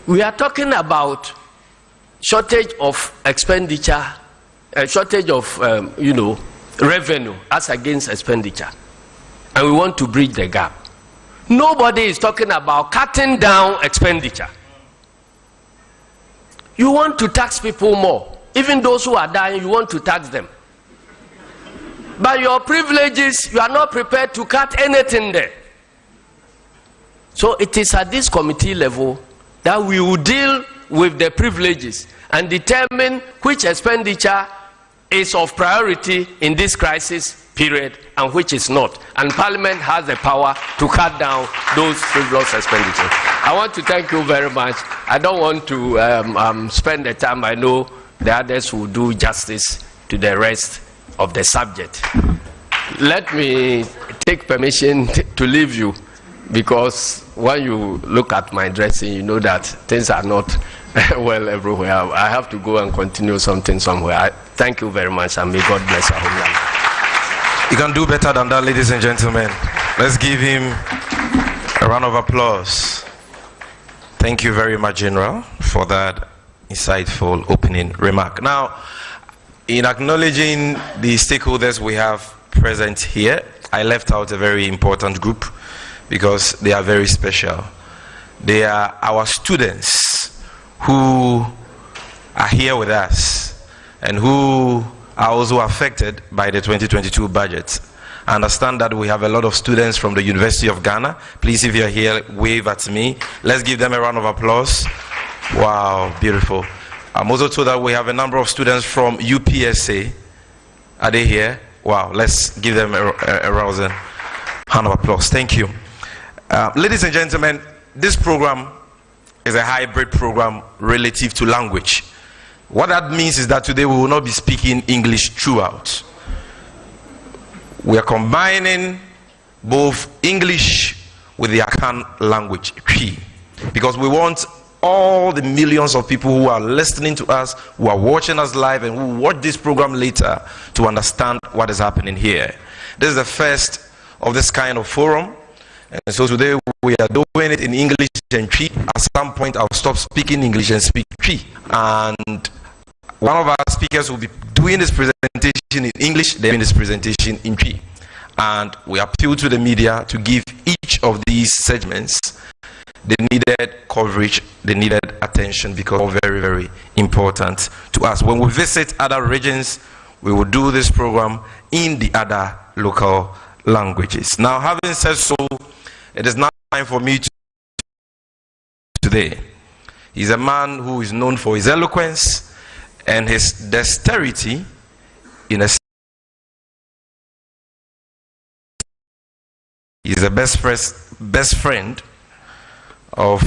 We are talking about shortage of expenditure, shortage of revenue as against expenditure, and we want to bridge the gap. Nobody is talking about cutting down expenditure. You want to tax people more. Even those who are dying, you want to tax them. By your privileges, you are not prepared to cut anything there. So it is at this committee level that we will deal with the privileges and determine which expenditure is of priority in this crisis period and which is not. And Parliament has the power to cut down those frivolous expenditures. I want to thank you very much. I don't want to spend the time. I know the others will do justice to the rest of the subject. Let me take permission to leave you, because when you look at my dressing, you know that things are not well everywhere. I have to go and continue something somewhere. Thank you very much, and may God bless our homeland. You can do better than that, ladies and gentlemen. Let's give him a round of applause. Thank you very much, General, for that insightful opening remark. Now, in acknowledging the stakeholders we have present here, I left out a very important group because they are very special. They are our students who are here with us and who are also affected by the 2022 budget. I understand that we have a lot of students from the University of Ghana. Please, if you're here, wave at me. Let's give them a round of applause. Wow, beautiful. I'm also told that we have a number of students from UPSA. Are they here? Wow, let's give them a rousing hand of applause. Thank you. Ladies and gentlemen, this program is a hybrid program relative to language. What that means is that today we will not be speaking English throughout. We are combining both English with the Akan language, Twi, because we want all the millions of people who are listening to us, who are watching us live, and who watch this program later to understand what is happening here. This is the first of this kind of forum, and so today we are doing it in English and Twi. At some point I'll stop speaking English and speak Twi, and one of our speakers will be doing this presentation in English, they're doing this presentation in Twi. And we appeal to the media to give each of these segments the needed coverage, the needed attention, because they're very, very important to us. When we visit other regions, we will do this program in the other local languages. Now, having said so, it is now time for me to today. He's a man who is known for his eloquence and his dexterity in a. He's the best friend of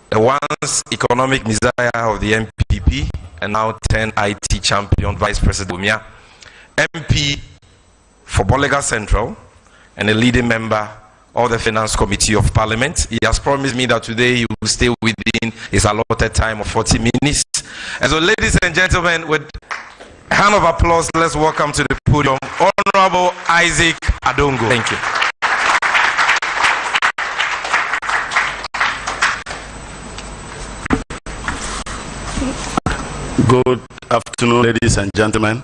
the once economic messiah of the MPP and now 10 IT champion Vice President Bumia, MP for Bolega Central and a leading member of the Finance Committee of Parliament. He has promised me that today he will stay within his allotted time of 40 minutes. And so, ladies and gentlemen, with a hand of applause, let's welcome to the podium Honorable Isaac Adongo. Thank you. Good afternoon, ladies and gentlemen.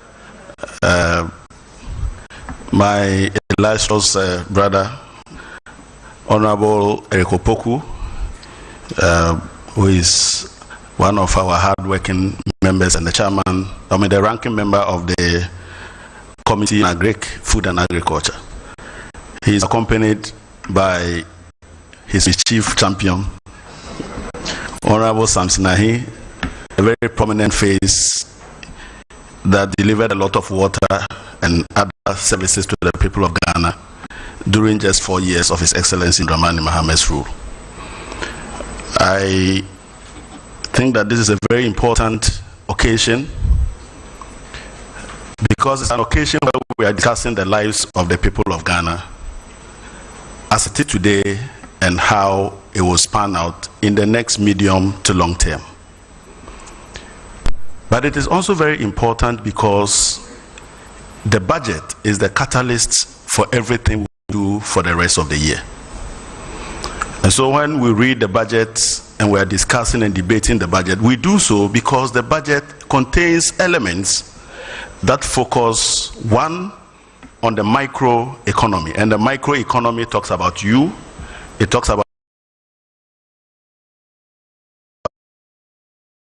My illustrious brother, Honorable Eric Opoku, who is one of our hard-working members and the ranking member of the Committee on Food and Agriculture. He is accompanied by his chief champion, Honorable Samson Ahi, a very prominent face that delivered a lot of water and other services to the people of Ghana during just 4 years of His Excellency Dramani Mohamed's rule. I think that this is a very important occasion because it's an occasion where we are discussing the lives of the people of Ghana as it is today and how it will span out in the next medium to long term. But it is also very important because the budget is the catalyst for everything we do for the rest of the year. And so when we read the budget and we are discussing and debating the budget, we do so because the budget contains elements that focus, one, on the microeconomy. And the microeconomy talks about you, it talks about.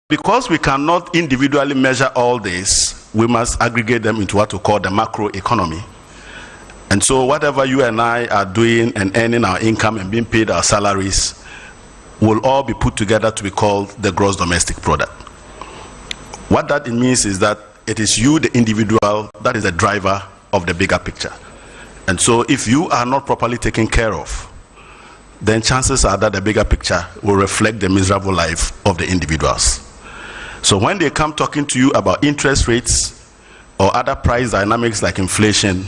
Because we cannot individually measure all this, we must aggregate them into what we call the macroeconomy. And so whatever you and I are doing and earning our income and being paid our salaries will all be put together to be called the gross domestic product. What that means is that it is you, the individual, that is the driver of the bigger picture. And so if you are not properly taken care of, then chances are that the bigger picture will reflect the miserable life of the individuals. So when they come talking to you about interest rates or other price dynamics like inflation,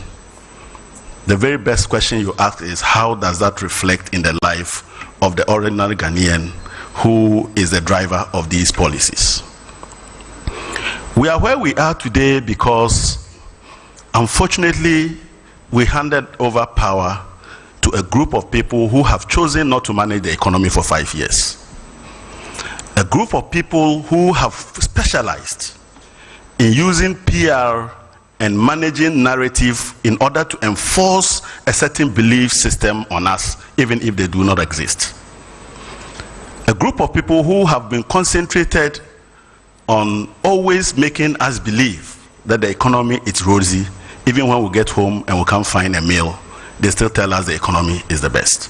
the very best question you ask is, how does that reflect in the life of the ordinary Ghanaian who is the driver of these policies? We are where we are today because, unfortunately, we handed over power to a group of people who have chosen not to manage the economy for 5 years. A group of people who have specialized in using PR and managing narrative in order to enforce a certain belief system on us, even if they do not exist. A group of people who have been concentrated on always making us believe that the economy is rosy. Even when we get home and we can't find a meal, they still tell us the economy is the best.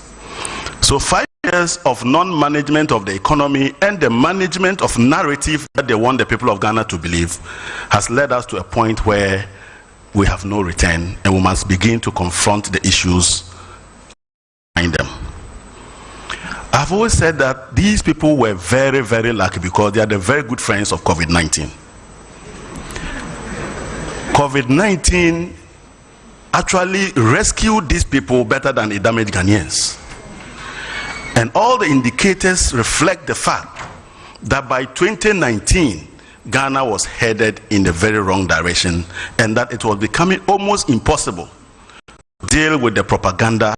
So 5 years of non-management of the economy and the management of narrative that they want the people of Ghana to believe has led us to a point where we have no return, and we must begin to confront the issues behind them. I've always said that these people were very, very lucky because they are the very good friends of COVID-19. COVID-19 actually rescued these people better than it damaged Ghanaians. And all the indicators reflect the fact that by 2019, Ghana was headed in the very wrong direction, and that it was becoming almost impossible to deal with the propaganda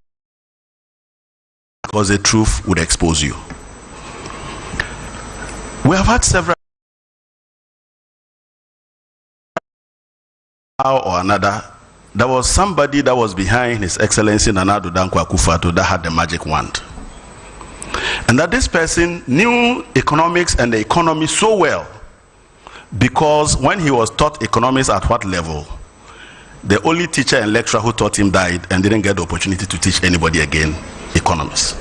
because the truth would expose you. We have had several or another. There was somebody that was behind His Excellency Nana Addo Dankwa Akufo-Addo that had the magic wand. And that this person knew economics and the economy so well because when he was taught economics at what level, the only teacher and lecturer who taught him died and didn't get the opportunity to teach anybody again economics.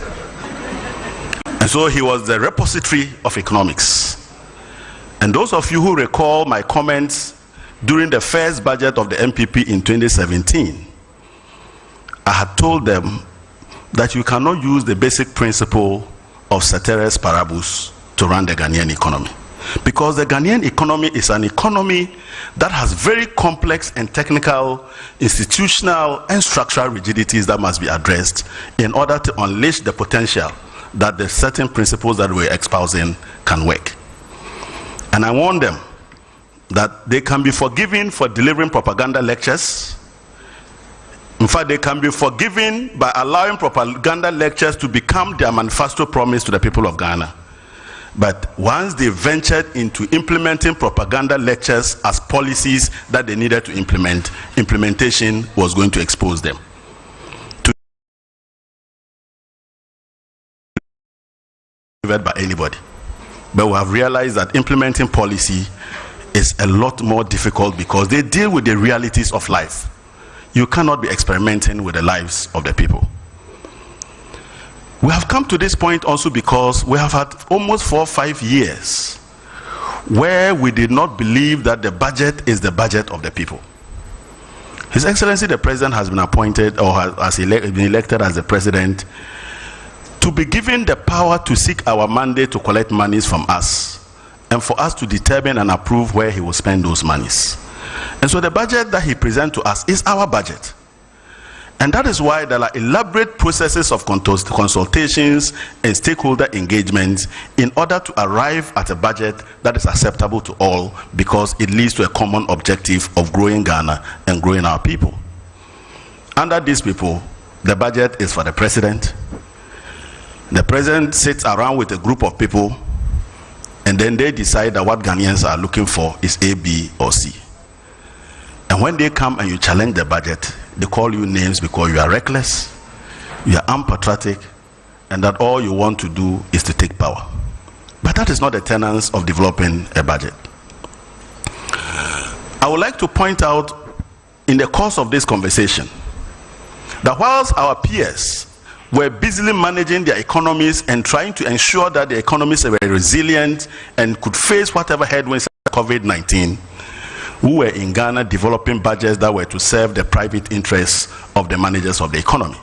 And so he was the repository of economics. And those of you who recall my comments during the first budget of the MPP in 2017, I had told them that you cannot use the basic principle of ceteris paribus to run the Ghanaian economy. Because the Ghanaian economy is an economy that has very complex and technical, institutional and structural rigidities that must be addressed in order to unleash the potential that the certain principles that we're espousing can work. And I warn them that they can be forgiven for delivering propaganda lectures. In fact, they can be forgiven by allowing propaganda lectures to become their manifesto promise to the people of Ghana. But once they ventured into implementing propaganda lectures as policies that they needed to implement, implementation was going to expose them to by anybody. But we have realized that implementing policy is a lot more difficult because they deal with the realities of life. You cannot be experimenting with the lives of the people. We have come to this point also because we have had almost 4 or 5 years where we did not believe that the budget is the budget of the people. His Excellency the President has been appointed or has been elected as the President to be given the power to seek our mandate to collect monies from us and for us to determine and approve where he will spend those monies. And so the budget that he presents to us is our budget. And that is why there are elaborate processes of consultations and stakeholder engagements in order to arrive at a budget that is acceptable to all, because it leads to a common objective of growing Ghana and growing our people. Under these people, the budget is for the President, The president sits around with a group of people, and then they decide that what Ghanaians are looking for is A, B, or C. And when they come and you challenge the budget, they call you names because you are reckless, you are unpatriotic, and that all you want to do is to take power. But that is not the tenets of developing a budget. I would like to point out in the course of this conversation that whilst our peers were busily managing their economies and trying to ensure that the economies were resilient and could face whatever headwinds of COVID-19, we were in Ghana developing budgets that were to serve the private interests of the managers of the economy.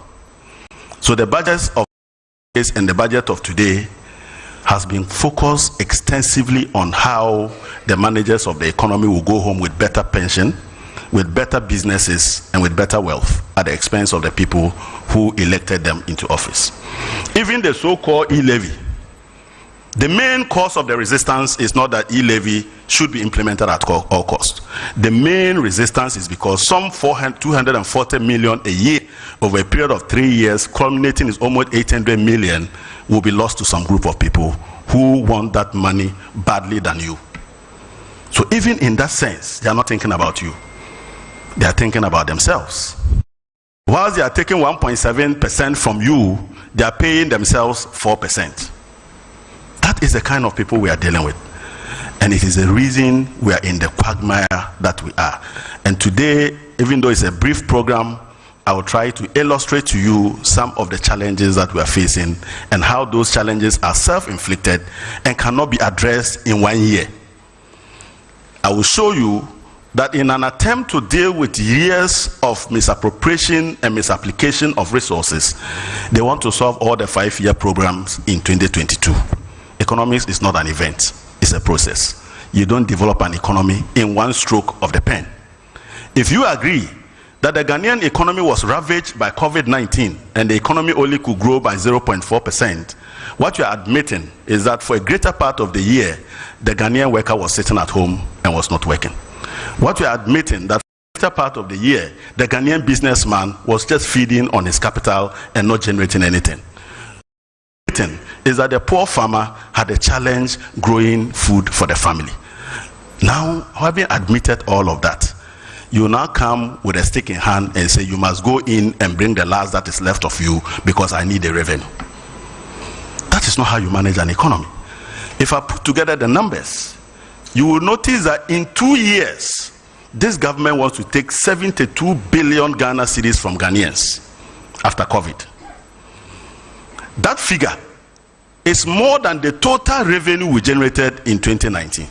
So the budgets of this and the budget of today has been focused extensively on how the managers of the economy will go home with better pension, with better businesses, and with better wealth at the expense of the people who elected them into office. Even the so-called e-levy, the main cause of the resistance is not that e-levy should be implemented at all costs. The main resistance is because some 240 million a year over a period of 3 years, culminating is almost 800 million, will be lost to some group of people who want that money badly than you. So even in that sense, they are not thinking about you. They are thinking about themselves. Whilst they are taking 1.7% from you, they are paying themselves 4%. That is the kind of people we are dealing with. And it is the reason we are in the quagmire that we are. And today, even though it's a brief program, I will try to illustrate to you some of the challenges that we are facing and how those challenges are self-inflicted and cannot be addressed in 1 year. I will show you that in an attempt to deal with years of misappropriation and misapplication of resources, they want to solve all the 5-year programs in 2022. Economics is not an event, it's a process. You don't develop an economy in one stroke of the pen. If you agree that the Ghanaian economy was ravaged by COVID-19 and the economy only could grow by 0.4%, what you are admitting is that for a greater part of the year, the Ghanaian worker was sitting at home and was not working. What you are admitting that for a greater part of the year, the Ghanaian businessman was just feeding on his capital and not generating anything. Is that the poor farmer had a challenge growing food for the family. Now, having admitted all of that, you now come with a stick in hand and say you must go in and bring the last that is left of you because I need a revenue. That is not how you manage an economy. If I put together the numbers, you will notice that in 2 years, this government wants to take 72 billion Ghana cedis from Ghanaians after COVID. That figure is more than the total revenue we generated in 2019.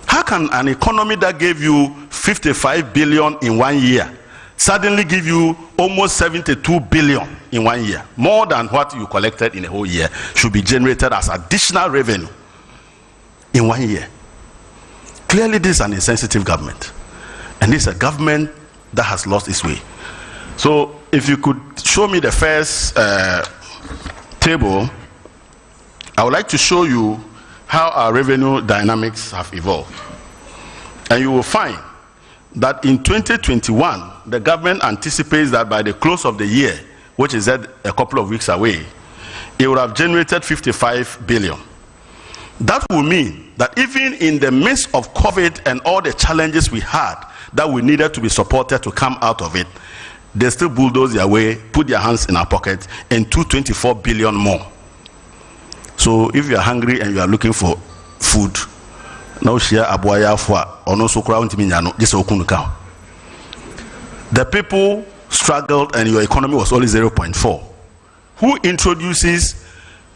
How can an economy that gave you 55 billion in 1 year suddenly give you almost 72 billion in 1 year? More than what you collected in a whole year should be generated as additional revenue in 1 year. Clearly, this is an insensitive government. And this is a government that has lost its way. So, if you could show me the first table, I would like to show you how our revenue dynamics have evolved. And you will find that in 2021, the government anticipates that by the close of the year, which is a couple of weeks away, it would have generated 55 billion. That will mean that even in the midst of COVID and all the challenges we had that we needed to be supported to come out of it, they still bulldoze their way, put their hands in our pocket, and 224 billion more. So if you are hungry and you are looking for food, now share abuaya for or no so crowd just okunuka. The people struggled and your economy was only 0.4. Who introduces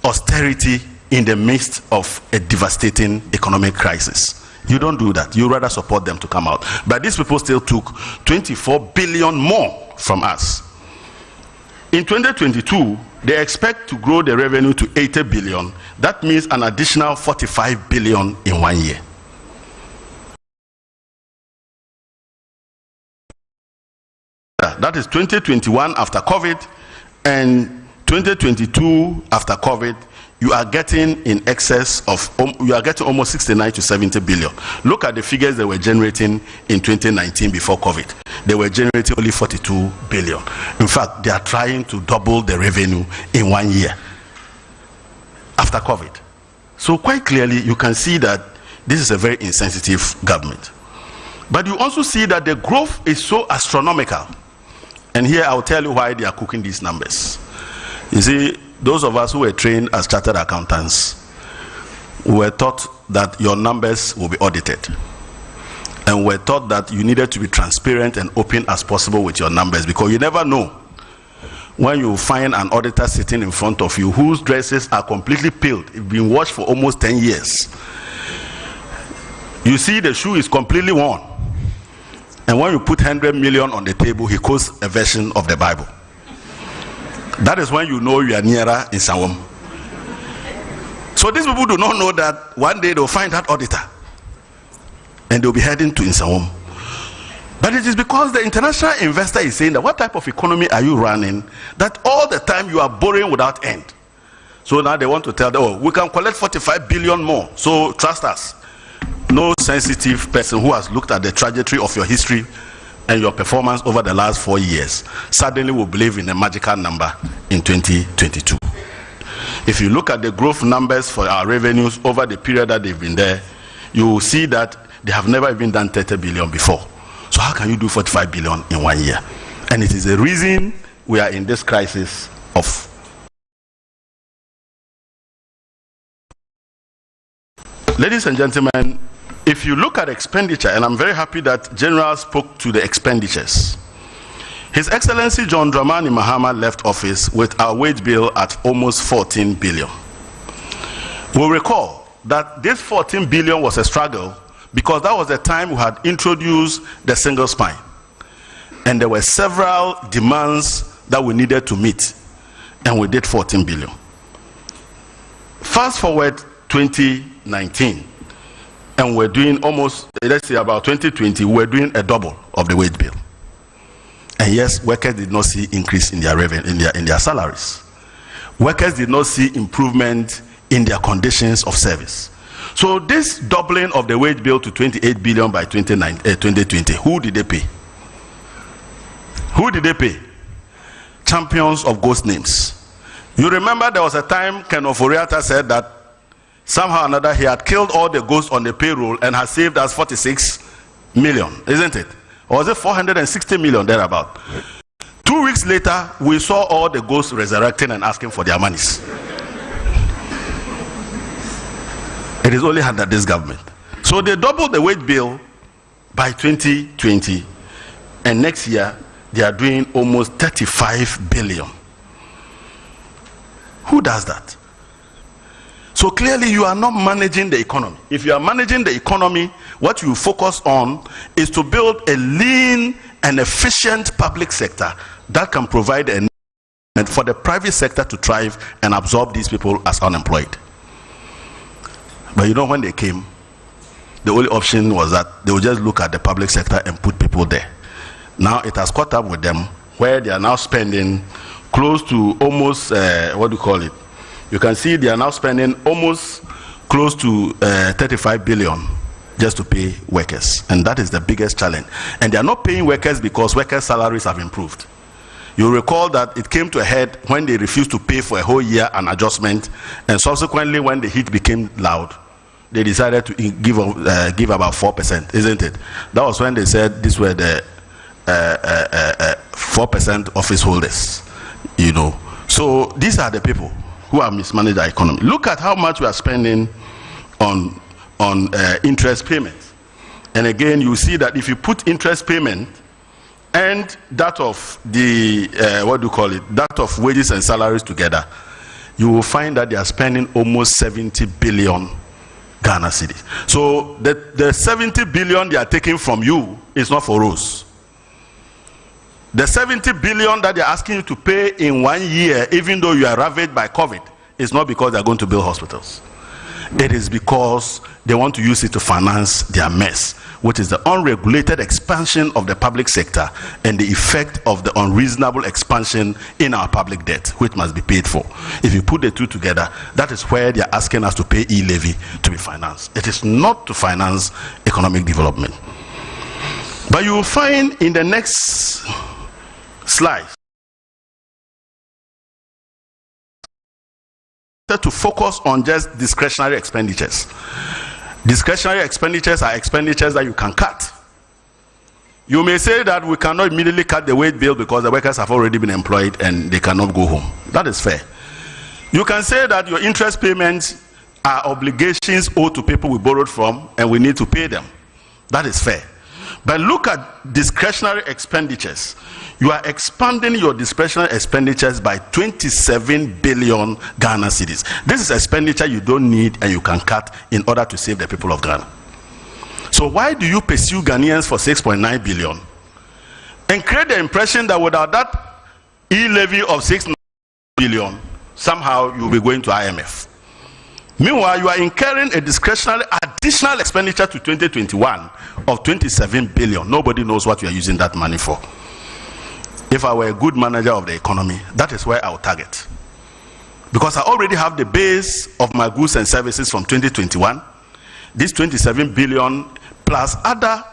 austerity in the midst of a devastating economic crisis? You don't do that. You rather support them to come out. But these people still took 24 billion more from us. In 2022, they expect to grow the revenue to 80 billion. That means an additional 45 billion in 1 year. That is 2021 after COVID and 2022 after COVID. You are getting in excess of, you are getting almost 69 to 70 billion. Look at the figures they were generating in 2019 before COVID. They were generating only 42 billion. In fact, they are trying to double the revenue in 1 year. after COVID. So quite clearly, you can see that this is a very insensitive government. But you also see that the growth is so astronomical. And here I'll tell you why they are cooking these numbers. You see, those of us who were trained as chartered accountants were taught that your numbers will be audited. And were taught that you needed to be transparent and open as possible with your numbers, because you never know when you find an auditor sitting in front of you whose dresses are completely peeled, it's been washed for almost 10 years. You see the shoe is completely worn. And when you put 100 million on the table, he quotes a version of the Bible. That is when you know you are nearer in Nsawam. So these people do not know that one day they'll find that auditor and they'll be heading to Nsawam. But it is because the international investor is saying that what type of economy are you running that all the time you are borrowing without end. So now they want to tell them, oh, we can collect 45 billion more, so trust us. No sensitive person who has looked at the trajectory of your history and your performance over the last 4 years suddenly will believe in a magical number in 2022. If you look at the growth numbers for our revenues over the period that they've been there, you will see that they have never even done 30 billion before. So how can you do 45 billion in 1 year? And it is the reason we are in this crisis of. Ladies and gentlemen, if you look at expenditure, and I'm very happy that General spoke to the expenditures. His Excellency John Dramani Mahama left office with our wage bill at almost 14 billion. We'll recall that this 14 billion was a struggle because that was the time we had introduced the single spine. And there were several demands that we needed to meet. And we did 14 billion. Fast forward 2019. And we're doing almost, let's say about 2020, we're doing a double of the wage bill. And yes, workers did not see increase in their revenue, in their salaries. Workers did not see improvement in their conditions of service. So this doubling of the wage bill to 28 billion by 2020, who did they pay? Who did they pay? Champions of ghost names. You remember there was a time Ken Ofori-Atta said that somehow or another he had killed all the ghosts on the payroll and has saved us 46 million, isn't it? Or was it 460 million thereabout? 2 weeks later, we saw all the ghosts resurrecting and asking for their monies. It is only under this government. So they doubled the wage bill by 2020, and next year they are doing almost 35 billion. Who does that? So clearly you are not managing the economy. If you are managing the economy, what you focus on is to build a lean and efficient public sector that can provide a need for the private sector to thrive and absorb these people as unemployed. But you know, when they came, the only option was that they would just look at the public sector and put people there. Now it has caught up with them, where they are now spending close to almost, what do you call it? You can see they are now spending almost close to 35 billion just to pay workers. And that is the biggest challenge. And they are not paying workers because workers' salaries have improved. You recall that it came to a head when they refused to pay for a whole year an adjustment, and subsequently when the heat became loud, they decided to give about 4%, isn't it? That was when they said these were the 4% office holders, you know. So these are the people who have mismanaged our economy. Look at how much we are spending on interest payments. And again, you see that if you put interest payment and that of the, that of wages and salaries together, you will find that they are spending almost 70 billion Ghana cedis. So the 70 billion they are taking from you is not for us. The 70 billion that they're asking you to pay in 1 year, even though you are ravaged by COVID, is not because they're going to build hospitals. It is because they want to use it to finance their mess, which is the unregulated expansion of the public sector and the effect of the unreasonable expansion in our public debt, which must be paid for. If you put the two together, that is where they are asking us to pay e-levy to be financed. It is not to finance economic development. But you will find in the next slide to focus on just discretionary expenditures. Discretionary expenditures are expenditures that you can cut. You may say that we cannot immediately cut the wage bill because the workers have already been employed and they cannot go home. That is fair. You can say that your interest payments are obligations owed to people we borrowed from and we need to pay them. That is fair. But look at discretionary expenditures. You are expanding your discretionary expenditures by 27 billion Ghana cedis. This is expenditure you don't need and you can cut in order to save the people of Ghana. So why do you pursue Ghanaians for 6.9 billion and create the impression that without that e-levy of 6 billion, somehow you'll be going to IMF? Meanwhile, you are incurring a discretionary additional expenditure to 2021 of 27 billion. Nobody knows what you are using that money for. If I were a good manager of the economy, that is where I would target. Because I already have the base of my goods and services from 2021. This 27 billion plus other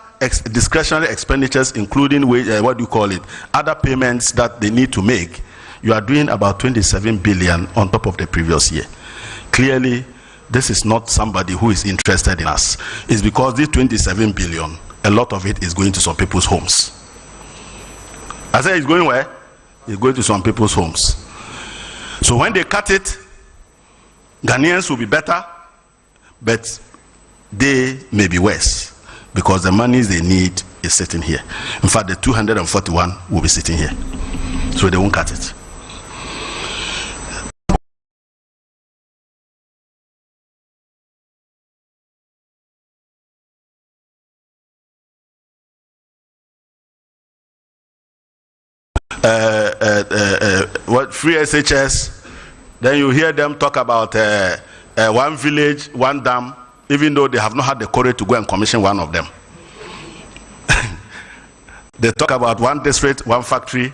discretionary expenditures, including other payments that they need to make. You are doing about 27 billion on top of the previous year. Clearly, this is not somebody who is interested in us. It's because this 27 billion, a lot of it is going to some people's homes. I said it's going where? It's going to some people's homes. So when they cut it, Ghanaians will be better, but they may be worse because the monies they need is sitting here. In fact, the 241 will be sitting here. So they won't cut it. What free SHS, then you hear them talk about one village, one dam, even though they have not had the courage to go and commission one of them. They talk about one district, one factory,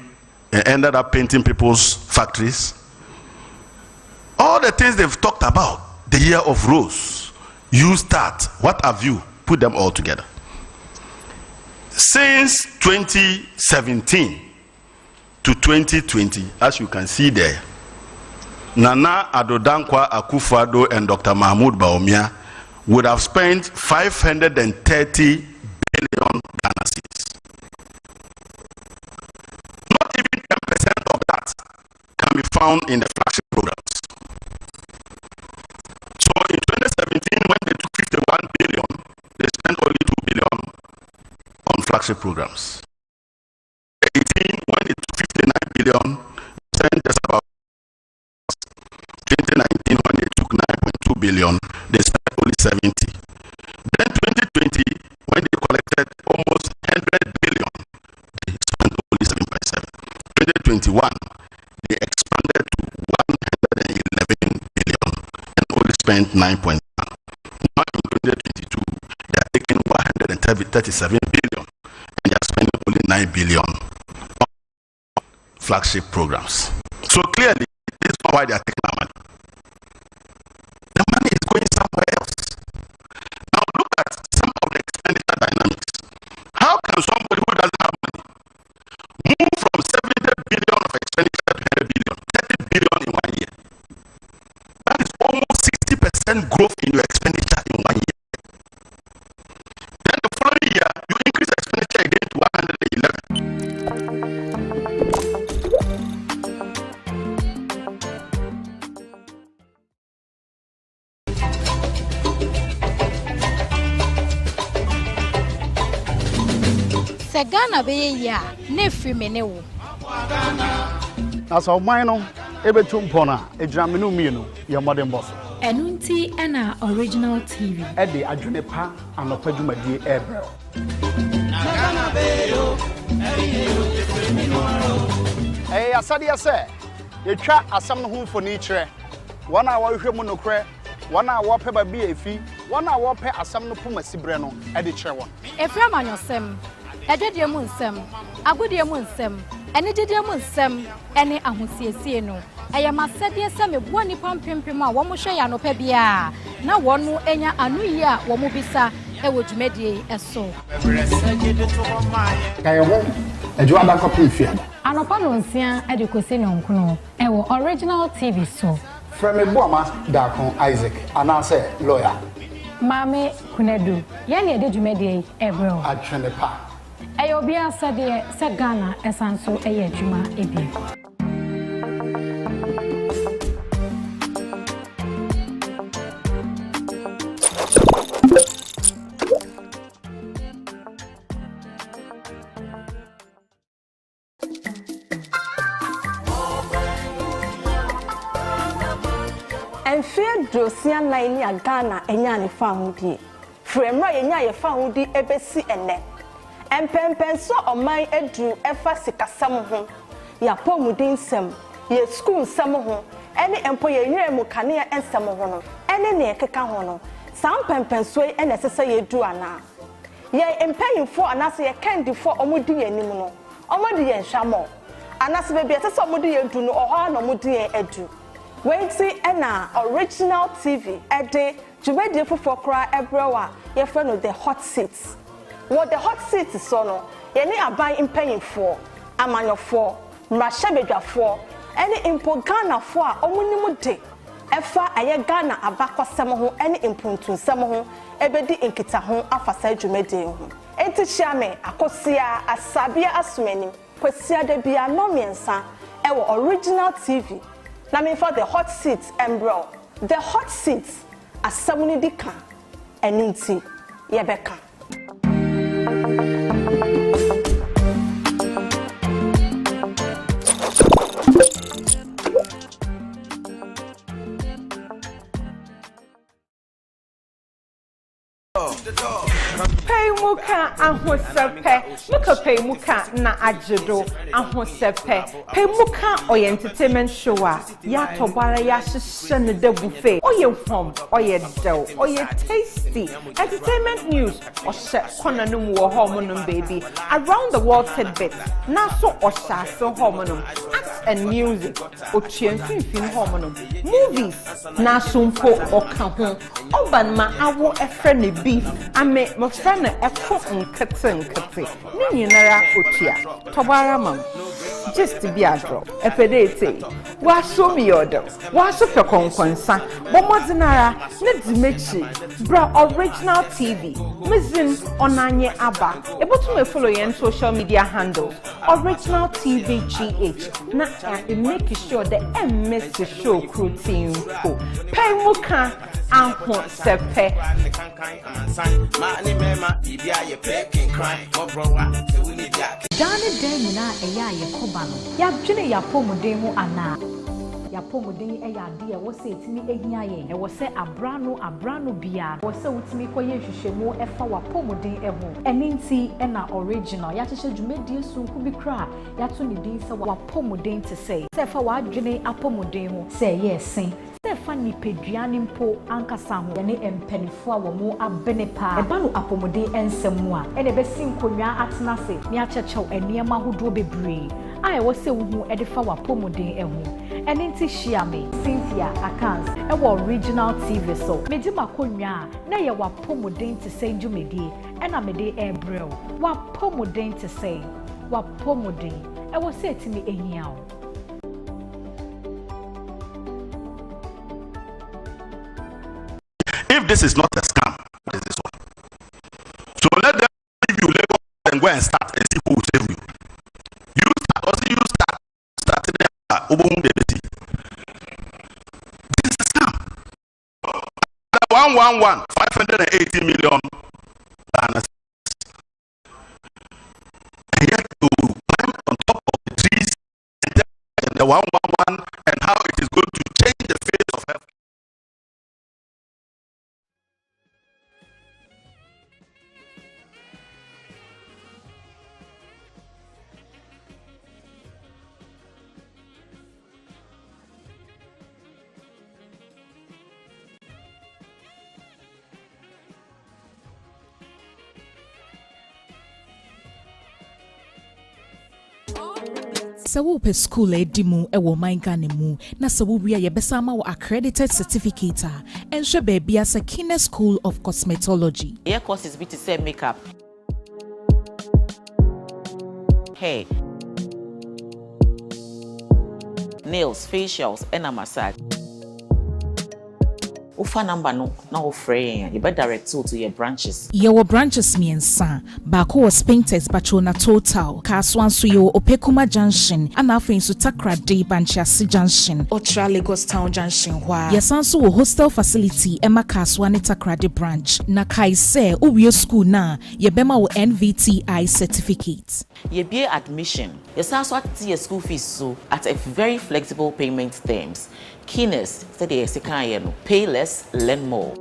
and ended up painting people's factories. All the things they've talked about, the year of rose, you start, what have you, put them all together. Since 2017 to 2020, as you can see there, Nana Addo Dankwa Akufo-Addo and Dr. Mahmoud Bawumia would have spent 530 billion Ghana cedis. Not even 10% of that can be found in the flagship programs. So in 2017, when they took 51 billion, they spent only 2 billion on flagship programs. 2018, when they took 59 billion, they spent just about 2019, when they took 9.2 billion, they spent only 70. Then 2020, when they collected almost 100 billion, they spent only 7.7. 2021, they expanded to 111 billion and only spent 9.1. Now in 2022, they are taking 137 billion and they are spending only 9 billion on flagship programs. So clearly, this is not why they are taking our money. The money is going somewhere else. Now look at some of the expenditure dynamics. How can somebody who doesn't have money move from 70 billion of expenditure to 100 billion, 30 billion in 1 year? That is almost 60% growth in your expenditure in 1 year. Then the following year, you increase expenditure again to 111. Ghana be ya nefi menewo Asa omano ebetu mpona ejramenu mienu ya modern boss enunti ena original TV ede adwene pa anopadwumadie ebre Ghana be yo asade ase yetwa asam no ho mfoni kire wana wa hwehwe mu nokre wana wa pe ba bi efi wana wa pe asam no poma sibre no ede kire won efra manyosem edwedie mu nsem agodie mu nsem enegedie mu nsem ene ahosiesie no eyamasede se mebo nipa mpempem a wo mo hwe ya no pa bia na wonu enya anu yi a wo mo bisa ewo dwumedie eso kayo ho ejo adakọ pimfia anopa no nsia ede kosi no nkono ewo original TV so Frame Boama Dakon Isaac, and I say lawyer. Mame Kunedu, Yanni de Jumedi, Ebro. At Trenepa. Ayobia Sadia, Sagana, Esanso, Ayajuma, Ebi. And fear Josian Line ya Ghana and Yanni found ye. Frame Ryan ya found the ABC and net. And pen so on my edu efa sika samu ya pomudin sem ye school samu any employer mu kanea and samu hono any ne keka hono sam pen so e necessary ye do ana ye empaying for anase ye candy for omudi anim no omudi ye nhamo anase be be se omudi ye du no oha na omudi ye edu wait see na original TV ede jumedi fofo kra ebrewa ye friend of the hot seats. What the hot seat is so any are buying paying for amanyo for Mrashabedwa for any impo Ghana for omunimude efa aye Ghana abakwa semo any impuntu semo ebedi inkita ho afasa dwumede ho enti chiame akosia asabia asumeni kwasia de bia no miensa ewo original TV na me for the hot seat embro the hot seat asamuni dika eninti yebeka. Pay muka ahosepe muka pay muka na ajedo ahosepe pay muka oye entertainment show ya tobara ya hihye ne da buffet oye form oye do oye tasty entertainment news ohye kona no mu wo homonum baby around the world tidbits na so ohye so homonum acts and music ochienfin homonum movies na sumpo okaho oban ma awo efre ne beef ame mo friend ekko nkete ni nyinara otua tobara mam just be adro epedete wa so mi odo wa so fe konkonsa bo modinara na dimechi bra original TV mizin onanye aba ebotu me follow yen social media handles original TV GH na make sure the MS show crew team ko pay muka anho sepe Dane den na eya ye koba no ya dwene ya pomuden mu ana ya pomuden eya de e wo se etimi ehia ye e wo se abrano bia wo se utimi koye hwehwemu efa wa pomuden eho eninti na original ya hwehwe dwumedie sunku bi kra ya to ne din se wa pomuden te se fa wa dwene apomuden ho se ye sen Stefani Pedriani mpo ankasa ho ne empanifo a wo mu abene pa eba no apomuden ensemu a ene besi nkonwa atena se ne achechew eniema hodo bebre a e wo se wo hu fa wa apomuden ehu ene nti hia me Cynthia Akans e wo original TV so meji makonwa na ye wa apomuden te se njumedie ena mede ebrel wa apomuden te se wa apomuden e wo se etimi ehia o. If this is not a scam, what is this one? So let them give you labor and go and start and see who will save you. You start, also you start this is a scam. 580 million. And yet to climb on top of the trees and the 111 and how it is going to change the face of health. Sawo pe school edimu ewo Ghana mu na sawo wi ye besama wo accredited certificate and she baby as a Kine School of Cosmetology. Your courses be to say makeup, hair, nails, facials and a massage. Ufa number no frame. You better direct to your branches. Your branches miensa. Bako was Spintex Bachona Total. Kaswan Suyo Opekuma Junction. And afin su Takrade Banchiasi Junction. Otra Lagos Town Junction. Wa. Yasansu hostel facility Emma Kaswani Takrade branch. Na kaise uwe school na. Yebema wo NVTI certificate. Ye be admission. Yasansu at your school fees so at a very flexible payment terms. Keenest said the second pay less, learn more.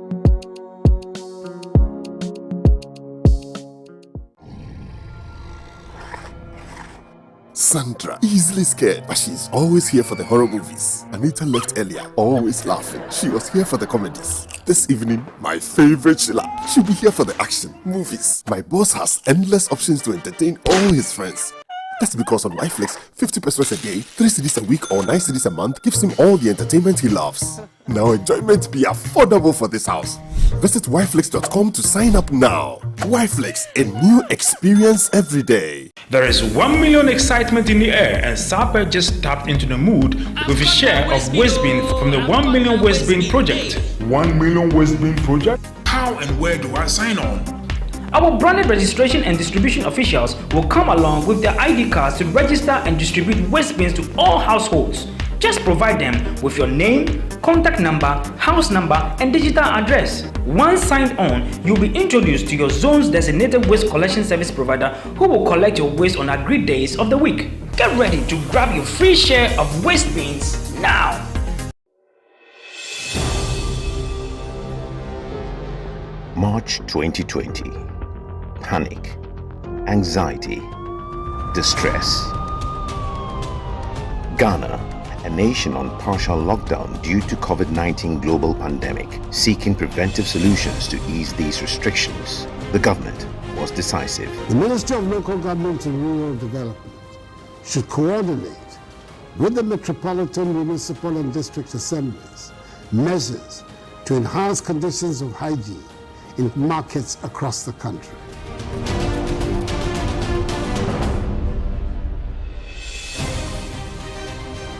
Sandra, easily scared, but she's always here for the horror movies. Anita left earlier, always laughing. She was here for the comedies. This evening, my favorite Sheila, she'll be here for the action, movies. My boss has endless options to entertain all his friends. That's because on YFlix, 50 pesos a day, 3 CDs a week or 9 CDs a month gives him all the entertainment he loves. Now enjoyment be affordable for this house. Visit yflix.com to sign up now. YFlix, a new experience every day. There is 1 million excitement in the air, and Saper just tapped into the mood with his share of waste bin from the 1 million waste bin project. 1 million waste bin project? How and where do I sign on? Our branded registration and distribution officials will come along with their ID cards to register and distribute waste bins to all households. Just provide them with your name, contact number, house number, and digital address. Once signed on, you'll be introduced to your zone's designated waste collection service provider who will collect your waste on agreed days of the week. Get ready to grab your free share of waste bins now. March 2020. Panic, anxiety, distress. Ghana, a nation on partial lockdown due to COVID-19 global pandemic, seeking preventive solutions to ease these restrictions. The government was decisive. The Ministry of Local Government and Rural Development should coordinate with the Metropolitan, Municipal and District Assemblies measures to enhance conditions of hygiene in markets across the country.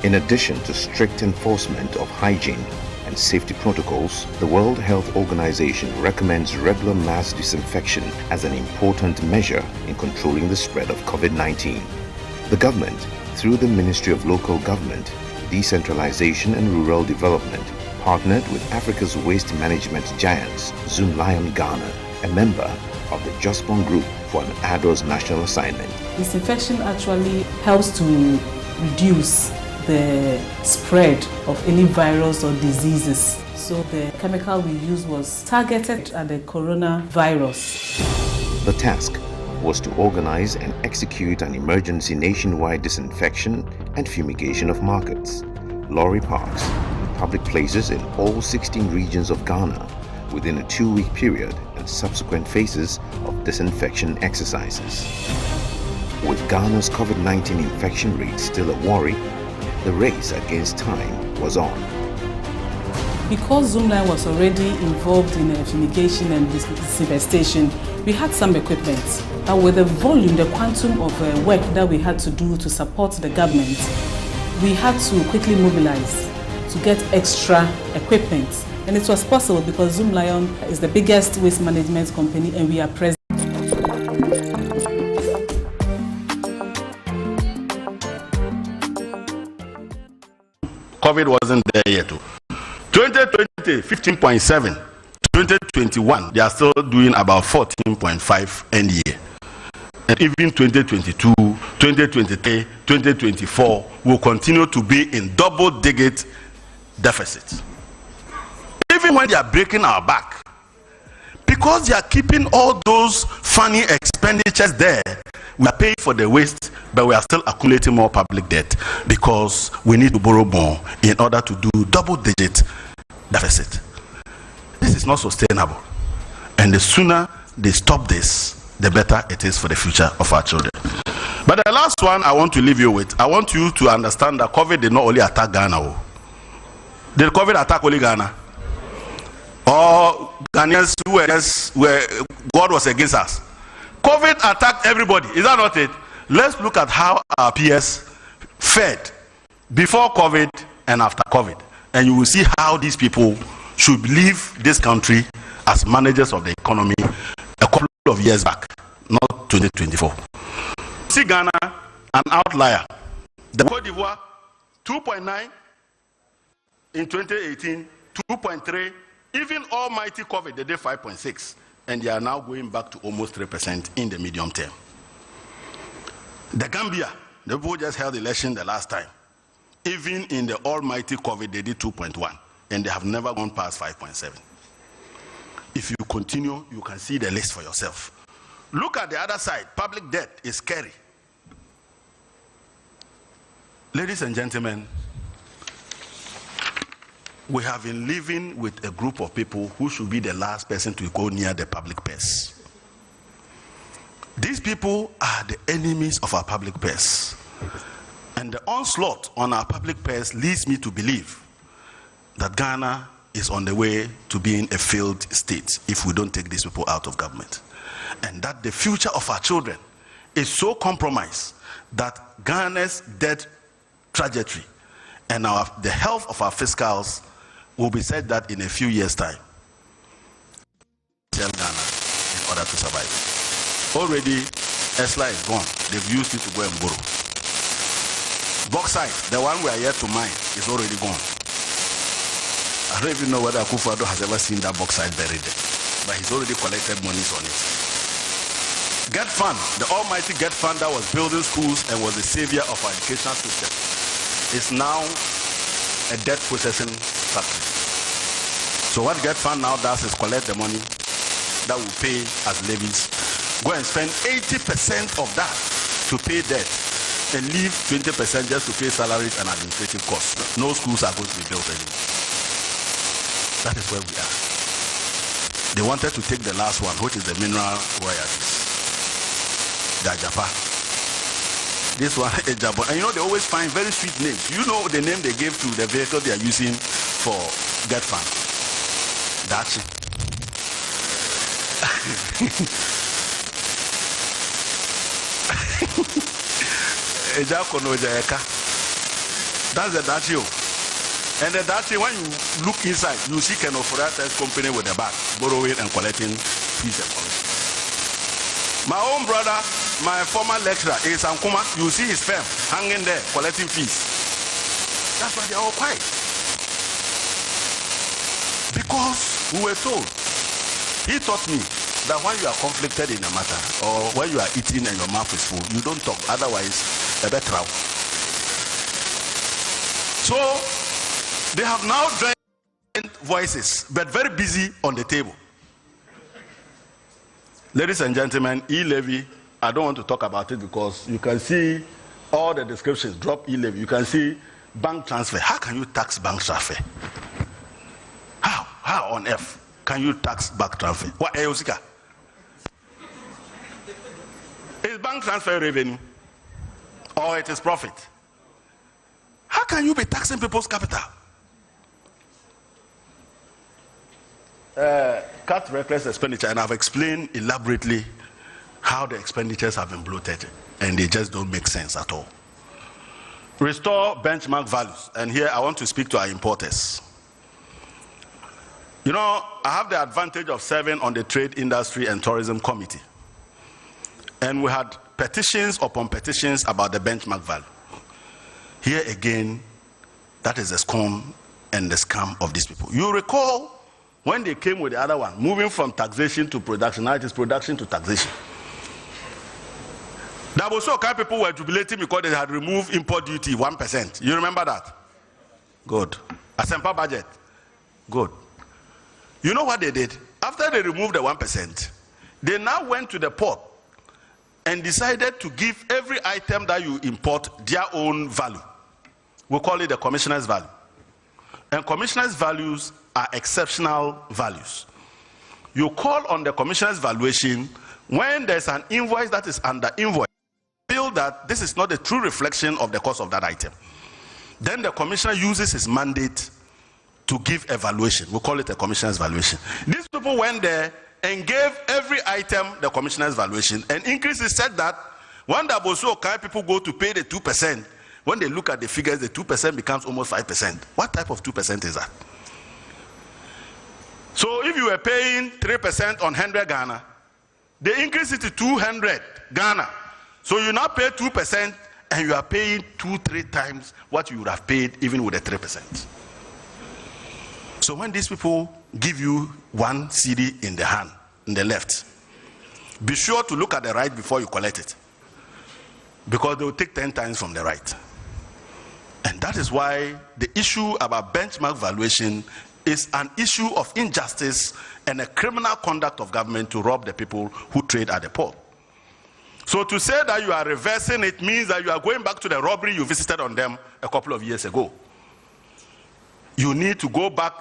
In addition to strict enforcement of hygiene and safety protocols, the World Health Organization recommends regular mass disinfection as an important measure in controlling the spread of COVID-19. The government, through the Ministry of Local Government, Decentralization and Rural Development, partnered with Africa's waste management giants, Zoomlion Ghana, a member of the Jospon Group, for an ADOS national assignment. Disinfection actually helps to reduce the spread of any virus or diseases. So the chemical we used was targeted at the coronavirus. The task was to organize and execute an emergency nationwide disinfection and fumigation of markets, lorry parks, and public places in all 16 regions of Ghana within a 2-week period and subsequent phases of disinfection exercises. With Ghana's COVID-19 infection rate still a worry, the race against time was on. Because Zoomlion was already involved in fumigation and disinfestation, we had some equipment. But with the volume, the quantum of work that we had to do to support the government, we had to quickly mobilize to get extra equipment. And it was possible because Zoomlion is the biggest waste management company and we are present. COVID wasn't there yet. 2020, 15.7. 2021, they are still doing about 14.5 NDA. And even 2022, 2023, 2024 will continue to be in double-digit deficit. Even when they are breaking our back, because they are keeping all those funny expenditures there, we are paying for the waste, but we are still accumulating more public debt because we need to borrow more in order to do double-digit deficit. This is not sustainable. And the sooner they stop this, the better it is for the future of our children. But the last one I want to leave you with, I want you to understand that COVID did not only attack Ghana. Did COVID attack only Ghana? Or Ghanaians where God was against us? COVID attacked everybody. Is that not it? Let's look at how our peers fared before COVID and after COVID. And you will see how these people should leave this country as managers of the economy a couple of years back, not 2024. See Ghana, an outlier. The Côte d'Ivoire, 2.9 in 2018, 2.3. Even almighty COVID, they did 5.6, and they are now going back to almost 3% in the medium term. The Gambia, the people just held election the last time. Even in the almighty COVID, they did 2.1, and they have never gone past 5.7. If you continue, you can see the list for yourself. Look at the other side. Public debt is scary. Ladies and gentlemen, we have been living with a group of people who should be the last person to go near the public purse. These people are the enemies of our public purse. And the onslaught on our public purse leads me to believe that Ghana is on the way to being a failed state if we don't take these people out of government. And that the future of our children is so compromised that Ghana's debt trajectory and the health of our fiscals will be said that in a few years' time. Tell Ghana in order to survive. Already, ESLA is gone. They've used it to go and borrow. Bauxite, the one we are yet to mine, is already gone. I don't even know whether Akufo-Addo has ever seen that bauxite buried there, but he's already collected monies on it. Get Fund, the almighty Get Fund that was building schools and was the savior of our educational system, is now a debt processing factory. So what Get Fund now does is collect the money that will pay as levies, go and spend 80% of that to pay debt, and leave 20% just to pay salaries and administrative costs. No schools are going to be built anymore. That is where we are. They wanted to take the last one, which is the mineral royalties. The Ajapa. This one is Jabon. And you know, they always find very sweet names. You know the name they gave to the vehicle they are using for Get Fund. Dachi. That's the Dachi. And the Dachi, when you look inside, you see Ken Oforiatta's company with the bag, borrowing and collecting fees and commission. My own brother, my former lecturer, is Ankuma. You see his firm hanging there, collecting fees. That's why they are all quiet. Because we were told, he taught me that when you are conflicted in a matter, or when you are eating and your mouth is full, you don't talk, otherwise, a better out. So, they have now joined voices, but very busy on the table. Ladies and gentlemen, e-levy, I don't want to talk about it because you can see all the descriptions, drop e-levy. You can see bank transfer. How can you tax bank transfer? How on earth can you tax bank transfer? What, Eosika? Is bank transfer revenue? Or it is profit? How can you be taxing people's capital? Cut reckless expenditure, and I've explained elaborately how the expenditures have been bloated and they just don't make sense at all. Restore benchmark values, and here I want to speak to our importers. You know, I have the advantage of serving on the Trade, Industry and Tourism Committee, and we had petitions upon petitions about the benchmark value. Here again, that is the scum and the scam of these people. You recall when they came with the other one, moving from taxation to production. Now it is production to taxation. That was so kind people were jubilating because they had removed import duty 1%. You remember that? Good. Asempa budget. Good. You know what they did? After they removed the 1%, they now went to the port and decided to give every item that you import their own value. We call it the commissioner's value. And commissioner's values are exceptional values. You call on the commissioner's valuation when there's an invoice that is under invoice. Feel that this is not a true reflection of the cost of that item. Then the commissioner uses his mandate to give a valuation. We call it a commissioner's valuation. These people went there and gave every item the commissioner's valuation. And increase is said that when the Boso Kai people go to pay the 2%, when they look at the figures, the 2% becomes almost 5%. What type of 2% is that? So if you were paying 3% on 100 Ghana, they increase it to 200 Ghana. So you now pay 2% and you are paying 2-3 times what you would have paid even with the 3%. So when these people give you 1 CD in the hand, in the left, be sure to look at the right before you collect it, because they will take 10 times from the right. And that is why the issue about benchmark valuation is an issue of injustice and a criminal conduct of government to rob the people who trade at the port. So to say that you are reversing it means that you are going back to the robbery you visited on them a couple of years ago. You need to go back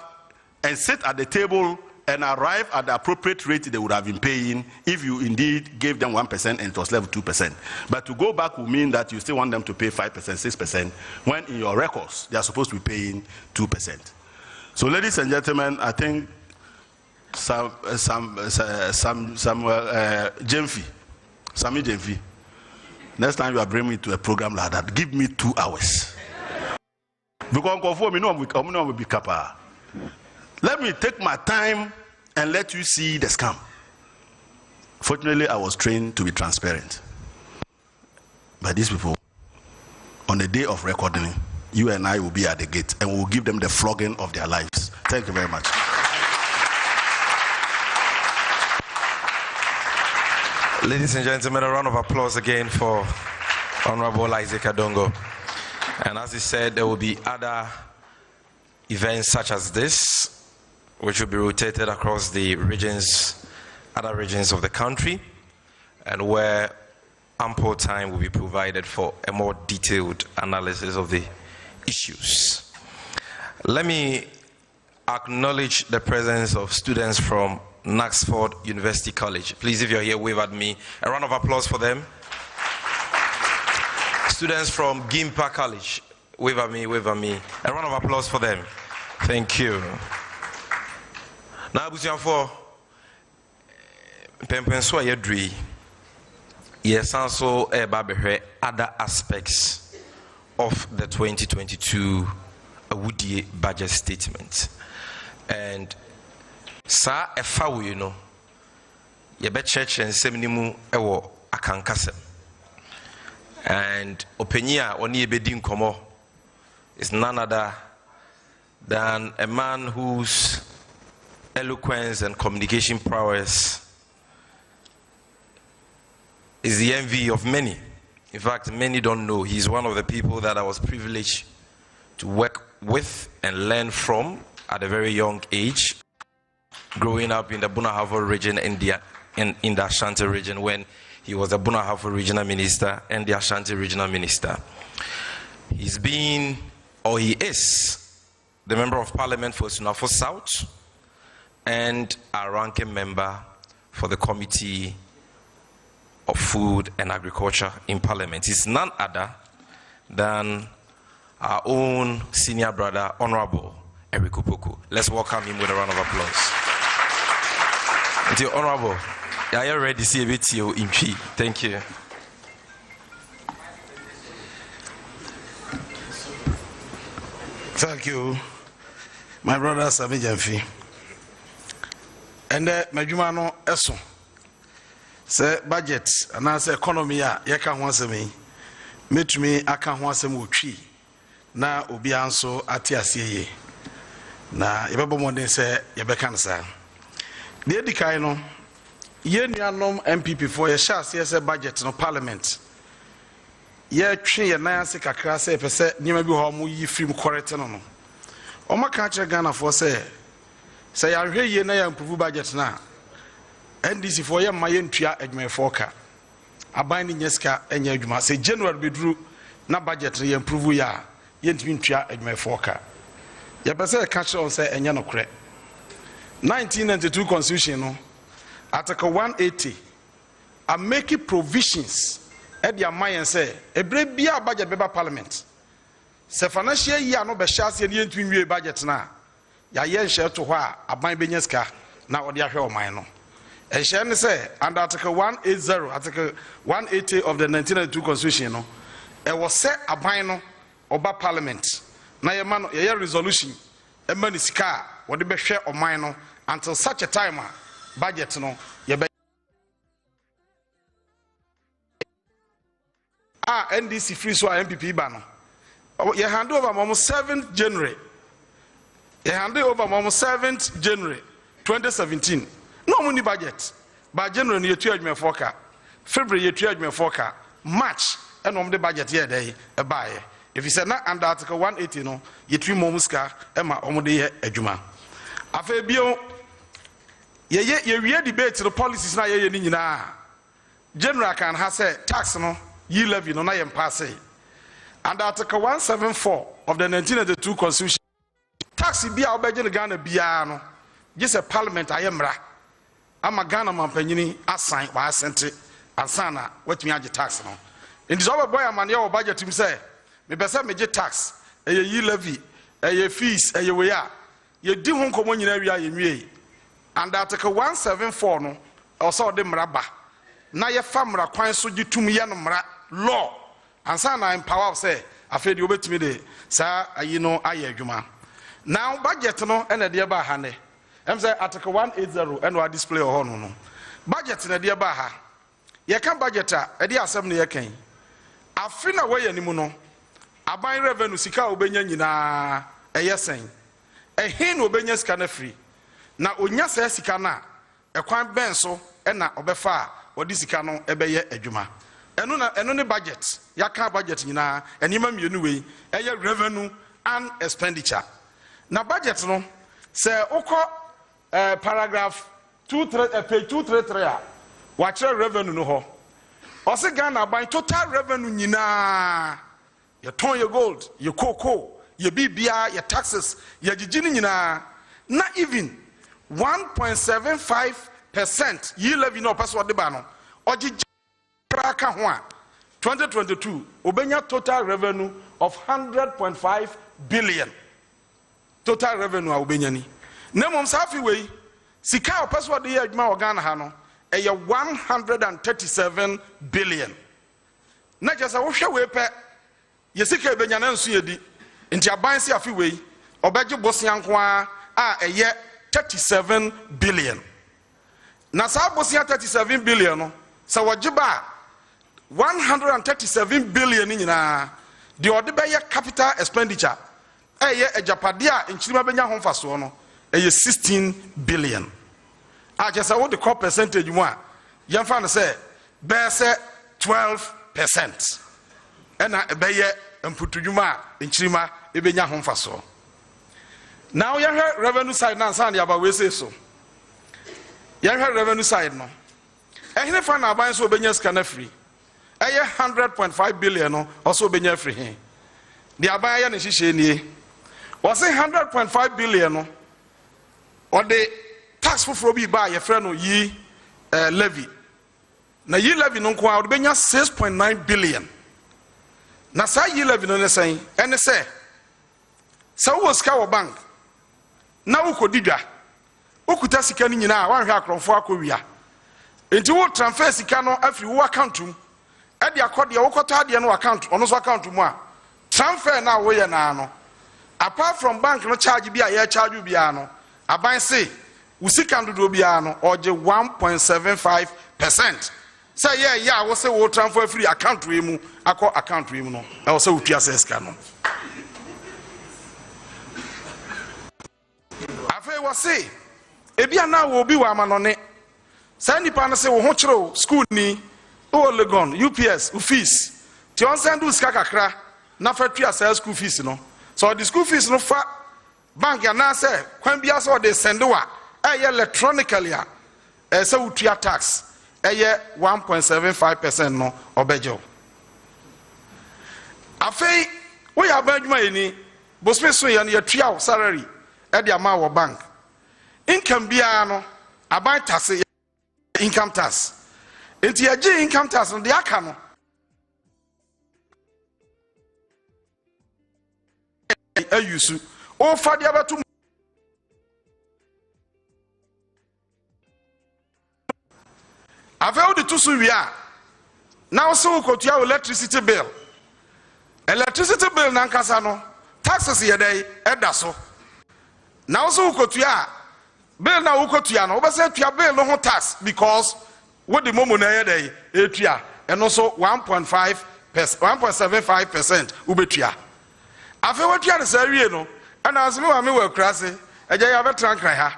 and sit at the table and arrive at the appropriate rate they would have been paying if you indeed gave them 1% and it was left 2%. But to go back will mean that you still want them to pay 5%, 6%, when in your records they are supposed to be paying 2%. So, ladies and gentlemen, I think Sammy Jemfi, next time you are bringing me to a program like that, give me 2 hours. Because will be capable. Let me take my time and let you see the scam. Fortunately, I was trained to be transparent. But these people, on the day of recording, you and I will be at the gate and we will give them the flogging of their lives. Thank you very much. Ladies and gentlemen, a round of applause again for Honorable Isaac Adongo. And as he said, there will be other events such as this, which will be rotated across the regions, other regions of the country, and where ample time will be provided for a more detailed analysis of the issues. Let me acknowledge the presence of students from Knaxford University College. Please, if you're here, wave at me. A round of applause for them. Students from Gimpa College, wave at me, wave at me. A round of applause for them. Thank you. Now, for Pempenso Yedri, yes, also other aspects of the 2022 Woodie budget statement. And sa efa you know, yebe church and seminimu ewo akankasem. And openia oni ebedi nkomo is none other than a man whose eloquence and communication prowess is the envy of many. In fact, many don't know he's one of the people that I was privileged to work with and learn from at a very young age, growing up in the Bunahafo region in the Ashanti region when he was the Bunahafo regional minister and the Ashanti regional minister. He's been, or he is, the member of parliament for Sunafo South and a ranking member for the Committee of Food and Agriculture in Parliament. He's none other than our own senior brother, Honorable Eric Opoku. Let's welcome him with a round of applause. Until Honorable, are you ready to see a bit in P? Thank you. Thank you, my brother Sammy Jemfi. And Majumano Esso. Say budget and I say economy yaka ho asemi metumi aka ho asemi otwi na obi anso ate aseye na yebebo moden say yebeka nsa de edikai no ye nuanom MPP for ye sha say budget no parliament ye twe ye nan ase kakra say pese nyima bi ho mo yi film correct no no o maka kire Ghana for say ya hwe ye na ya improve budget na NDC for ya mayen tua adwuma foka aban ni nyeska enya adwuma say January bedru na budget ye improve ya ye ntimi tua adwuma foka ya pese ka kire on say enya no kre 1992 constitution no article 180 are making provisions at the amayen say ebre bia budget beba parliament se financial year no be shase ye ntimi wie budget na ya ye nhye to ho a aban be nyeska na odi ahwe o man no. And Shane say, under Article 180, Article 180 of the 1992 Constitution, no, it was set a bino oba Parliament. Na ye man, ye resolution, a manisika, what the be share of mine, until such a time budget no ye NDC free so MPP ba no ye hand over mom 7th January ye hand over mom 7th January 2017 no money budget by January ye tu adwuma foka February ye tu adwuma foka March and the budget here day a buy if you say na under article 180 no ye tu mom ska e ma omde ye adwuma afa bio ye we debate the policies na ye ni nyina general can have say tax no ye levy no na yem pass under article 174 of the 1992 constitution tax bia obeje ne Ghana bia no just a parliament ayemra ama Ghana mampanyini assign wa asente ansana watumi age tax no in the boy amane your budget him say me pese me ge tax ye levy ye fees ye we ya ye di ho nkomo nyina wi ayemwie under article 174 no also de mraba na ye famra kwan so gitum ye no mra law ansana empower say afedi obetimi de sa ayi no aye adwuma now budget no ene de ba ha ne em say article 180 and wa display ho no budget na de ba ha ye kan budget a de asem ne ye kan afi na we yanimu no aban revenue sika obenya nyina eyesen ehin no obenya sika na free na onya sa sika na ekwan ben so na obefa odi sika no ebeye adwuma eno ne budget yaka budget nyina enima mienu wei eye revenue and expenditure na budget no se ukọ paragraph 23 page 233 a wakyere revenue no ho o se Ghana ban total revenue nyina ye ton ye gold ye cocoa ye bibia ye taxes ye gigini nyina na even 1.75% ye levy no person de ba no oji kraka ho a 2022 obenya total revenue of 100.5 billion total revenue a obenya ni na mom safi we sika person de ye adwuma Ghana ha no eye 137 billion na jesa wo hwe we pe ye sika ebenya na nso ye di nti aban si afi we obeje bosian ko a eye 37 billion na sa bosia 37 billion no sa wajiba 137 billion nyina de ode be ye capital expenditure eye ejapade a nchirima benya ho mfaso no eye 16 billion a just what the core percentage mu a yemfa no say be say 12% ena be ye mputudwuma a nchirima ebenya ho mfaso. Now you have revenue side now, son. You have we say so. You have revenue side no. And if I buy so benyas can free. 100.5 billion no also benya free here. The abaya ni shishe ni. Was 100.5 billion no. Or the tax for be buy your friend no ye levy. Na ye levy no kwa benya 6.9 billion. Na sa ye levy no say and say. So was ka bank. Na ukodidwa okuta sika ni nyina wan hwe akrofo akowia enti wo transfer sika no afri wo account e de akode wo kota de no account ono so account mu a transfer na wo ye na no apart from bank no charge bi a ye charge bi a no aban say usika ndodo bi a no oje 1.75% say yeah wo say wo transfer free account we mu akọ account we mu no e wo say wo tua sika no we say ebia na wo bi wa manone say nipa na say wo ho kire school ni o Legon UPS fees ti on send us kakra na fa tua say school fees no so the school fees no fa bank ya na say kwan bia so de send wa electronically say wo tua tax 1.75% no obejo afei wo ya ba adwuma yini bospe so ya na tua salary e de ama wo bank income bia no aban tax income tax enti ye income tax no de aka no ayusu o fa de abetu ave o de tusu wi a na o se o kotua electricity bill na nkasa no taxes ye dey eda so na o se o kotua bill na ukotua no obese tua bill no ho tax because what the momo na yede etua and also 1.75% ubetua afi wotua ne sa wie no ana asemi wa me wa krase eje ya betra nkran ha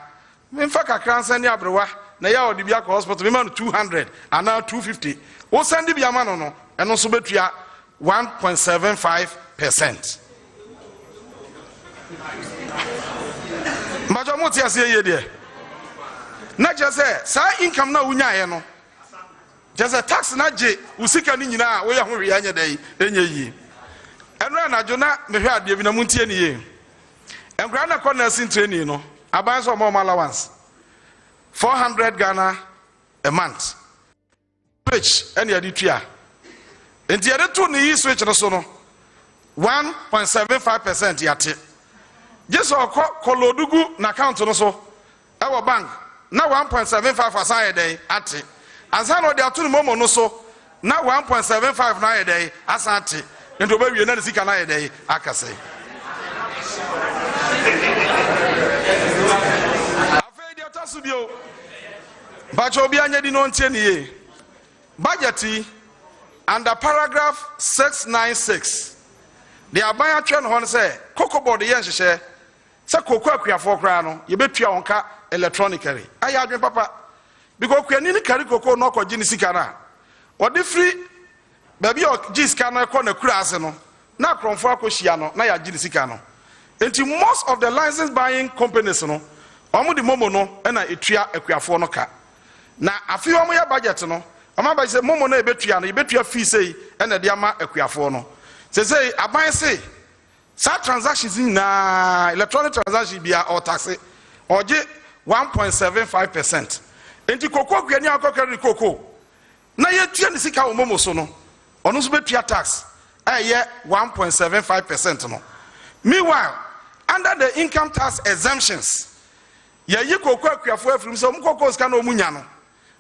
me mfa kakra nsan ni abrewa na ya odi bia ko hospital me ma no 200 ana 250 wo send bia ma no eno so betua 1.75%. Majo moti ase ye de na je say sa income na wunya ye no je say tax na je usika ni nyina wo ye ho hwe anya dai enye yi eno na jo na me hwe ade bi na muntie ni ye enkra na ko na sin training no aban so mo allowance 400 Ghana a month switch ene ade tua enti ade to ni switch no so no 1.75% yate just kolodugu na account no so ewo bank na 1.75 aside dey ate ansa no dey atu momo no so na 1.75 na dey asante ndo ba wie na ne sika na dey akase afa dey tasu bio bacho bi anya di no ntie niye budget under paragraph 696 the aban atwe no ho say kokobod ye nhehye se koko akuafo kra no ye betua wonka electronically aya adwen papa because kwani ni kari koko no ko gini sika na odi free baby o sika na ko na kura ase no na kromfo akohia no na ya gini sika no enti most of the license buying companies no omo di momo no na etua akuafo no ka na afi omo ya budget no omo ba say momo na ebetua no ebetua fee sei na de ama akuafo no say aban say sa transactions na electronic transaction bia or tax or 1.75%. Enti koko kwani akokari koko na yetua ni sika wo momo so no ono so betua tax 1.75% no. Meanwhile, under the income tax exemptions ye koko akuafo afrim so mkoko sika na omunya no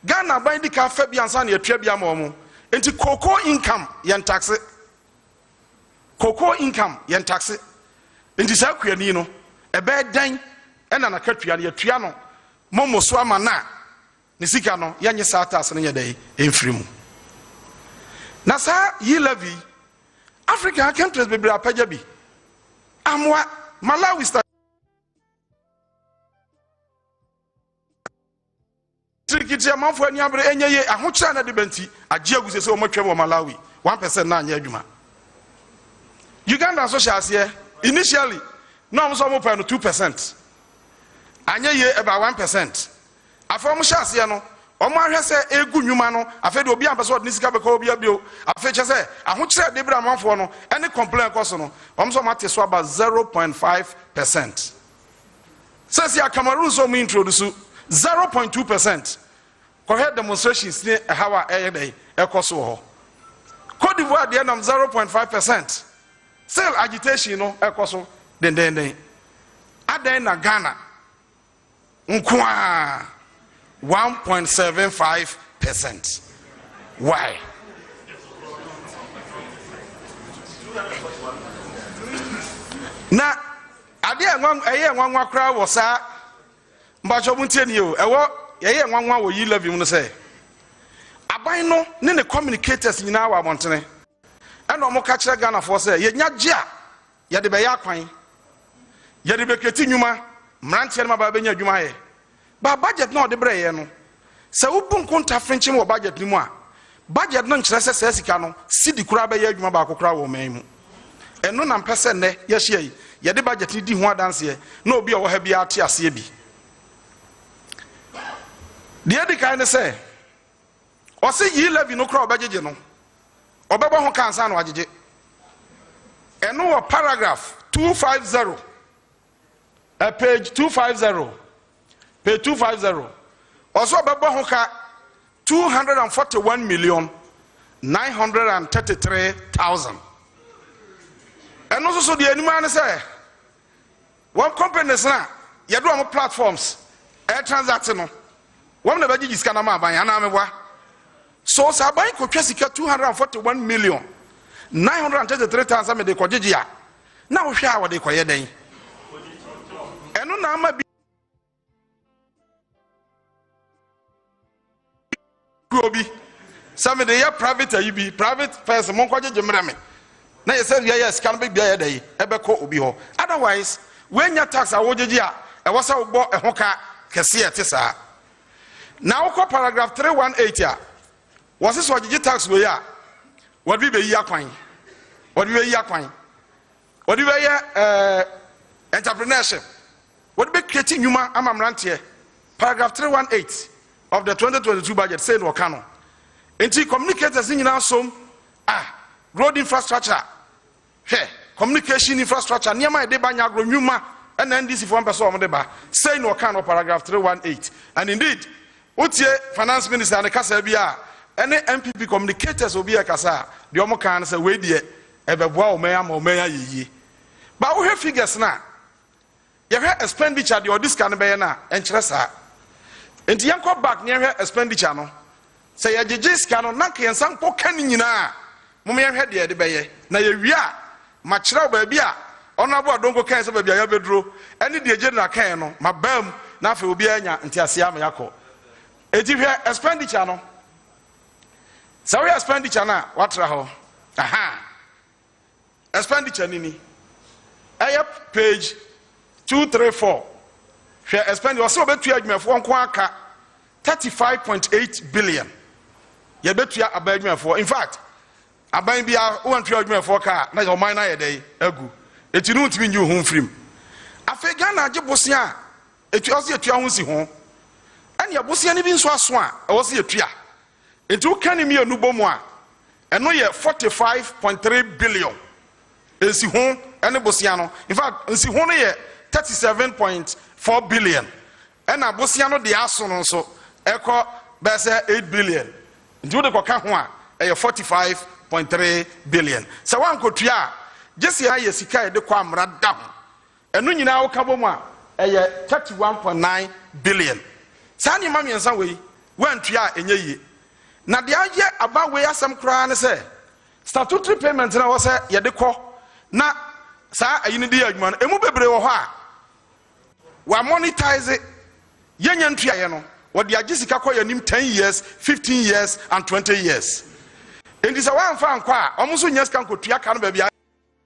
Ghana ban di ka fa bia nsa na yetua bia ma omo enti koko income yen tax Cocoa income yen tax enti sa kwani no ebe dan ena na katua ne yatua no momo so ama na ne sika no yenye sa tax ne yedai enfiri mu na sa yi levy African countries be bra paja bi amwa Malawi start trikitia manfo ani abre enye ye ahokyera na de banti age aguse se o matwem o Malawi 1% na anya adwuma Uganda social here initially no so mo pay no 2%. Anya ye about 1%. Afom shas here no omo ahwe se egu nwuma no afa de obi ampese od nisika beka obi abio afa che se ahokyere de bra manfo no any complaint koso no omo so mate so about 0.5%. Says ya Cameroon so mo introduce 0.2%. Ko head demonstrations ni hawa dey ekoso ho. Cote d'Ivoire dey nam 0.5%. Still agitation no ekoso den aden na Ghana nkwa 1.75%. Why? Na ade enwanwa kra wo sa mbacho buntie ni o ewo ye enwanwa wo yi levy mu say aban no ne communicators nyina wa montene eno mo ka kire Ghana for say ye nya gia ye de be ya kwan ye de be keti nyuma mrantie ma ba be nya adwuma ye ba budget na o de bre ye no se wo bu nkonta frenchim wo budget ni mu a budget no nkire se sika no sidi kura be ye adwuma ba kokora wo man mu eno na mpese ne ye hia yi ye de budget ni di ho adanse ye na obi o wo ha bi ate ase bi de edi kan ne se o se yi levy no kura obajeje no obebo ho kansa no ajeje eno wo paragraph 250 page 250 also obebo ho ka 241,933,000 eno so de anima ne say one companies na ye do am platforms transact no won na baji sika ma ban ana mebwa so sabai ko twasika 241,933,000 me de ko gigea na wo hwa wo de ko ye den eno na ama obi some de ya private ayi private person mon kwaje jemre me na ye say ya scan be bia ya dai ebeko obi ho otherwise when nya tax awojeji a e wo say wo bo ehoka kese ete saa na wo paragraph 318 a wo say so ojeji tax we ya wo bi be yi akwan wo bi be yi akwan wo bi be ye entrepreneurship wo bi create nyuma amamrante paragraph 318 of the 2022 budget say no kano enti communicators nyina som road infrastructure communication infrastructure niama de banya agro nyuma and NDC for person de ba say no kano paragraph 318 and indeed utie finance minister and kasa bia any MPP communicators obi e kasa de omo kan say we de ebeboa o meya yiyi ba wo he figures na ye he expenditure de odis kan be na enkyere saa enti yanko back near her expenditure no say ya jejis kano na ke nsan ko kan nyina mo me hwe de be ye na ye wia ma kire ba bia ono abo adonko kan se ba bia ya beduro eni de je na kan no mabam na afa obi anya ntiase am yakọ eti hwe expenditure no so we expenditure na watra ho expenditure nini page 234 hwe expenditure so betu adwumafo nko aka 35.8 billion ye betu abadwumafo in fact aban bia won twa adwumafo ka na yo man na ye dey agu eti no ntimi nyu ho mfrim afega na age bosia etu ose etua ho si ho ani abosia ne bi nso aso a ose etua enti wo kan mi anu bomu a eno ye 45.3 billion ensi ho ene bosia no in fact ensi ho no ye 37.4 billion and abosia no de aso no so eko bese 8 billion enti wo de koka ho a 45.3 billion so wan kotua jesi ha ye sika de kwa amra da ho eno nyina wo ka bomu a 31.9 billion sani ma mi ensa we wan tua enye yi na de aye aba we asem kra ne se statutory payment na wo se ye de ko na sa ayini de adwuma no emu bebre wo ho a wa monetize yenya ntua ye no wo de age sika ko yanim 10 years 15 years and 20 years endi sa wan fa nkwa a omo so nya sika nkotua ka no ba bia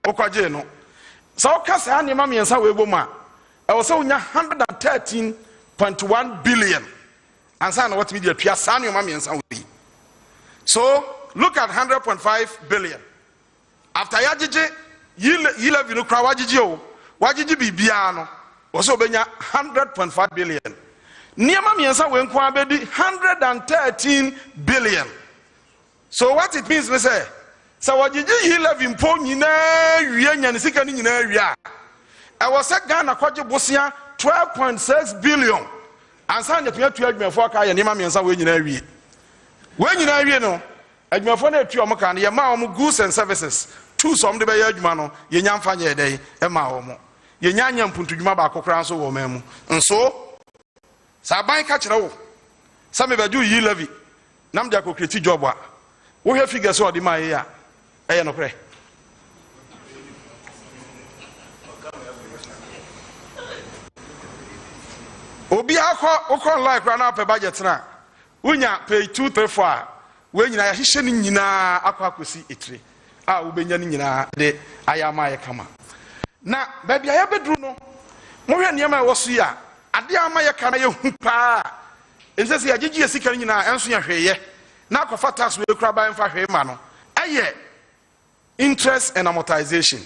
okwaje no sa o ka sa ani ma miensa we bom a e wo so nya 113.1 billion ansa na what media tua sa ani ma miensa we so look at 100.5 billion after yagije yile vinu kra wagije o wagije bibia no wo so benya 100.5 billion niema miensa we nko abedi 113 billion so what it means we say so wagije yile vimpo nyina wie nya ne sika ni nyina wie a e wo se Ghana kwaje bosia 12.6 billion ansa nya tua adwumafo aka ye niema miensa we nyina wie no adwumafo na atu omo kan ye ma omo goods and services two some de be ya adwuma no ye nya mfa nya edey e ma omo ye nya nya mpuntudwuma ba kokora so wo mamu nso sa ban ka kire wo sa me badu yi levy nam de akokreti job a wo hwe figures o de ma ye a eye no pre obi akọ ukọ like run up budget na unya pay 234 we nyina ya hihye ni nyina akọ akosi etire a wo benya ni nyina de ayama ye kama na baby aya bedru no mo hwe niam a wo so ya ade ama ye kana ye hu pa ensese ya gigi esika nyina enso ya hweye na akọfa tax we kura ba mfa hwe ma no aye interest and amortization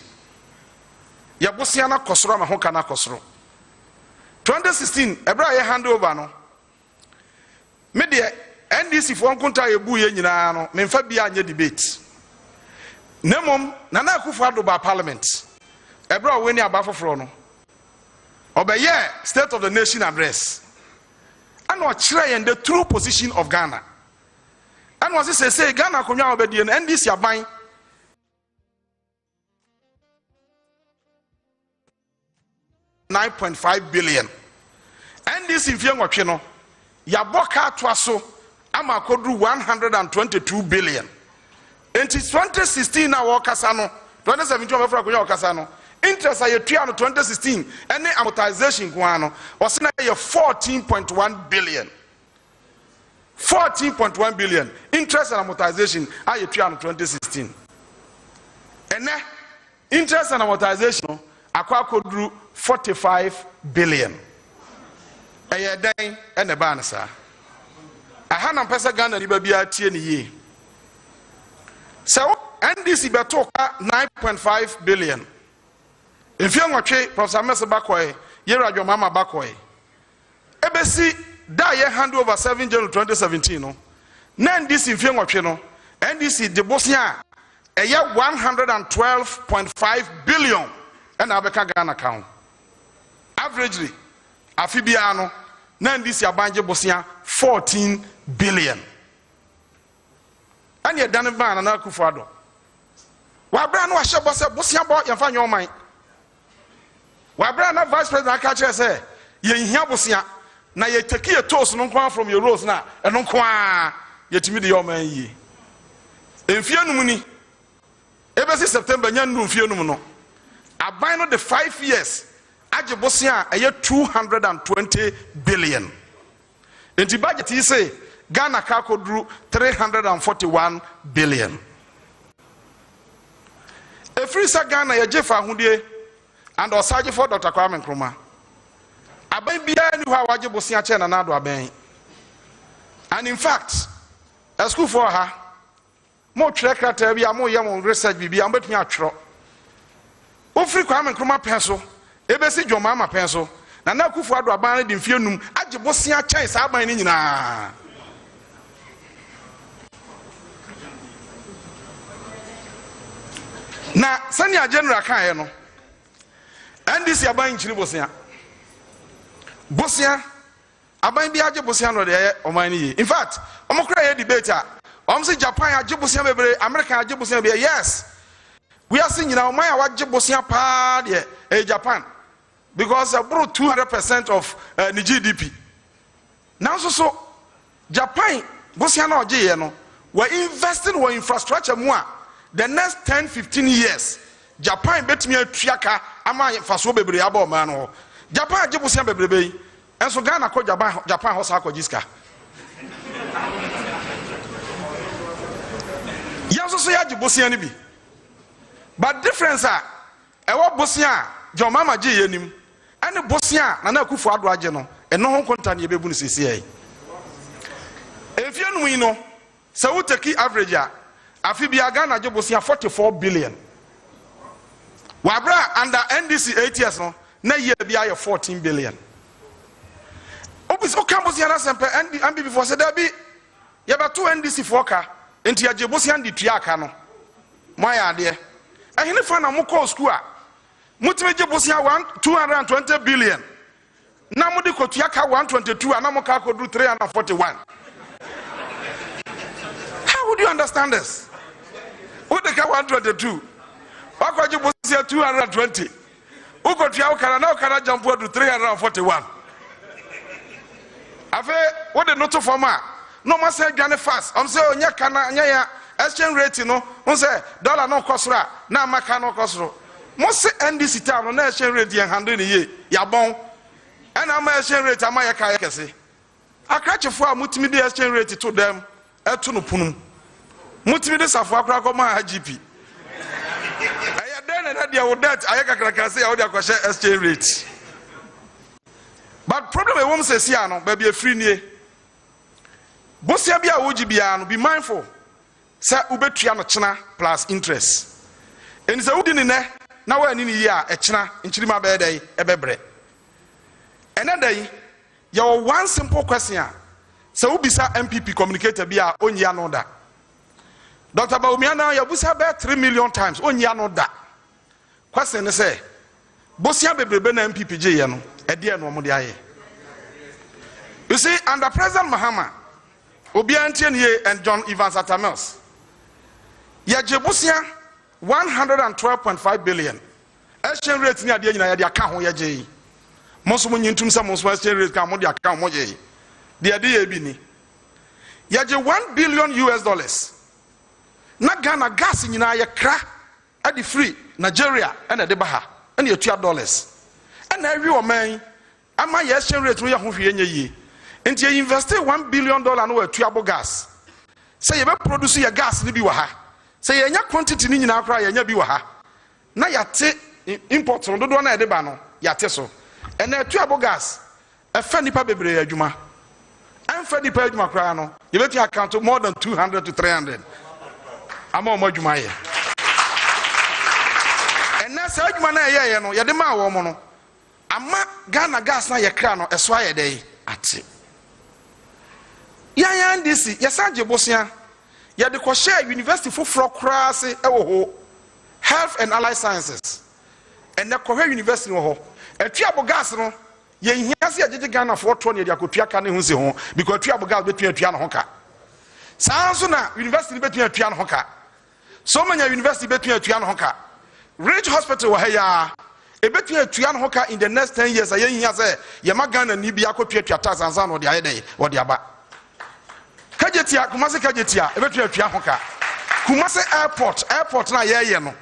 ya bosia na kosoro ma ho kana kosoro 2016 ebra ye hand over no me de NDC for nkunta ebu ye nyina no me mfa bia anya debate nemom na na akufo ado ba parliament ebra we ni aba foforo no obeye state of the nation address and o kire yen the true position of Ghana and was say Ghana konwa obedie no NDC aban $9.5 billion. NDC fie nwotwe no ya boka atwaso ama kodru 122 billion. Enti 2016 na wokasa no 2017 obefra konya wokasa no interest ayetua no 2016 any amortization kwa no was na ye 14.1 billion. 14.1 billion. Interest and amortization are 2016. And then interest and amortization akwa drew 45 billion. A year day and a banasa. I had a person Ghana Libya TNE. So NDC Batoka 9.5 billion. If you want to Professor Mesa Bakwe, Yera your mama Bakwe. ABC that year hand over 7 January 2017. No, NDC if you want to know, NDC the Bosnia a year 112.5 billion and Abeka Ghana account. Averagely, Afibiano, NDC Abanje Bosnia 14 billion. And you're done a man and Akufado. Wabran was a Bosnia bought your fan your mind. Wabran vice president Akacha say, ye in Bosnia, now you take a toast no from your rose now, and no qua yet to me the old man ye. In Fianumuni, ever since September, Yan Fianuno. I buy not the 5 years, Aja Bosnia a year 220 billion. In the budget, he say, Ghana Kako drew 341 billion. A free Ghana a Jefa Hundie and Osaji for Dr. Kwame Nkrumah. I buy behind you how Aja Bosnia Chen and Ado Aben. And in fact, a school for her, more track at more young research BB, and bet me a tro. Ofri Kwame Nkrumah pencil, Ebesi Jomama pencil, and now Kufu Ado Aben in Fianum, Aja Bosnia Chen is Aben in. Na sanya general kan no NDC aban nchiri Bosnia aban bi age Bosnia no de oman ni. In fact omokra ye debate say Japan age Bosnia bebre, America age Bosnia be. Yes, we are seeing now oman age Bosnia pa de Japan because about 200% of the GDP. Now so Japan Bosnia no age ye no we investing in infrastructure more. The next 10-15 years, Japan bet me a triaka ama faso bebre aba man ho. Japan ajibusia bebrebe. And so Ghana ko Japan hosa ko jiska. Yanso so ya ajibusia ni bi. But difference e wo Bosnia, jo mama je yenim. Ane Bosnia na na Akufo Addo age no, eno ho konta ne bebu ni sisi ai. Efie no yi no, se wo take average a Afibia Ghana Jobosia 44 billion. Wabra under NDC 8 years no, na year be 14 billion. Obis Okambosia na sempe ND before said there be yaba 2 NDC foka enti ya Jobosia ndi tuaka no. Moya ade. Ehine fa na moko school a mutime Jobosia 220 billion. Na mudi ko tuaka 122 and na moka ko do 341. How would you understand this? Who the 122? Wako Jobosia 220. Uko tia ukara na ukara jump to 341. Afe what the note forma? No man say gane fast. Say onya kana nya ya exchange rate no. Say dollar no kosra na maka no kosro. Mo say NDC town no exchange rate yen handle ni ye. Ya bon. And am exchange rate am ya kai kese. Akrachefo a mutimi the exchange rate to them etu no punum. Mutimi de safo akra ko ma GP. Aya den na dia wo that aya kakra say ya wo dia ko share exchange rate. But problem e wom say sia no ba bia free nie. Bosia bia wo bia no be mindful. Say ubetua no chena plus interest. Eni say wudi ni ne na wa ni yi a e chena nchirima ba dai e bebre. Enadai your one simple question. So ubisa MPP communicator bia onyi anoda. Dr. Baumiana yabusa be 3 million times onyi anoda. Question ne say Bosia bebrebe na MPP je ye no e de no mo de aye. You see under President Mahama Obi Antienie and John Evans Atamels ya je Bosia 112.5 billion. Exchange rate ni ade nyina ya de aka ho ya je. Monso munyi ntum sa monso exchange rate ka mo de aka mo je. De ade ye bi ni. Ya je $1 billion US. Na Ghana gas nyina ya kra ade free Nigeria and ade baha and $2. And every man ama ya exchange rate no ya ho hwe nya yi. Nti you invest $1 billion no atuabo gas. Say you be produce your gas ni bi wa ha. Say you nya quantity ni nyina akra you nya bi wa ha. Na yate import no dodo na e de ba no yate so. And atuabo gas e fa nipa bebre adwuma. And fa nipa adwuma kra no you bet you account more than 200 to 300. Ama mo adwuma ye. And na sa adwuma na ye no ye de ma wo mo no. Ama Ghana gas na ye kra no eso aye dey ate. Yan disi yesanje bosia ye de ko share university foforo kra se ewo ho health and allied sciences and na ko university wo ho atuabo gas no ye hia se agege Ghana for to ne de akotua ka ne hu se ho because atuabo gas betua atua no ho ka sanso na university betua atua no ho ka so many university betua atua no ho ka Rich Hospital wa ya ebetua atua no ho ka in the next 10 years ye hia se ye ma Ghana ni bia akotua atua tax ansa no de aye dey wo de aba Kajetia, Kumasi Kajetia, ebetu atua hoka. Kumasi airport na ye no.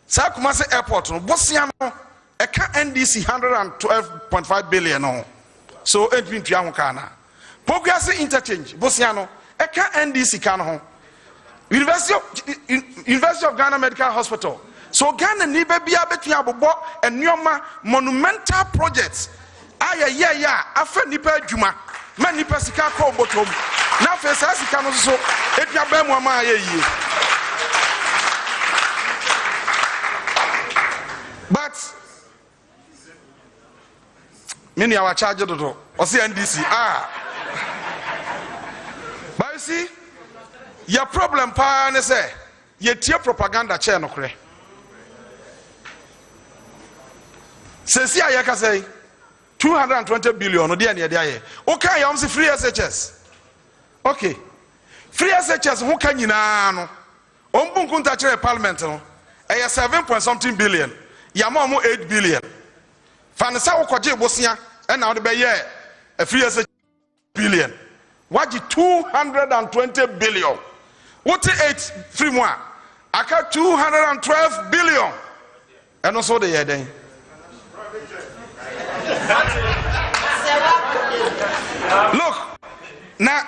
Sa Kumasi airport no, bosia no, eka NDC 112.5 billion no. So entwin tua hoka na. Progressive interchange, bosia no, eka NDC kan ho. University of Ghana Medical Hospital. So Ghana ni be bia betu abobo enoma monumental projects. Aya afa nipa adwuma. Man nipa sika ko botom. Na fesa sika no so etua ba mu ama ye yie. But many our charge dodo o say NDC But you see your problem pa ne say ye tie propaganda chair no kre. Sesi ayaka say 220 billion no dey na dey aye. Okay, you say free SHS. Okay. Free SHS who can nyina no. Ombun kunta chere parliament no. 7 billion. Yama mo 8 billion. Fanisa wo koje bosia e na wo be ye a free SHS billion. Waji 220 billion. What 8 free mo aka 212 billion. And also the year then. Look, now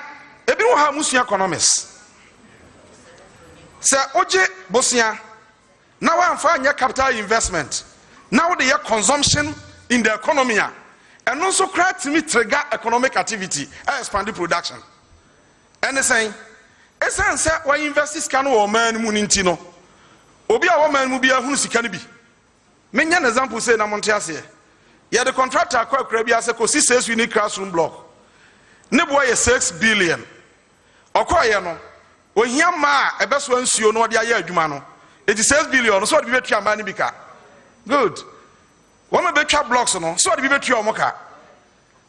ebi wo ha musu economics. Say oje bosia na wa amfa anya capital investment. Now the consumption in the economy and also create me trigger economic activity and expand the production. And saying esan say wa invest sika no man mu nti no. Obi a wo man mu bia hunu sika no bi. Menya an example say na Montiase. Yeah, the contractor akwa bia say ko 6 unit classroom block. Ne boy 6 billion. Okoye no. Ohia ma ebeso ansuo no de aye adwuma no. 86 billion so de betua ma ni bika. Good. Wọ́n be betwa blocks no so de betua omoka.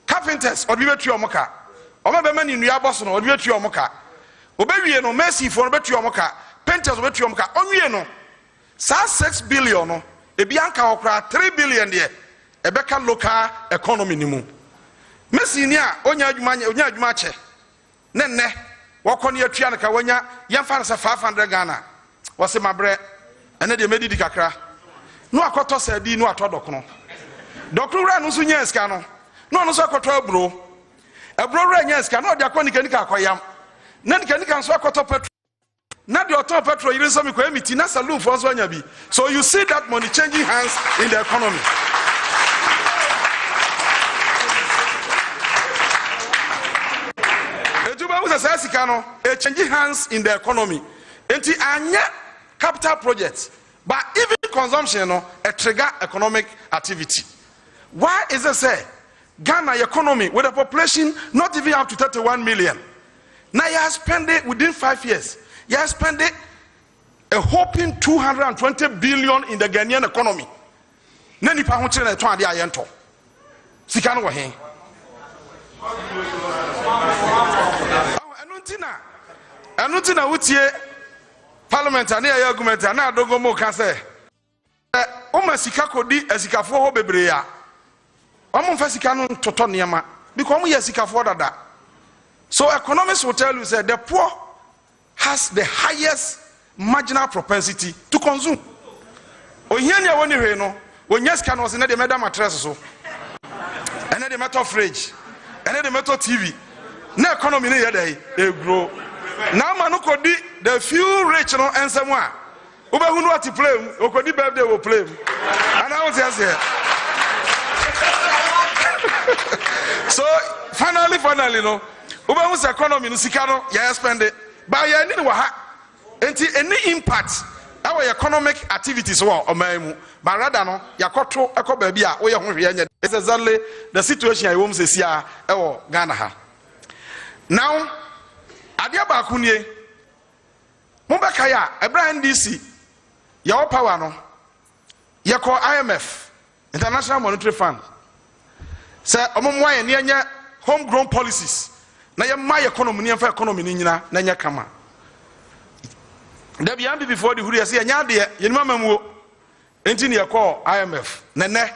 Carpenters or de betua omoka. Oma be mani nua boss no de betua omoka. Obewie no mercy for betua omoka. Painters betua omoka. Onwie no. Sa 6 billion no ebi anka okra 3 billion de ebeka local economy ni mu. Mercy ni a onya adwuma che. Ne wakoni atua nka wanya yemfa na 500 Ghana. Wose mabre ene de medidi kakra. No akoto sadi no atodokno. Dokro ra no so nya ska no. No no so akoto abro. Abro ra nya ska no de akoni kanika akoyam. Na kanika so akoto petrol. Na de auto petrol you so me ko emiti na saloon for so anya bi. So you see that money changing hands in the economy. Changing hands in the economy. Enti anya capital projects, but even consumption a trigger economic activity. Why is it say Ghana economy with a population not even up to 31 million? Now you have spent it within 5 years. You have spent it a whopping 220 billion in the Ghanaian economy. Nani pa hunche na etwa ade ayento. Sika no wo hen. Anutina wutie parliament ani ayi argument na adogo mo ka say o ma sika kodi asikafo ho bebre ya o mo fa sika no toto niema because o mo ye sikafo dada. So economists will tell you say the poor has the highest marginal propensity to consume. Ohia ne woni hwe no onya sika no se na de meda mattress so ene de metal fridge ɛne de meto TV na economy ne yɛ dɛ grow na ma no kodi the few rich no ensem a obehu no ati play okodi birthday wo play and I want to say so finally no obehu se economy no sika no ya spend it but ya ni wa ha enti any impact our economic activities wa oman but rather no yakoto ekoba bia wo ye ho hwe anya it's exactly the situation I wom say sia e wo Ghana ha now adia ba kunie mo be kai a Abraham DC your power no ye call IMF International Monetary Fund say omomwa ye ne anya homegrown policies na ye my economy ne fa economy ni nyina na nya kama da bia before the huri say nya de ye nima mamuo enti ne ye call IMF nene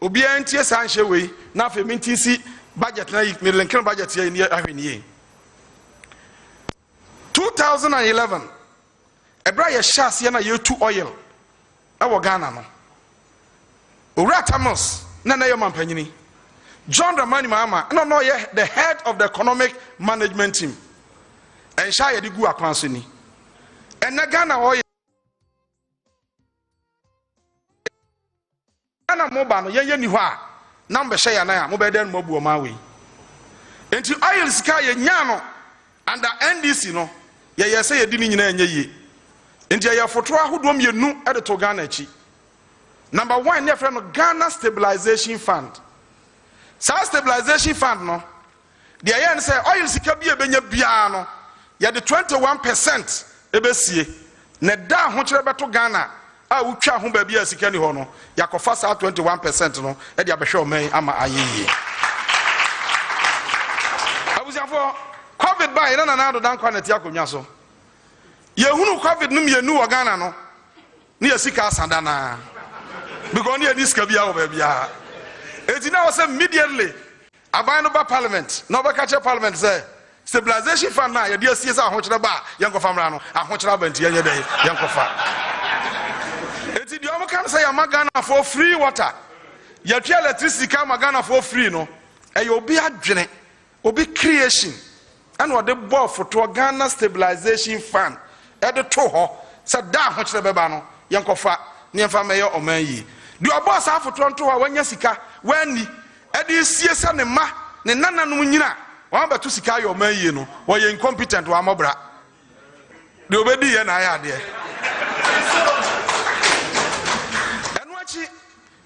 obi antie san hye wei na afa minti si budget na me lenken budget ye ni ahweniye 2011 ebra ye shas ye na ye tu oil awo Ghana no Owura Thomas na ye mampanyini John Dramani Mahama no ye the head of the economic management team and sha ye di gu akwanso ni ena Ghana oil Ghana moba no ye ni ho a na mbe hye ya na ya mo be den mo bu o ma we enti oil sika ye nya no under NDC no ye say ye di ni nyina anya ye enti ye foto ahodo mienu e de to Ghana chi number 1 ne frɛ no Ghana Stabilization Fund sa stabilization fund no de ye ne say oil sika bi e benya bia no ye de 21% e besie ne da ho kyerɛ beto Ghana a wutwa ho ba bia sika ni ho no yakofa sa 21% no e de abehwe oman ama ayeye abusiafo COVID by na do dan kwanati akonwa so ye hunu COVID no mienu wo Ghana no ne sika asanda na because ne sika bia wo ba bia eti na wo say immediately aban no ba parliament na ba catch parliament say stabilization fund na ye de asie say ahokyere ba yenkofa mra no ahokyere ba nti yenye dey yenkofa eti de o kan say ya Ghana for free water ya twa electricity ka Ghana for free no e ye obi adwene obi creation and what the ball for to Ghana Stabilization Fund e de to ho say da ahokyere beba no yenkofa ne mfa meye oman yi de obo sa foto nto ho wanya sika wani e de sie se ne ma ne nananom nyina wan beto sika yo oman yi no wo ye incompetent wa mobra de obedi ye na ya de enu achi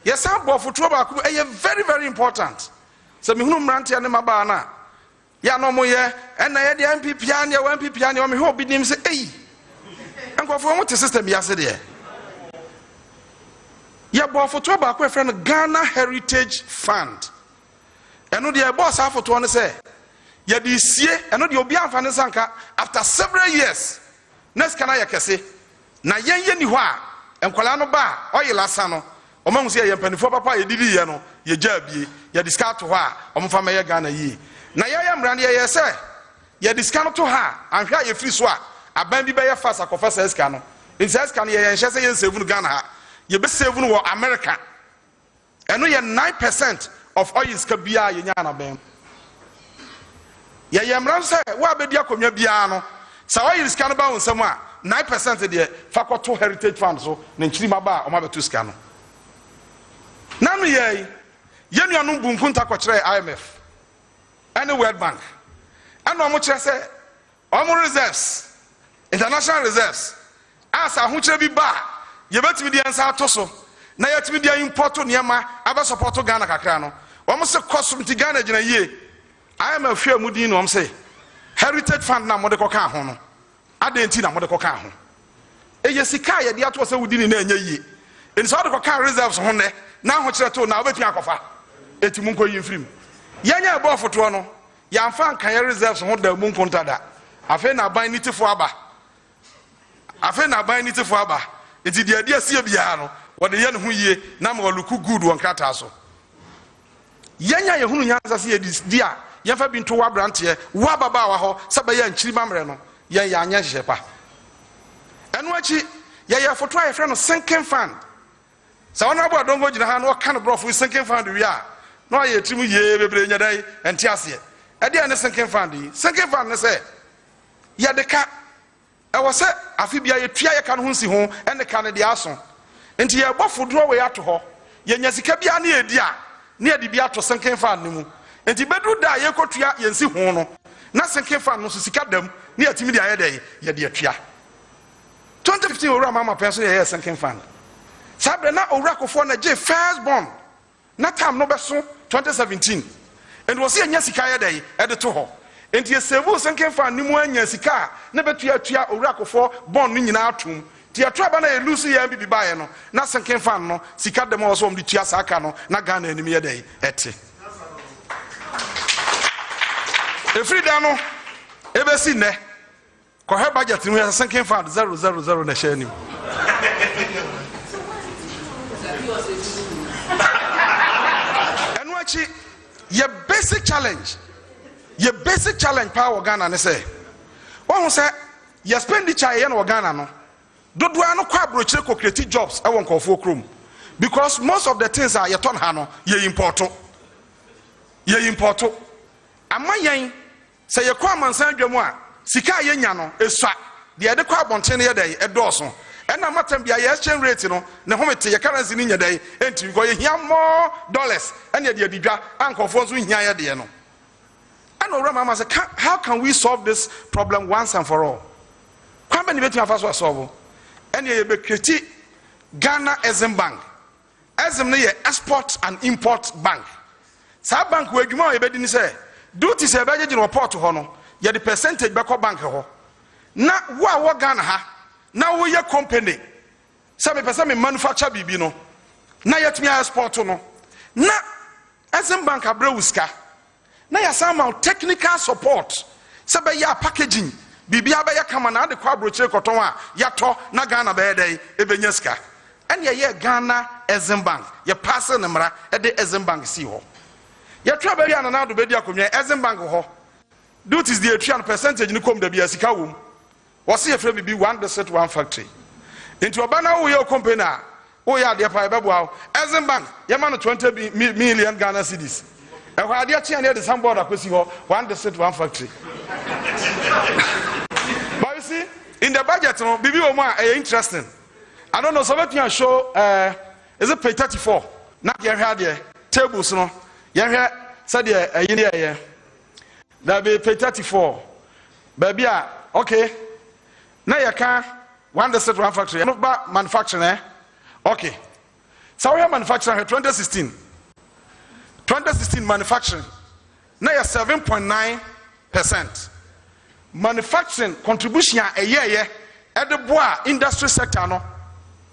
ye sa bo foto ba ku e very important so me hunu mrante ne maba na ya no mo ye ena ye de MPP an ye MPP an ye o me ho obi nim se ei enkofo mo te system ya se de ya bo foto ba ku e friend Ghana Heritage Fund eno de boss afoto ne se ya de sie eno de obi amfa ne sanka after several years next kana ya kese na yenye ni ho a enkwala no ba oyelasa no o ma hu se ye mpanifo papa ye didi ye no ye jabie ye discount ho a o mfa ma ye Ghana yi na ya mra ne ye se ye discount to ha anhwa ye free so a aban bi be ye fast akofa seska no in seska no ye nhye se ye save no Ghana ha ye be save no America eno ye 9% of oil ska bia ye nya na ben ye mra se wa be di akonwa bia no sa oil ska no ba wonsam a 9% de fakoto heritage fund so na nchiri maba o ma beto ska no nanu ye nuanu bunkunta ko kire IMF and the World Bank and no mo kire se o reserves international reserves as a hu kire bi ba ye betimi di ansa to so na ye timi di import niema aba support Ghana kakra no o mo se kosum ti Ghana gina ye IMF hwe mudin no o mo se heritage fund na mo de koka ho no adenti na mo de koka ho e ye sika ye de ato se wudini na anya ye en so de koka reserves ho ne na ho kire to na obetumi akofa eti mu nko yimfrim yanya ebo foto no ya mfa nkan reserves ho da mu nkonta da afa na ban nitifo aba eti de ade asie bia no wode ye ne ho yie na ma luku good won krata so yanya ye hunu nyanza se ye dia ye fa bi nto wa brante wa baba wa ho saba ya nchiri mamre no ye ya anya hye pa enu achi ye foto a ye frɛ no sinking fund sa wona bo adongo gina ha no ka no brofo sinking fund wi a no aye timu ye bebre nya dai enti ase e de ne sinking fund ne say ya de ka e wo se afi bia ye tua ye ka no ho si ho e ne ka ne de aso enti ye bofo dro we ato ho ye nya sika bia na edi a na ye de bia to sinking fund ne mu enti bedu da ye kotua ye nsi ho no na sinking fund no so sika dam na ye timi de aye de ye de atua 2015 owura mama person ye sinking fund sabre na owura kofo na je first born na time no beso 2017 and was anya sika ye dey e de to ho enti sevu sinking fund ni mu anya sika na betua tua owura kofo born no nyina atum ti atua ba na ye lose ye bibi ba ye no na sinking fund no sika dem wo so om de tua saka no na Ghana anim ye dey ete Efrida no ebesi ne ko he budget no sinking fund 000 na share ni Enwachi your basic challenge power Ghana ne say won say your expenditure ye no Ghana no dodo ano kwa brochire ko create jobs e won kofo krom because most of the things are ye ton ha no ye importo amayen say ye kwa mansan dwamu a sika ye nya no esua de de kwa abonten ye dey edoso ena matam bia ye exchange rate no ne homete ye currency ni nya dey enti go ye hia more dollars ena de adidwa ankofo nso hia ye de no ena owura mama say how can we solve this problem once and for all kwamba ni betu afaso solve ena ye be create Ghana Exim Bank Exim ne ye export and import bank sa bank we adwuma ye be di ni say duty se be je no report ho no ye the percentage be ko bank ho na wo Ghana ha na wo ye company say me person me manufacture bibi no na yet me export no na Exim Bank abrawuska na ya sama technical support say be ya packaging bibi abaya kama na de kwa brochire koton a ya to na Ghana be dey ebenya ska ene ye Ghana Exim Bank ye pass na mra e de Exim Bank si ho ye twa be ya na do be di akonwa Exim Bank ho duties the attrian percentage ni kom da bia sika wom wose ye frɛ bibi 1 factory into obana wo ye company a wo ya de pa bebo Exim Bank ye ma no 20 million Ghana cedis e ho ade achi na de samboard akosi ho 1 factory but you see in the budget no bibi wo mu a interesting I don't know so let me show is it page 34 na ye hwa de tables no ye hwa said ye ayi ne ye that be page 34 baby okay na ya ka 1 factory no ba manufacturing okay so we have manufacturing 2016 manufacturing na ya 7.9% manufacturing contribution a year at the boa industry sector no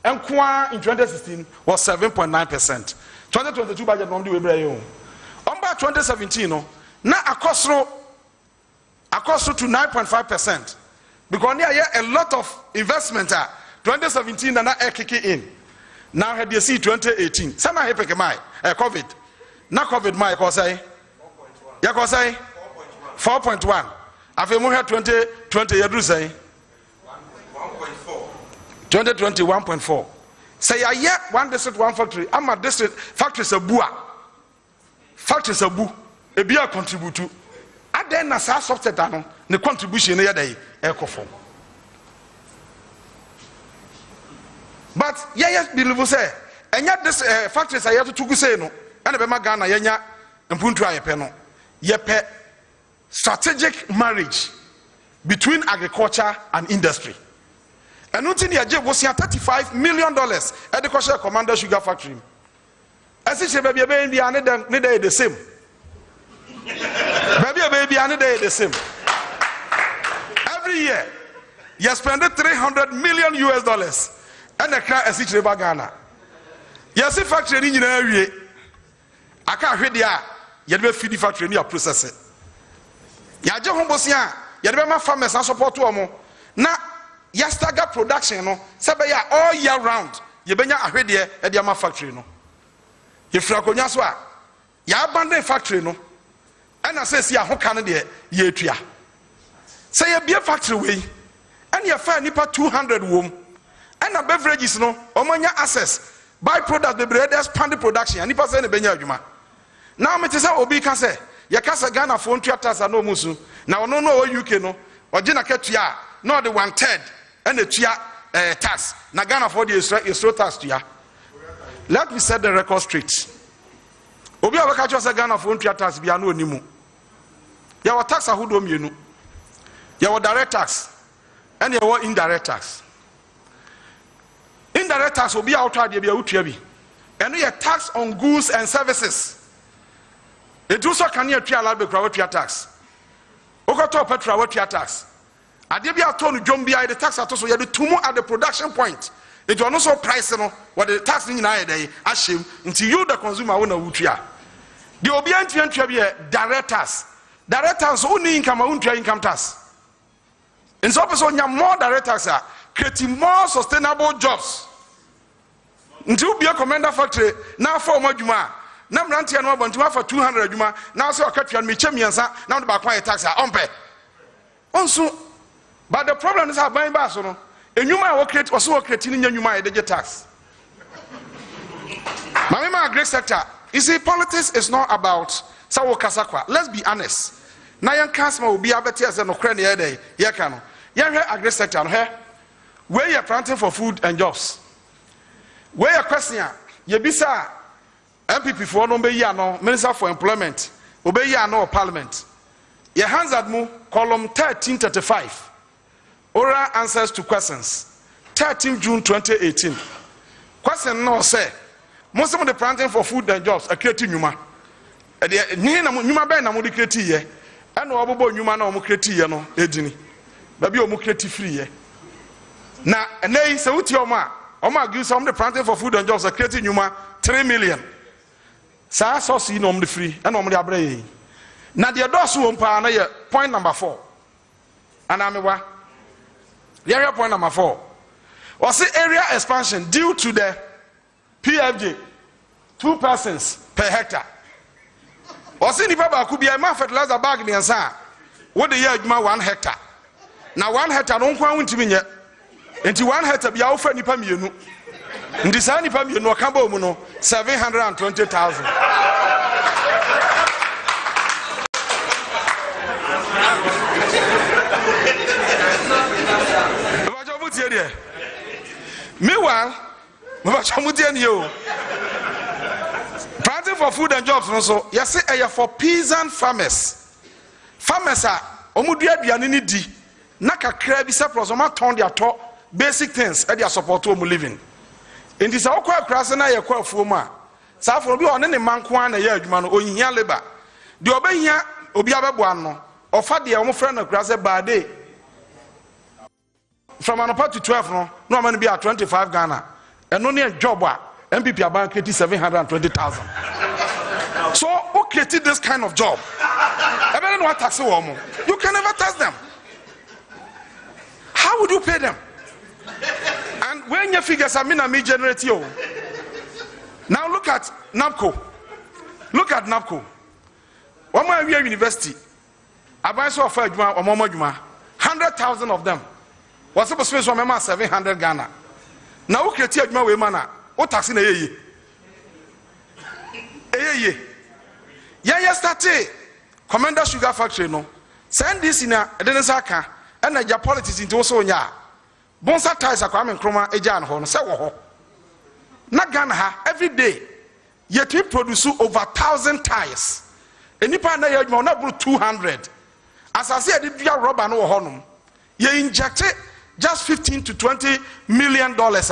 enkoa in 2016 was 7.9%. 2022 budget no dey we bra on 2017 no na akosro to 9.5% because there are a lot of investment 2017 and that kick in now had you see 2018 some are happy my covid na covid my ko say ya ko say 4.1 afemu here 2020 yadru say 2020 1.4 say ya 1 factory ama district factories abu ebia contribute to aden na sa subset ano ne contribution ne yedai ekofo but yeah believe say enya this factories aye to tugu say no ene be ma Ghana yenya mpuntu ayepe no yepe strategic marriage between agriculture and industry and until ya je was $35 million at the Kosher Commander Sugar Factory as it baby be ane the same baby ane the same every year you spend $300 million and the cry as it Ghana yes factory ni nyina awie aka hwede a ye de feed factory ni a process it ya je hombosia ye de ma farmers and support omo na ya stagger production no sebe ya all year round ye benya ahwede e de ma factory no ye fra konya so a ya abandon factory no ana say si ahoka no de ye atua say ye bia factory we and ye fa nipa 200 wom ana beverages no omanya access by product the bread expand production nipa say ne benya adwuma Now me say obi ka say ya ka say Ghana for ntua tax na omusu na ono no UK no ogina ketua no the 1/3 and the tua tax na Ghana for the extra tax tua. Let me set the record straight. Obi abaka cho say Ghana for ntua tax bia no onimu. Ya wa tax ahodo mienu. Ya wa direct tax and ya wa indirect tax. Indirect tax obi outside bia utua bi. And we tax on goods and services. It also can you pay a lot of tax. Okoto petrol what tax. Adebia told Jombia the tax at also you do more at the production point. It was also price no what the tax in day ashim until you the consumer wanna wutia. The obedient be direct tax. Direct tax only income tax. And so person you more direct tax creating more sustainable jobs. Until be a commander factory now for more juma. Now Rantia no want to have for 200 juma. Now so cut you me chemiansa now the back tax on pay. Also, but the problem is how buying bass no. A new man will create also creating new man the tax. My great sector. You see, politics is not about Sawo Kasakwa. Let's be honest. Nayan Kasma will be able to as an Ukraine day. Yakano. Yan agri sector here. Where you're planting for food and jobs. Where your question, Yebisa MPP for no be no Minister for Employment, obey no Parliament. Your hands at mu column 1335. Oral answers to questions. 13 June 2018. Question no say. Most of the planting for food and jobs are creating Numa. Numa Ben na mudi create ye. And Obobo Numa no mu create ye no ejini. Baby o mu create free ye. Na enei se uti oma. Oma give some the planting for food and jobs are creating Numa 3 million. Sa so see no the free and no the abre. Na the dosu ompa na ye point number 4. Anamewa. The area point number 4. Was the area expansion due to the PFJ 2 persons per hectare. Was the Nipa could be a man fertilizer bag in San. What the year 1 hectare. Now 1 hectare don't want to be yet. Into 1 hectare be offered Nipa Mienu. In the San Nipa Mienu, Cambo Muno, 720,000. Meanwhile, planting for food and jobs also. Yes, for peasant farmers. Farmers are omudia bianini di. Naka krebi surplus oma turn their top basic things at their support to living. In this okwa krasa na ye kwa fuoma. Sa for bi one ne manko na ye adwuma no ohia labor. De obehia obi abeboa no. Ofa de omo friend na krasa bade. From an apart to 12 no I'm going to be at 25 Ghana. And only a job MPP about 720,000. So who created this kind of job? I don't know what tax you can never tax them. How would you pay them? And when your figures are me generate you. Now look at NAPCO. Look at NAPCO. One more year university. I buy so for 100,000 of them. What's supposed to be 700 Ghana? Now, who create a way mana? What tax in a year? Yeah, started. Commander Sugar Factory, no. Send this in a Denisaka and a politics into Sonia. Bonsa ties are coming from a Jan Horn, so not Ghana every day. Yet we produce over 1,000 tires. And if I know not 200. As I said, if you are rubber no honum, you inject it. Just 15 to 20 million dollars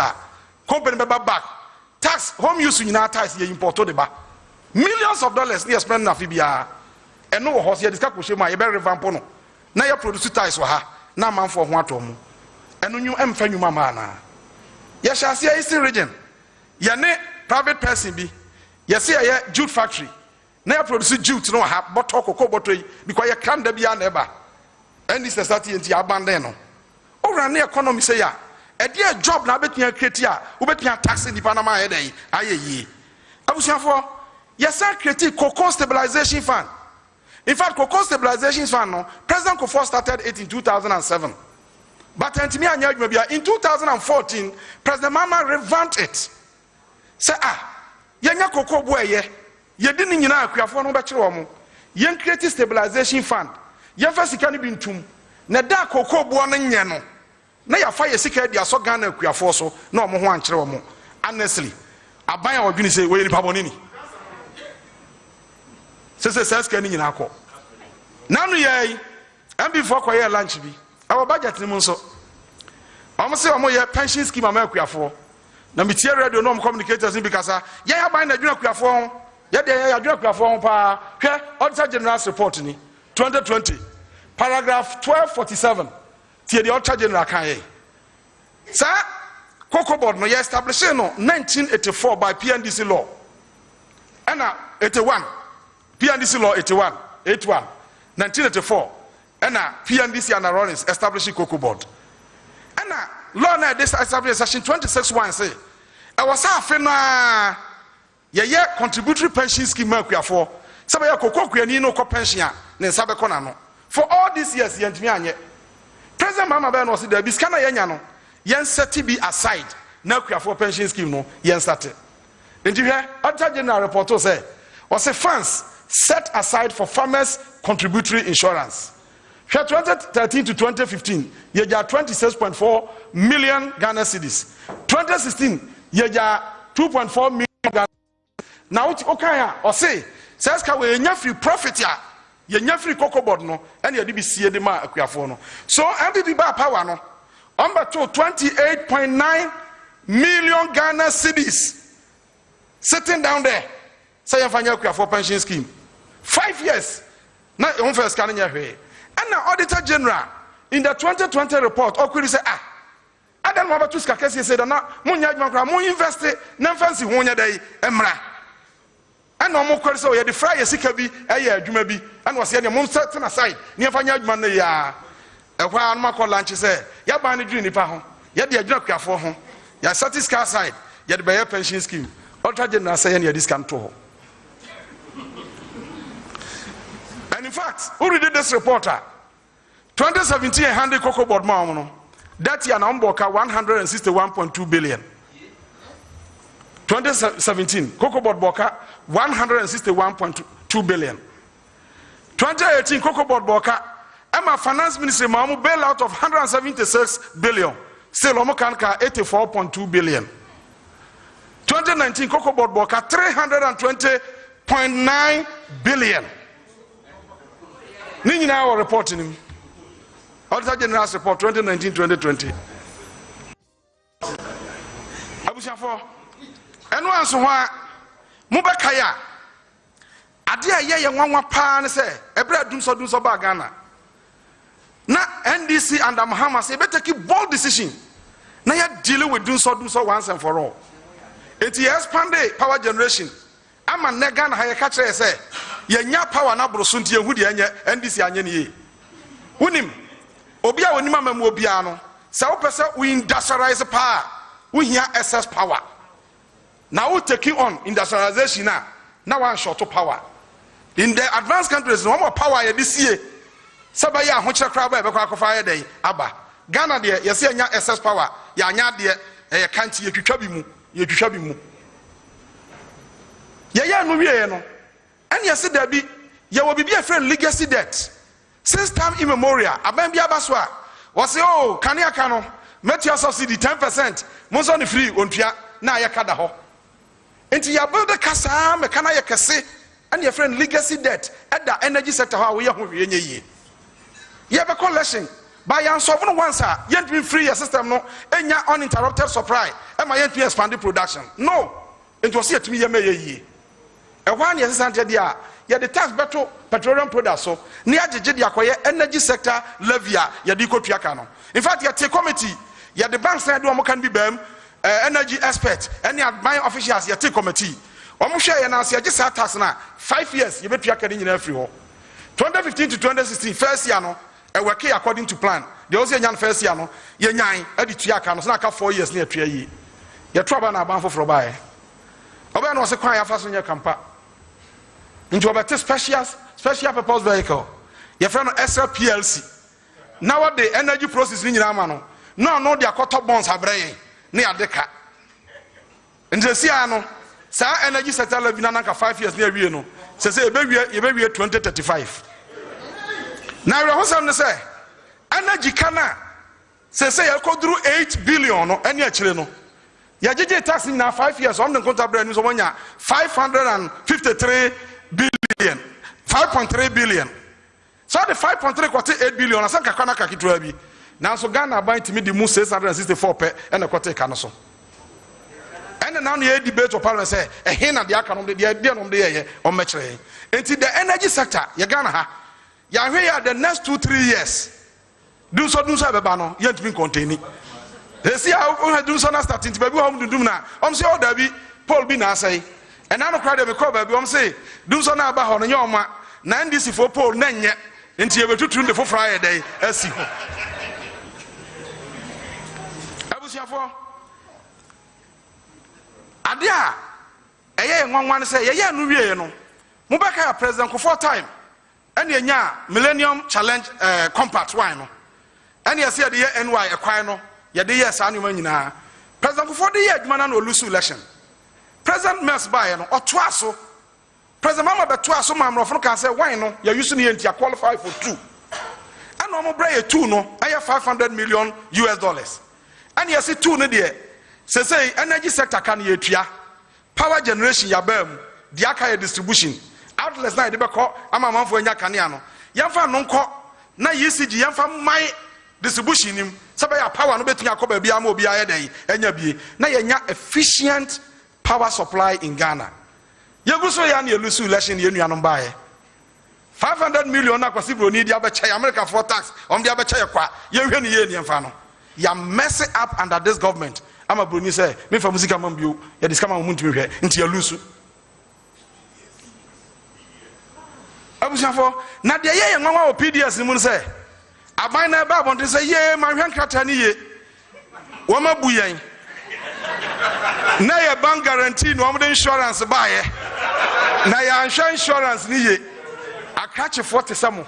company back tax home use in our tax you import the back millions of dollars near spend na fibia and no horse here discuss with my very vampono na you produce ties wa na man for ho atom and you emfa nyuma mana ya shall see eastern region ya ne private person bi ya see ya jute factory na you produce jute no ha bottle cocoa bottle because you can da bia na eba and this society into abandon no run the economy say ya a dear job na betia create ya ubetia tax in the Panama head aye ye abusiafo yes create cocoa stabilization fund. In fact cocoa stabilization fund no President Kufuor started it in 2007 but in 2014 President Mama revamped it say yenya cocoa boy ye ye di ni nyina akuafo no be kire wo mo yen create stabilization fund yen fa sika no bi ntum na da kokoo bo no nye no na ya fa ye sika di aso Ghana akuafo so na omo ho ankire wo mo honestly aban a odwini say we nipa boni ni sese sika ni nyina akọ nanu ye MB4 koye lunch bi our budget ni mo nso omo say omo ye pension scheme ama akuafo na metie radio no communicators ni bikasa ye ya ban na adwuna akuafo ye de ya adwuna akuafo pa hwe Auditor General's report ni 2020 paragraph 1247 tie the Auditor General kan ye sa Cocoa Board no ye established no 1984 by PNDC law and 81 PNDC law 81 1984 and PNDC and Rollins establishing Cocoa Board and law na this established section 26(1) say e was afi na ye contributory pension scheme akuafo sabe ya cocoa kuani no ko pension a ne nsa be kona no for all these years yentimi anye President Mama Ben was there biska na yenya no yen set be aside na akuafo pension scheme no yen start enti hwe Auditor General report say was a funds set aside for farmers contributory insurance. From 2013 to 2015, you got 26.4 million Ghana cedis. 2016, you got 2.4 million Ghana cedis. Now, okay, or say, says we free profit ya, you free Cocoa Board no, and you DBC the ma akuafo. So MPP ba power no, number 28.9 million Ghana cedis sitting down there. Say you find your akuafo pension scheme. 5 years. Now, you first can you and the Auditor General in the 2020 report, Okuri say, I don't know about to Skakesi said, na Munya Makra, Mu invest it, Namfancy Wonya Day, Emra. And no more so you the fry a sikabi, a Jumabi, and was here the moon certain aside, near Fanya Monday. A while Marco Lanchi said, Yabani Junipaho, yet the Joka for home, ya satisfied side, yet by a pension scheme. Auditor General saying, you discount to. And in fact, who did this reporter? 2017 handed Cocoa Board Mamono. That year Namboka 161.2 billion. 2017 Cocoa Board Boka 161.2 billion. 2018 Cocoa Board Boka Emma Finance Ministry Mamu bailout of 176 billion. Still Omokanka 84.2 billion. 2019 Cocoa Board Boka 320.9 billion. Nini na our reporting him. Auditor General's report 2019-2020. Abushafo. Enu anso ho mubakaya. Ade aye ye nwanwa pa ne se ebra dumso ba Ghana. Na NDC and Mahama say better keep bold decision. Na ya deal with dumso once and for all. It expand power generation. Ama nega na ha ye ka kire say yenya power na brosunti ehu de enye NDC anye ne ye unim obi a onim amamu obi ano se wo pese we industrialize power we hear excess power now we taking on industrialization na one short power in the advanced countries no more power ye this year sabaya ahokyere kra ba e be kwa kofa ye den aba Ghana de ye se enya excess power ya anya de ye kanti ye twitwa bi mu ye no wie no. And you said there be you will be a friend legacy debt. Since time immemorial, Abembi Abaswa was say, oh, Kania Kano, met your subsidy 10%, Monsoni free on Pia, na yakadaho. Into your builder Casa, Mekana Yakase, and your friend legacy debt at the energy sector. How we are ye. You have a collection by your sovereign once, yet be free a system no, and your uninterrupted supply, and my yet be expanded production. No, it was yet to me a ye. A 1 year Santa dia, ya the tax battle petroleum products so near the energy sector levia ya diko piakano. In fact, ya take committee, ya the banks na do can be bem energy expert, any admin officials ya take committee. Omusha ya na ya just tax na 5 years you be piaka in every hole. 2015 to 2016 first year no e work according to plan. The also yan first year no ye nyan e di tuaka no so na ka 4 years na atwa yi. Ya trouble na ban for bae. Oba no se kwan ya fa so nya kampa. Into about special purpose vehicle. Your friend SL PLC. Now the energy process in Yamano. No, they are quarter bonds have brain near Deca. And the Siano, sa energy sector levy na nanka 5 years na awie no say you be 2035 now we hosam ne say energy kana say yakoduru 8 billion no ene akire no ya jeje tax na 5 years on the contract no so monya 553 billion 5.3 billion so the 5.3 kwate 8 billion asanka kana kakitwa bi now so Ghana buy to me the 664 per and a quarter canoso. And now the debate of parliament say a hen and the account of the idea on the air on match. Until the energy sector, Yagana, Yahweh the next 2-3 years. Do so bano, yet been containing. They see how do so starting to be home to do now. Say, oh, Debbie, Paul Bina say, and I don't cry them a call, baby. Say, do so now about on your ma, 90 for Paul Nanya, until you were to tune the for Friday, as see. Adia eye nwanwan say ye no wie no mobeka president ko 4 time and ye nya millennium challenge compact wine no and ye say the NY ekwan no ye de yes anu nyina president ko 4 de ye adwuma na no lose election president mess by no oto aso president mama beto aso mamrofo kan say wine no ye use no ye ntia qualify for 2 and no mo bra ye 2 no aye $500 million and you see 2 no there say energy sector can ye tua power generation ya bam the aka distribution outlets na de beko amamanfo anya kanea no yemfa no nko na ECG yemfa mai distribution nim sabe ya power no betunya ko ba bia ma obi aye dey anya bie na yenya efficient power supply in Ghana yeguso ya na elusu election ye nuanom baaye $500 million na kwasi bro ni dia be che America for tax dia be che kwa ye hwe ni ye ni mfa no ya mess up under this government. I'm a bruni say, me for music among you, ya discover muntu me into your lusu. Abusafo, na de ye nwanwa o PDS ni mun say. Aban na ba bon say ye ma hwan krata ni ye. Wo ma bu yen. Na ye bank guarantee no am the insurance ba ye. Na ya insurance ni ye. Akache 40 samo.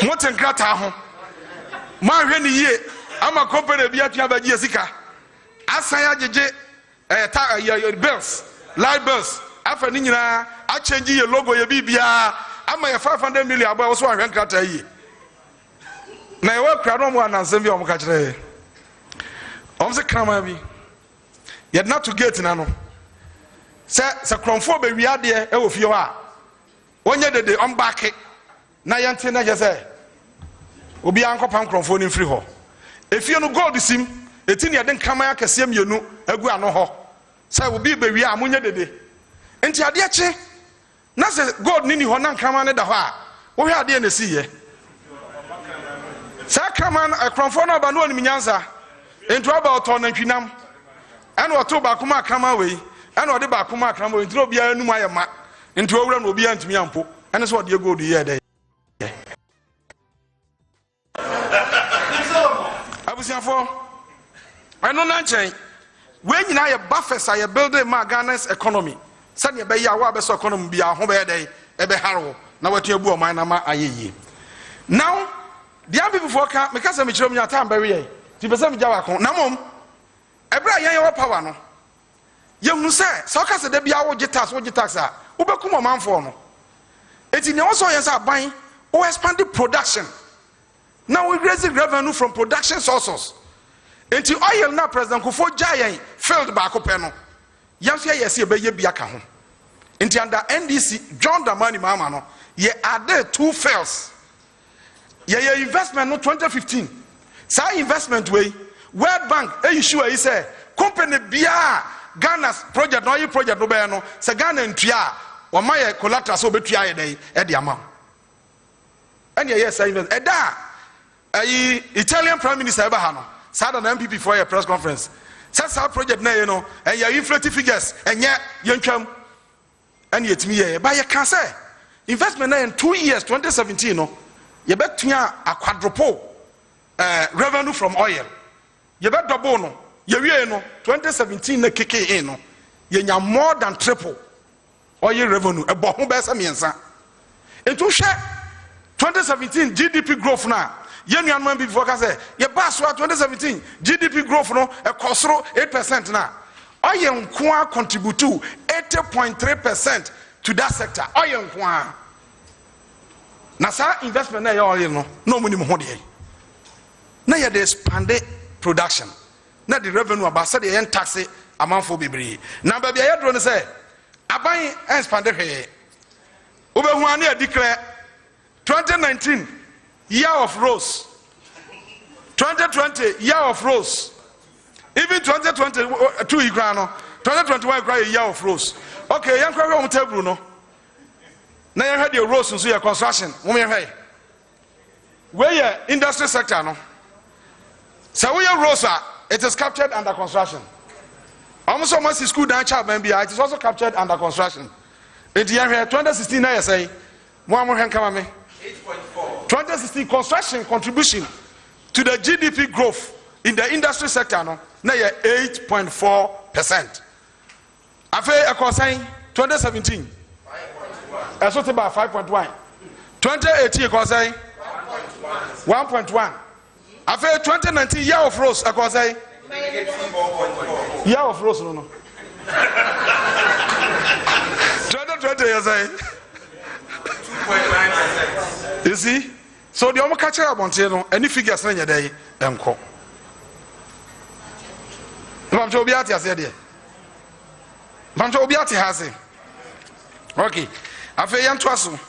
Moten krata ho. Ma hwe ni ye. Ama company bia tua baji sika asan ajeje bills light bills afa ni nyina a change ye logo ye bibia ama ye 500 million aboy so ahwen krata yi na ye wa kra no mo anansem bi o mo ka kire o se krama bi ye not to get na no se kromfo be wiade e wo fie ho a onye dede on back na ye nte na je se obi ankopam kromfo ni free ho if you no gold sim etini ya den kama ya kase mienu agu ano ho say obi be wi amunye dede enti ade eche na se gold ni ho na kama ne da ho a wo hwe ade na si ye sa kama akronfo na ba no ni nyansa enti oba oto na ntwinam ene oto ba kuma kama we ene ode ba kuma kama we enti obi anu ma ye ma enti owura na obi antumi ampo ene so ode gold ye de for I know nothing. When you are buffers, I build my Ghana's economy. Send your bay, our best economy be a home day, ebe harrow. Now, what you do, my nama, aye. Now, the other before can't because I'm a your time barrier. To present Java, Namum, a bright power. No, you say, so cast the be our jetas, what you tax are. Ubakuma man for no. It's in also as a buying or expanded production. Now we raising revenue from production sources. Enti oil na President Kufuor Jaya failed back up no. Yamfia yesi be ye biaka ho. Enti under NDC John Dramani Mahama no ye added 2 fails. Ye investment no 2015. Sa investment way World Bank issue he say company bia Ghana's project no project no be no se Ghana ntua o ma ye collateral so betua ye dey e de ama. And yes invest eda Italian Prime Minister Ebahano said on MPP for a press conference. Says our project na you know and your inflated figures and yet young and yet me but you can say investment in 2 years 2017 no you bet a quadruple revenue from oil. You bet double no you no 2017 na kick in no you more than triple oil revenue e bo ho be sa miensa. Into share 2017 GDP growth now. Yen man before can say, ye pass 2017 GDP growth no a costro 8% now. Oye nkwa contribute to 80.3% to that sector. Oye nkwa. Na sa investment na oil no muni mo de. Na ye dey expand production. Na the revenue about say the tax amount for bebre. Na ba bia ye dro no say aban expand hwe. Obehu an e declare 2019 year of rose. 2020 year of rose. Even 2022 igrano, 2021 cry a year of rose. Okay, yan cry on table no. Na yan had the rose so your construction. Where your industry sector no. So we rose it is captured under construction. Almost almost school down child it is also captured under construction. In the year 2016 I say one more hand come me. 8.4. 2016 construction contribution to the GDP growth in the industry sector no na 8.4%. Afa ekosan 2017 5.1. Eso te ba 5.1. 2018 ekosan 1.1. Afa 2019 year of rose ekosan year of rose no. 2020 you say 2.9%. You see? So the omo catch up on no any figures na nyedey enko. Mam cho biati ase de. Mam cho biati hase. Okay. Afa yan to aso.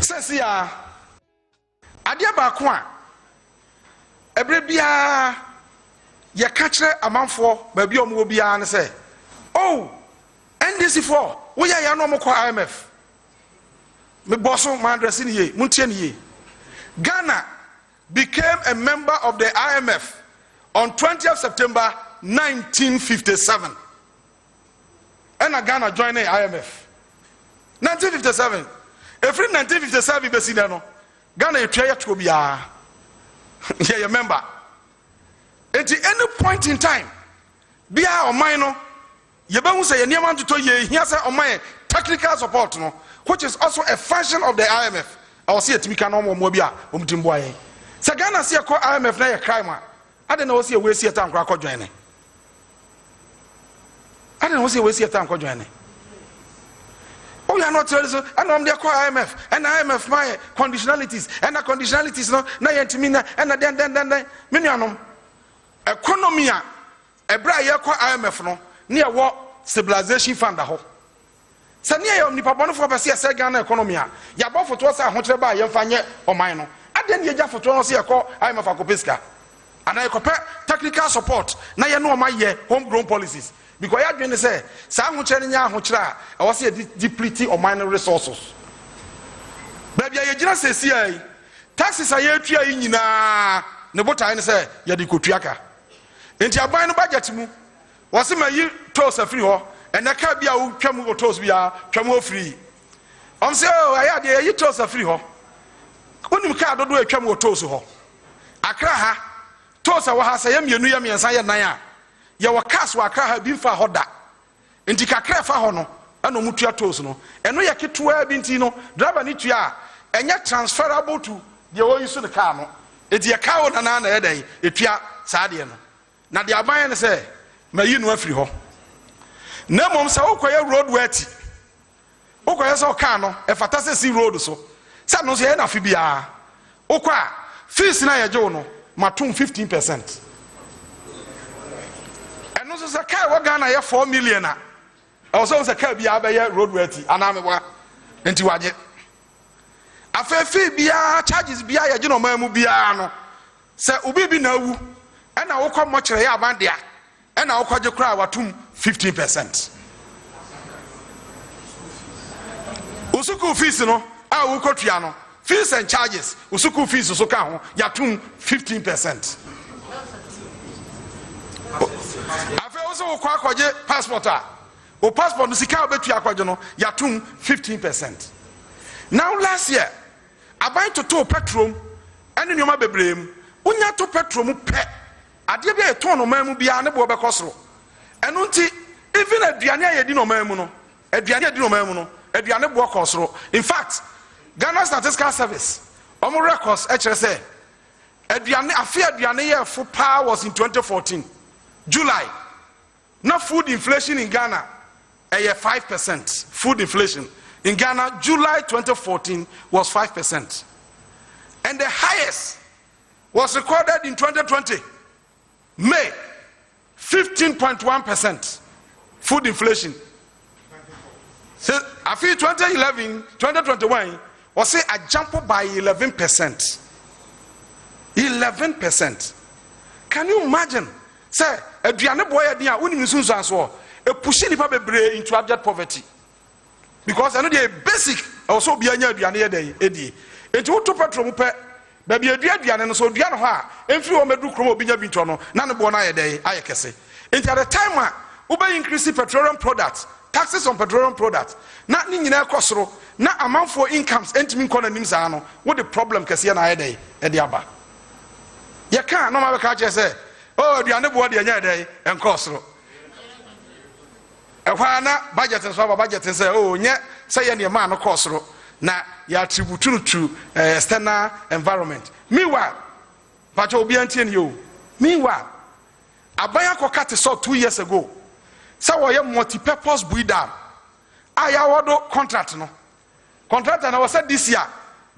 Sesia ade ba ko a ebre bia ye catch amanfo ba bi omo bia ne say oh NDC4 we ya no mo ko IMF me bosso my addressing ye muntie ne ye. Ghana became a member of the IMF on 20th September 1957 and Ghana joined the IMF 1957. Every 1957 be see no Ghana e twa to bia ye member at any point in time bia o man no ye ba hu say ye niam to ye hia say o man technical support no, which is also a function of the IMF. I was here to be can no more bia o mtimbo aye say Ghana see ko IMF na ye crime a ade na o see we see time kra ko join ne ade na o see we see time ko join ne. Oh, you are not telling so. I know I'm there call IMF and IMF my conditionalities and the conditionalities no na yentimina and then minianum economy a ebra ye call IMF no near what stabilization fund ho. Say near nipa bono for person say Ghana economy a ya bo foto say ahokyere ba ye mfa nye oman no aden ye ja foto no say call IMF akopeska and I compare technical support na ye no oman ye homegrown policies. Because I didn't say, Samuchania Hochra, I was here depleting of minor resources. Baby, I just say, CI taxes are here in Nebota and say, Yadikutriaka. And your buying budget was in my year toast a free or and I can't be a Camu toast we are Camu free. I'm saying, oh, I had a toast a free ho. When you can't do a Camu toast ho. Akraha toast a was a you knew me and Saya Naya. Your cast were have been for hoda. And the cacra for hono, and no mutua toes no. And we are kept to wear bintino, driver need to ya, and yet transferable to the oil use of the car. No, it's your cow and another day, it ya sadian. Now the Abayan say, may you know free ho. No mom so quite road wetty. Oka so cano, a fantasy road so. Some no say enough fibia. Oka, fees na ya jono, matum 15%. So say car wa Ghana ye 4 million a also say car bia be roadway ti anamewa enti waje afefe bia charges bia ye gino mamu bia no say obi bi na wu e na wo kọ mo kire ya abandia e na wo kọje kura watum 15%. Usuku fees no a wo kotua no fees and charges usuku fees so ka ho yatum 15%. Afa also kwa kwaje passport a o passport no sika obetua kwaje no yatum 15%. Now last year aban to petrol ene nyoma bebrem unya to petrol mu pe ade bia eton no mamu bia ne bo bekosoro eno nti even aduane ayedi no mamu no aduane ayedi no mamu no aduane bo kosoro. In fact, Ghana Statistical Service Omo records actually say aduane afi aduane ye for power was in 2014 July. Now food inflation in Ghana 5%. Food inflation in Ghana July 2014 was 5%. And the highest was recorded in 2020 May 15.1% food inflation. So after 2011 2021 was say a jump by 11%. 11%. Can you imagine? Say aduane boy adia woni nsunsu aso e push nipa bebre into abject poverty. Because I know the basic also be anya aduane ye dey edi. Enti wo to petrol mu pe ba bi aduane no so aduane ho a emfiri o medu krom obinya bi nto no na ne bo na ye dey aye kese. Enti at the time a wo be increase petroleum products, taxes on petroleum products na ni nyina ekosoro na amanfo incomes entimi nkɔ na nim saa no wo the problem kese na aye dey e dey aba. Ye kan no ma be ka che say oh aduane bo de anya dey enkosoro. Na budget and so budget and say, oh, yeah, say any man no cost na ya attribute to external environment. Meanwhile, but you'll be anti you. Meanwhile, Abaya Kokati saw 2 years ago. So I am multi-purpose breeder. I award contract no. Contract and I was said this year,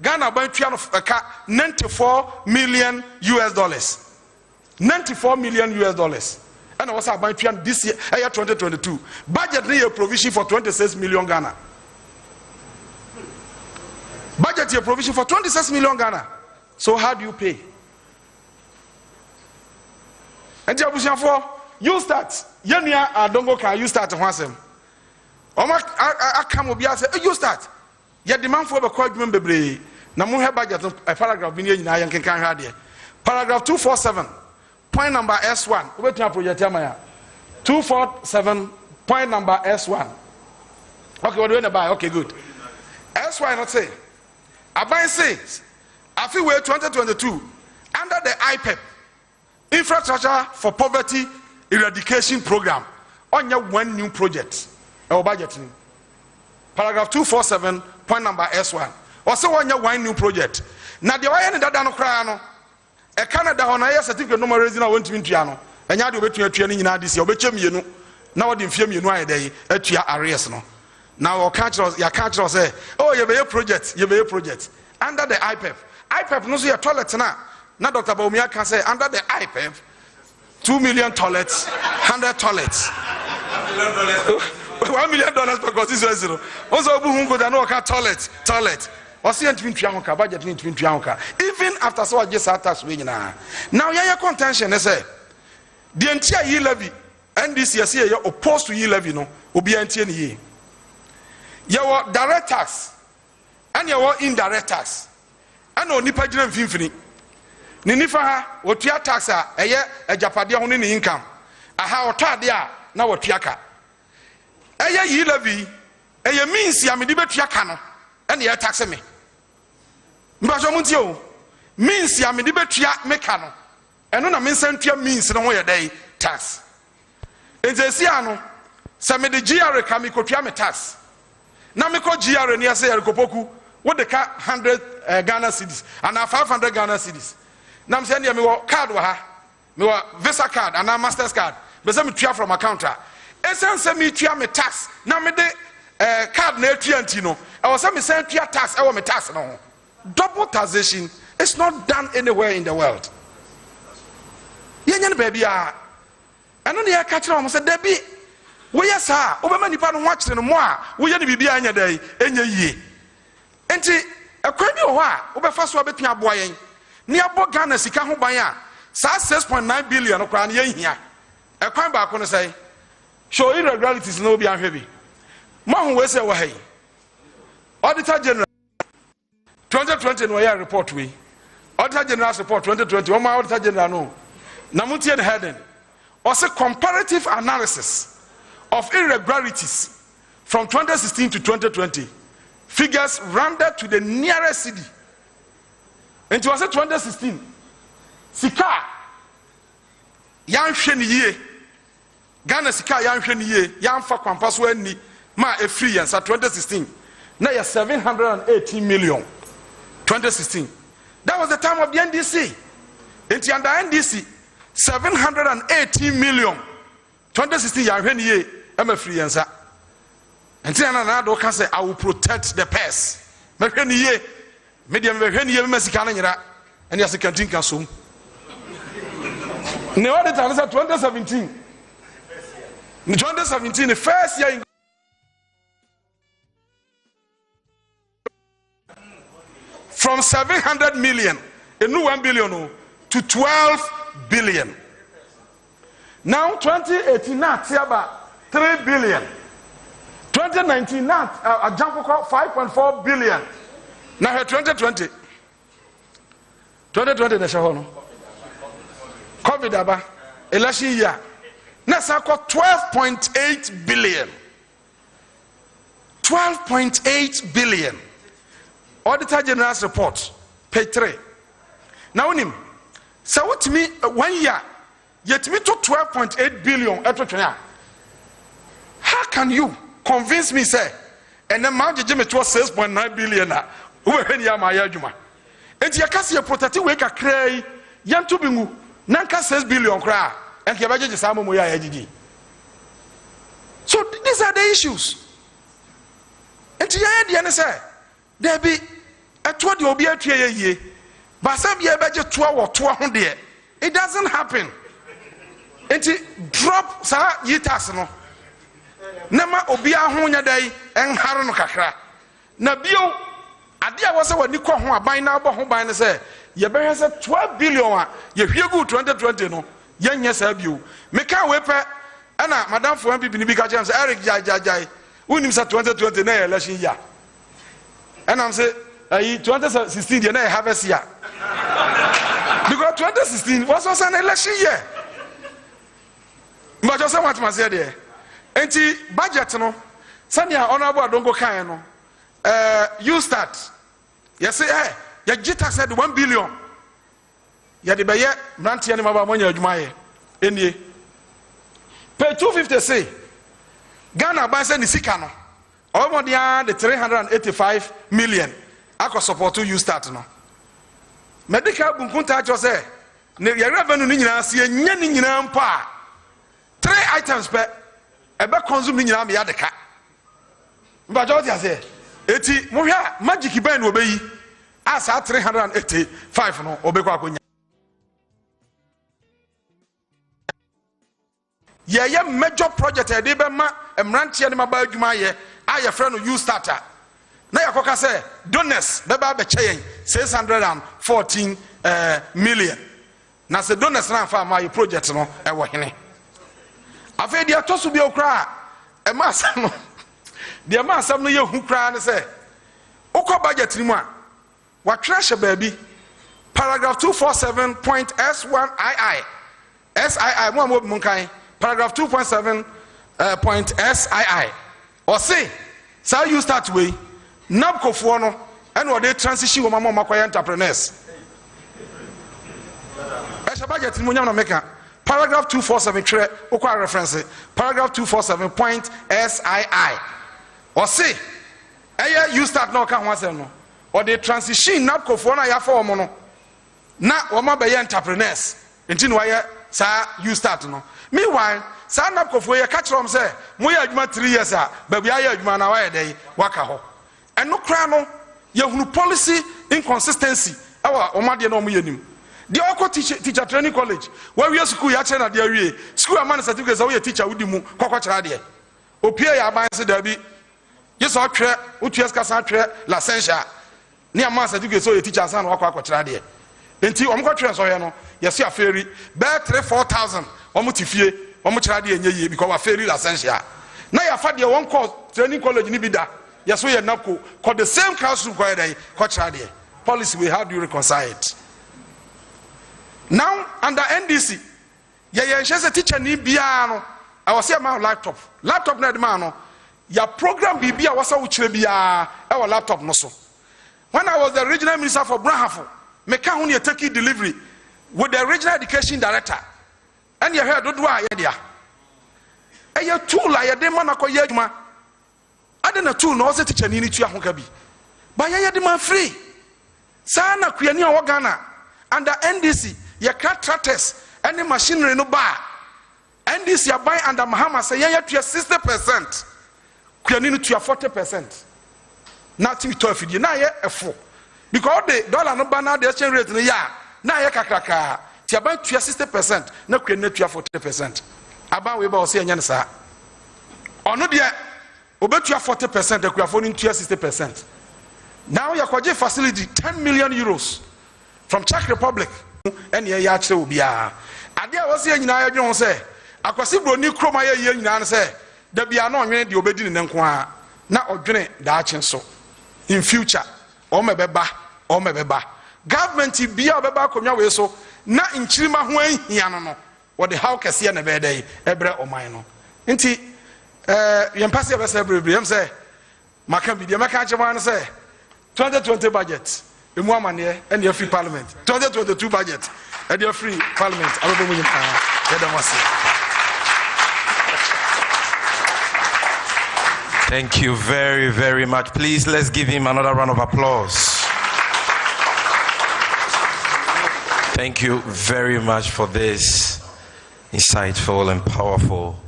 Ghana buying $94 million. $94 million. And I was about this year 2022 budget need a provision for 26 million Ghana. Budget a provision for 26 million Ghana. So how do you pay? And you start Yenia Adongo can you start once him. I come up here say you start. Your demand for the quite member na mu budget a paragraph in yan can have paragraph 247. Point number S1. Wait a project 247. Point number S1. Okay, what do you buy? Okay, good. S1 not say. Abai says, I feel 2022 under the IPEP Infrastructure for Poverty Eradication Program on your one new project. Our budget. Paragraph 247. Point number S1. Also on your one new project. Now the way that dano cry a Canada on a certificate no more reason I want to piano. And you do between training in this, you'll be you now the film you know a day at your arrears no. Now your catch say, oh, you be a project, under the IPEP. IPEP knows your toilets now. Now Dr. Baumia can say under the IPEP 2 million toilets, 100 toilets. $1 million per constituency. Also, who could know toilet. Even after so I just attached with now. Now, your contention is the entire year levy, and this year you're opposed to year levy, no, will be entire year. Your direct tax and your indirect tax. And no nipa jina mfimfini. Ninifa wotua tax a japadia ho ne income. Aha otade a na wotua ka. Year levy, means ya me di betua ka no, and ye tax me. Mbajo muntio means ya me di betua meka no eno na mensantua means no ho ye dai tax enzesi ano se me de GRA ka me kotua me tax na me ko GRA ni ase yarikopoku wo de ka 100 Ghana cedis and 500 Ghana cedis na me se ne me wo card wa ha me wo Visa card and Masters card be se me tua from accounta esen se me tua me tax na me de card na etua ntino e wo se me sen tua tax e wo me tax no. Double taxation is not done anywhere in the world. Yenyan baby ah. And only I catch on say Debbie. We yes sir. Obama nipa no watch no more. We ye ni bibia anya dai enye yie. Enti ekwan bi ho a obefa so abetua aboa yen. Ni abo Ghana sika ho ban a sa 6.9 billion no kra na yen hia. Ekwan ba ko no say show irregularities no bi ahwe bi. Mo ho we say wo hai. Auditor General 2020 no year report we. Auditor General's report 2020. Oma Auditor General no. Namuti and heading. Also comparative analysis of irregularities from 2016 to 2020. Figures rounded to the nearest city. And it was 2016. Sika yan hwe ni ye. Ghana sika yan hwe ni ye. Yan fa kwampaso ani ma e free yan sa 2016. Na ya 718 million. 2016. That was the time of the NDC. Into under NDC, 718 million. 2016 year, I'm a free answer. And then another can say, I will protect the past. Medium Mexican, and yes, I can think of soon. No other time, 2017. In 2017, the first year in from 700 million, a new 1 billion to 12 billion. Now 2018 not about 3 billion. 2019 not a jump of 5.4 billion. Now 2020 the show COVID aba election year. Now so 12.8 billion. 12.8 billion. Auditor General's report, page 3. Now, so what to me 1 year, yet me to 12.8 billion. How can you convince me, say, and then Mount Jimmy to 6.9 billion? Over here, my argument. And you can see a protective wake a cray, young to be moved, Nanka 6 billion cry, and you imagine the Samuel. So these are the issues. And to the end, say, there be a 20 or be a 3 year, but some year budget 12 or 200. It doesn't happen. And to drop Sarah Yitasano. Nama Obia Honya Day and Harano Kakra. Nabio, Adia was a Nico Hua by now, but home by say, you better say 12 billion. You hear good 2020, no, young yes, have you. Meka Wepe, Anna, Madame for MP Binibica James, Eric Jai, Unim sa 2020 election year. And I'm saying, 2016, you know, have a year. Because 2016 was an election year. But just what I say there. And the budget, no, Sanya honorable don't go kind, no. You start. You say, hey, your Jita said 1 billion. You had the Bayer, Nanti and Mabamania Jumaye. Any pay 250 say Ghana by send the Sikano. Over the 385 million. I could support you start now. Medical Bunkunta just say, your revenue in see a yen pa. 3 items per a consuming yam yadaka. But Georgia say, 80 Moya magic band will be as at 385 no Obekwa. Yeah, major project a debema and ranch and mobile Jumaye. I a friend of you starter. Now your coca say donors beba bechain 614 million. Now say donors now for my project no e wo hene. Afa dia to so bi okra e ma asam no. Dia ma asam no ye hu kra ne say ukọ budget ni mu a wa trash baby paragraph 247.S1II SII mo munkan paragraph 2.7.SII or say so you start way Nabco for no and what they transition with my entrepreneurs. Budget in Meka paragraph 247 reference paragraph 247.SII or say you start no can once no or they transition Nabco for na ya for mono na wama be entrepreneurs until why you start no meanwhile sa Nabco for ya catch from say mo ya adwuma 3 years ba bia ya adwuma na why dey waka ho and no kra no yehunu policy inconsistency awa omade na omoyanim the oko teacher training college where we school ya chena de awie school amana certificate say we teacher wudi mu kokokira de opie ya ban se da bi yeso atwe utues kasa atwe licensure ni amana certificate so ye teacher san wako akokira de enti omkotwe so ye no yeso aferi be 3-4,000 omutifie omukira de enye ye because aferi licensure na ya fa de one course training college ni bi da yes, we are not called the same council policy. We how do you reconcile it? Now under NDC, she's a teacher ni biano. I was here my laptop na demano. Ya program BB was a which be our laptop no so. When I was the regional minister for Brahafo, Meka Hunia take delivery with the regional education director, and you heard do idea. And you tool like a demonako yegma. I don't know two no teacher ni to Honkabi. But I had them free. Sana kuyani a Ghana under NDC ye crack tractors any machinery no bar. NDC are buying under Mahama say yeah to 60%. Kuyani no to 40%. Nothing to if you na ye efo. Because the dollar no bar now the exchange rate no ya na ye kakraka. Ti aban to 60% na kuyani to 40%. Aba we ba o say anya nsa. Ono de obetua 40% the kuyafo no to 60%. Now you have a facility 10 million euros from Czech Republic. And you have to be a. And there was a United say, I was a new chroma year say, there be a no the obedient and qua, not ordinary the so. In future, or mebeba, government be a beba come so, not in Chima Huen Yano, or the how can see an every day, Ebra or Mino. Inti, Yampasi of every say, Macam be the Macachaman say. 2020 budget in 1 man year and your free parliament. 2022 budget and your free parliament. I don't know Thank you very, very much. Please, let's give him another round of applause. Thank you very much for this insightful and powerful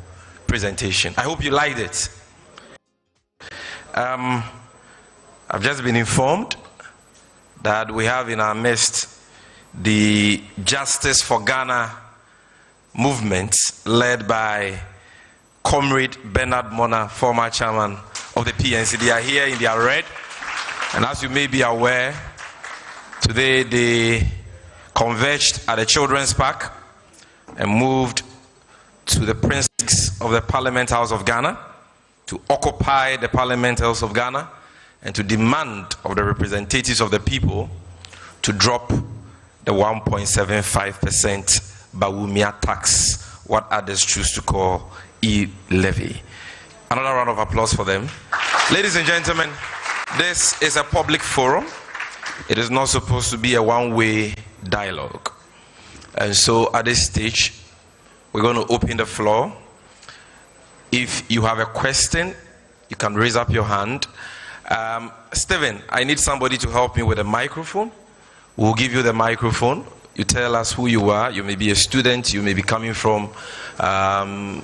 presentation. I hope you liked it. I've just been informed that we have in our midst the Justice for Ghana movement led by Comrade Bernard Mona, former chairman of the PNC. They are here in their red, and as you may be aware, today they converged at the Children's Park and moved to the precincts of the Parliament House of Ghana to occupy the Parliament House of Ghana and to demand of the representatives of the people to drop the 1.75% Bawumia tax, what others choose to call e-levy. Another round of applause for them. Ladies and gentlemen, this is a public forum. It is not supposed to be a one-way dialogue. And so at this stage, we're going to open the floor. If you have a question, you can raise up your hand. Stephen, I need somebody to help me with a microphone. We'll give you the microphone. You tell us who you are. You may be a student. You may be coming from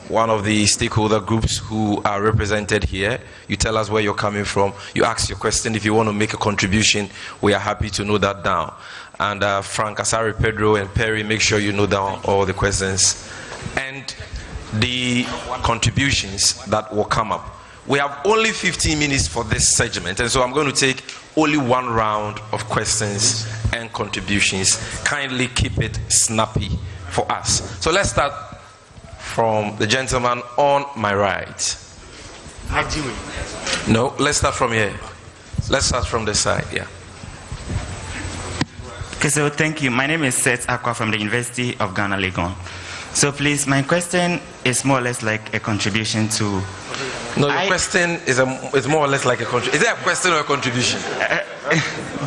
one of the stakeholder groups who are represented here. You tell us where you're coming from. You ask your question. If you want to make a contribution, we are happy to note that down. And Frank, Asari, Pedro, and Perry, make sure you note down all the questions and the contributions that will come up. We have only 15 minutes for this segment, and so I'm going to take only one round of questions and contributions. Kindly keep it snappy for us. So let's start from the gentleman on my right. No, let's start from here. Let's start from the side, yeah. Okay, so thank you. My name is Seth Akwa from the University of Ghana, Legon. So please, my question is more or less like a contribution to... No, your question is more or less like a contribution. Is it a question or a contribution?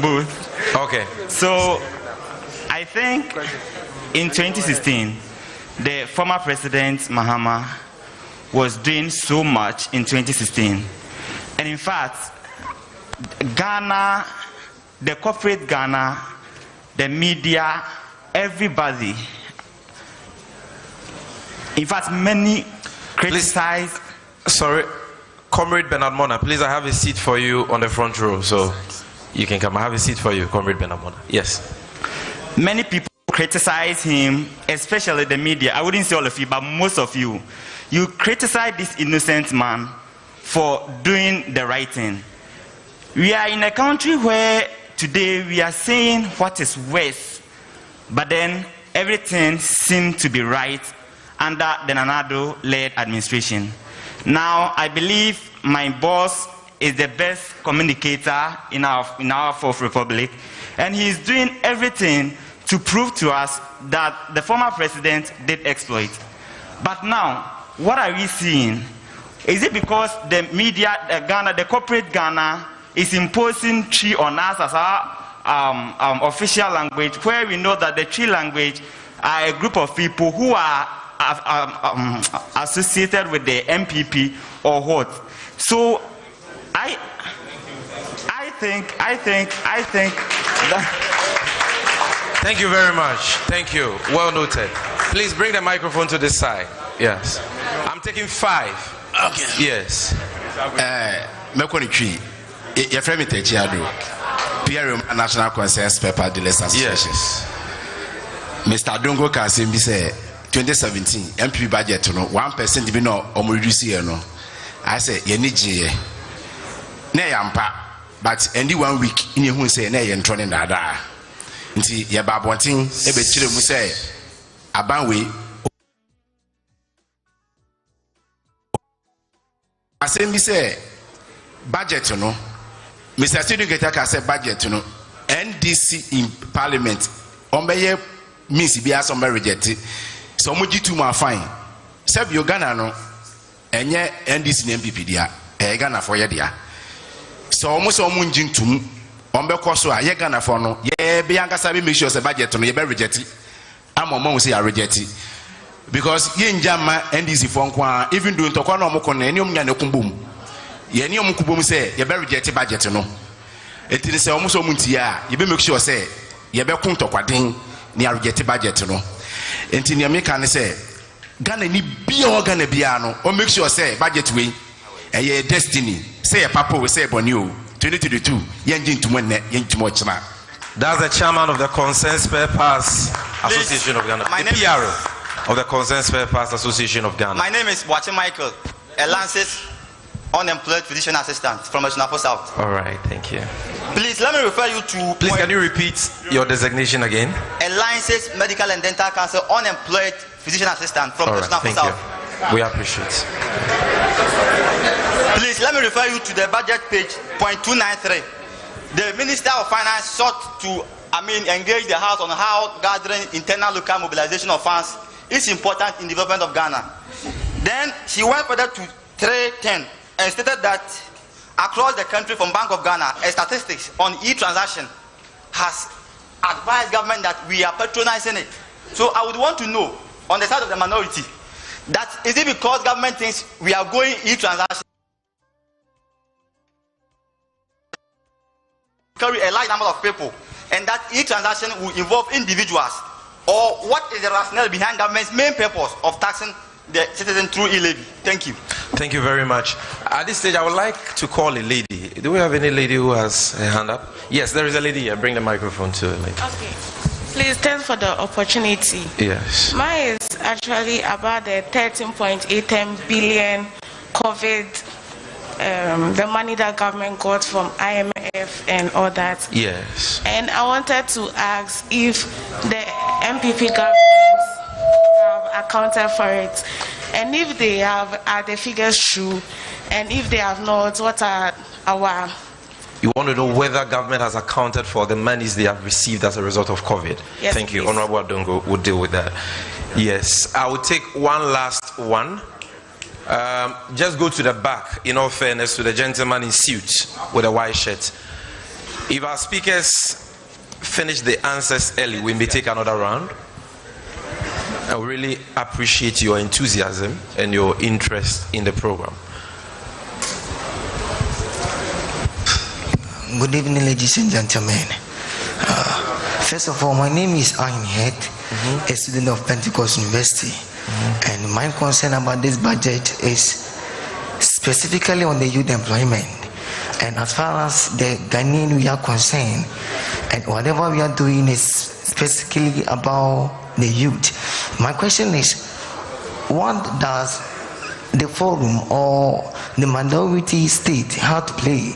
Both. Okay. So, I think in 2016, the former president Mahama was doing so much in 2016. And in fact, Ghana, the corporate Ghana, the media, everybody, in fact, many criticized... Sorry, Comrade Bernard Mona, please, I have a seat for you on the front row, so you can come. I have a seat for you, Comrade Bernard Mona. Yes. Many people criticize him, especially the media. I wouldn't say all of you, but most of you. You criticize this innocent man for doing the right thing. We are in a country where today we are saying what is worse, but then everything seemed to be right under the Nanado-led administration. Now, I believe my boss is the best communicator in our Fourth Republic, and he is doing everything to prove to us that the former president did exploit. But now, what are we seeing? Is it because the media, Ghana, the corporate Ghana, is imposing Twi on us as our official language, where we know that the Twi language are a group of people who are associated with the MPP or what? So I think Thank you very much. Thank you. Well noted. Please bring the microphone to this side. Yes. I'm taking 5. Okay. Yes. Your friend PRM National Consensus Paper Dealers Association. Yes. Mr. Dongo can say 2017 MP budget no 1% be no reduce here no. I say you need je. Na yampa but any 1 week in you say na yen turning dada. Nti ye ba bonten e be kire mu say abanwe asem bi say budget no Mr. Student Getaka said budget no NDC in parliament ombeye means be as somebody reject so muji too ma fine serve your Ghana no enye NDC na MPP dia Ghana for ye dia so almost omunjin tum ombe koso a ye Ghana for no ye be yankasa be make sure say budget no ye be reject amomon say ya reject because ye njama NDC for nko even do ntokwa no omko na eni omnya ne kumbum ye ni omkubom say ye be reject budget no etini say omuso muntia ye be make sure say ye be kun tokwaden ni reject budget no entini me kan say Ghana ni bia Ghana bia no o make sure say budget we ye destiny say ye papa we say boni o 2022 ye ngintumo ne ye ngintumo chima. That's the chairman of the Consent Spare Parts Association of Ghana. The PR of the Consent Spare Parts Association of Ghana. My name is Wache Michael, a Lancet unemployed physician assistant from Ashnafo South. All right, thank you. Please let me refer you to. Please, can you repeat your designation again? A Lancet Medical and Dental Council unemployed physician assistant from Ashnafo South. We appreciate. Please let me refer you to the budget page, point 293. The Minister of Finance sought to, engage the House on how gathering internal local mobilization of funds is important in development of Ghana. Then she went further to 310 and stated that across the country from Bank of Ghana, a statistics on e-transaction has advised government that we are patronizing it. So I would want to know, on the side of the minority, that is it because government thinks we are going e-transaction carry a large number of people, and that each transaction will involve individuals, or what is the rationale behind government's main purpose of taxing the citizen through e-levy? Thank you. Thank you very much. At this stage, I would like to call a lady. Do we have any lady who has a hand up? Yes, there is a lady here. Bring the microphone to the lady. Okay. Please, thanks for the opportunity. Yes. Mine is actually about the 13.8 billion COVID. The money that government got from IMF and all that. Yes. And I wanted to ask if the MPP government have accounted for it, and if they have, are the figures true, and if they have not, what are our... You want to know whether government has accounted for the monies they have received as a result of COVID? Yes, thank you. please. Honorable Adongo will deal with that. Yes. I will take one last one. Just go to the back, in all fairness, to the gentleman in suit with a white shirt. If our speakers finish the answers early, we may take another round. I really appreciate your enthusiasm and your interest in the program. Good evening, ladies and gentlemen. First of all, my name is Ayn Het, a student of Pentecost University. And my concern about this budget is specifically on the youth employment. And as far as the Ghanaian we are concerned, and whatever we are doing is specifically about the youth. My question is, what does the forum or the minority state have to play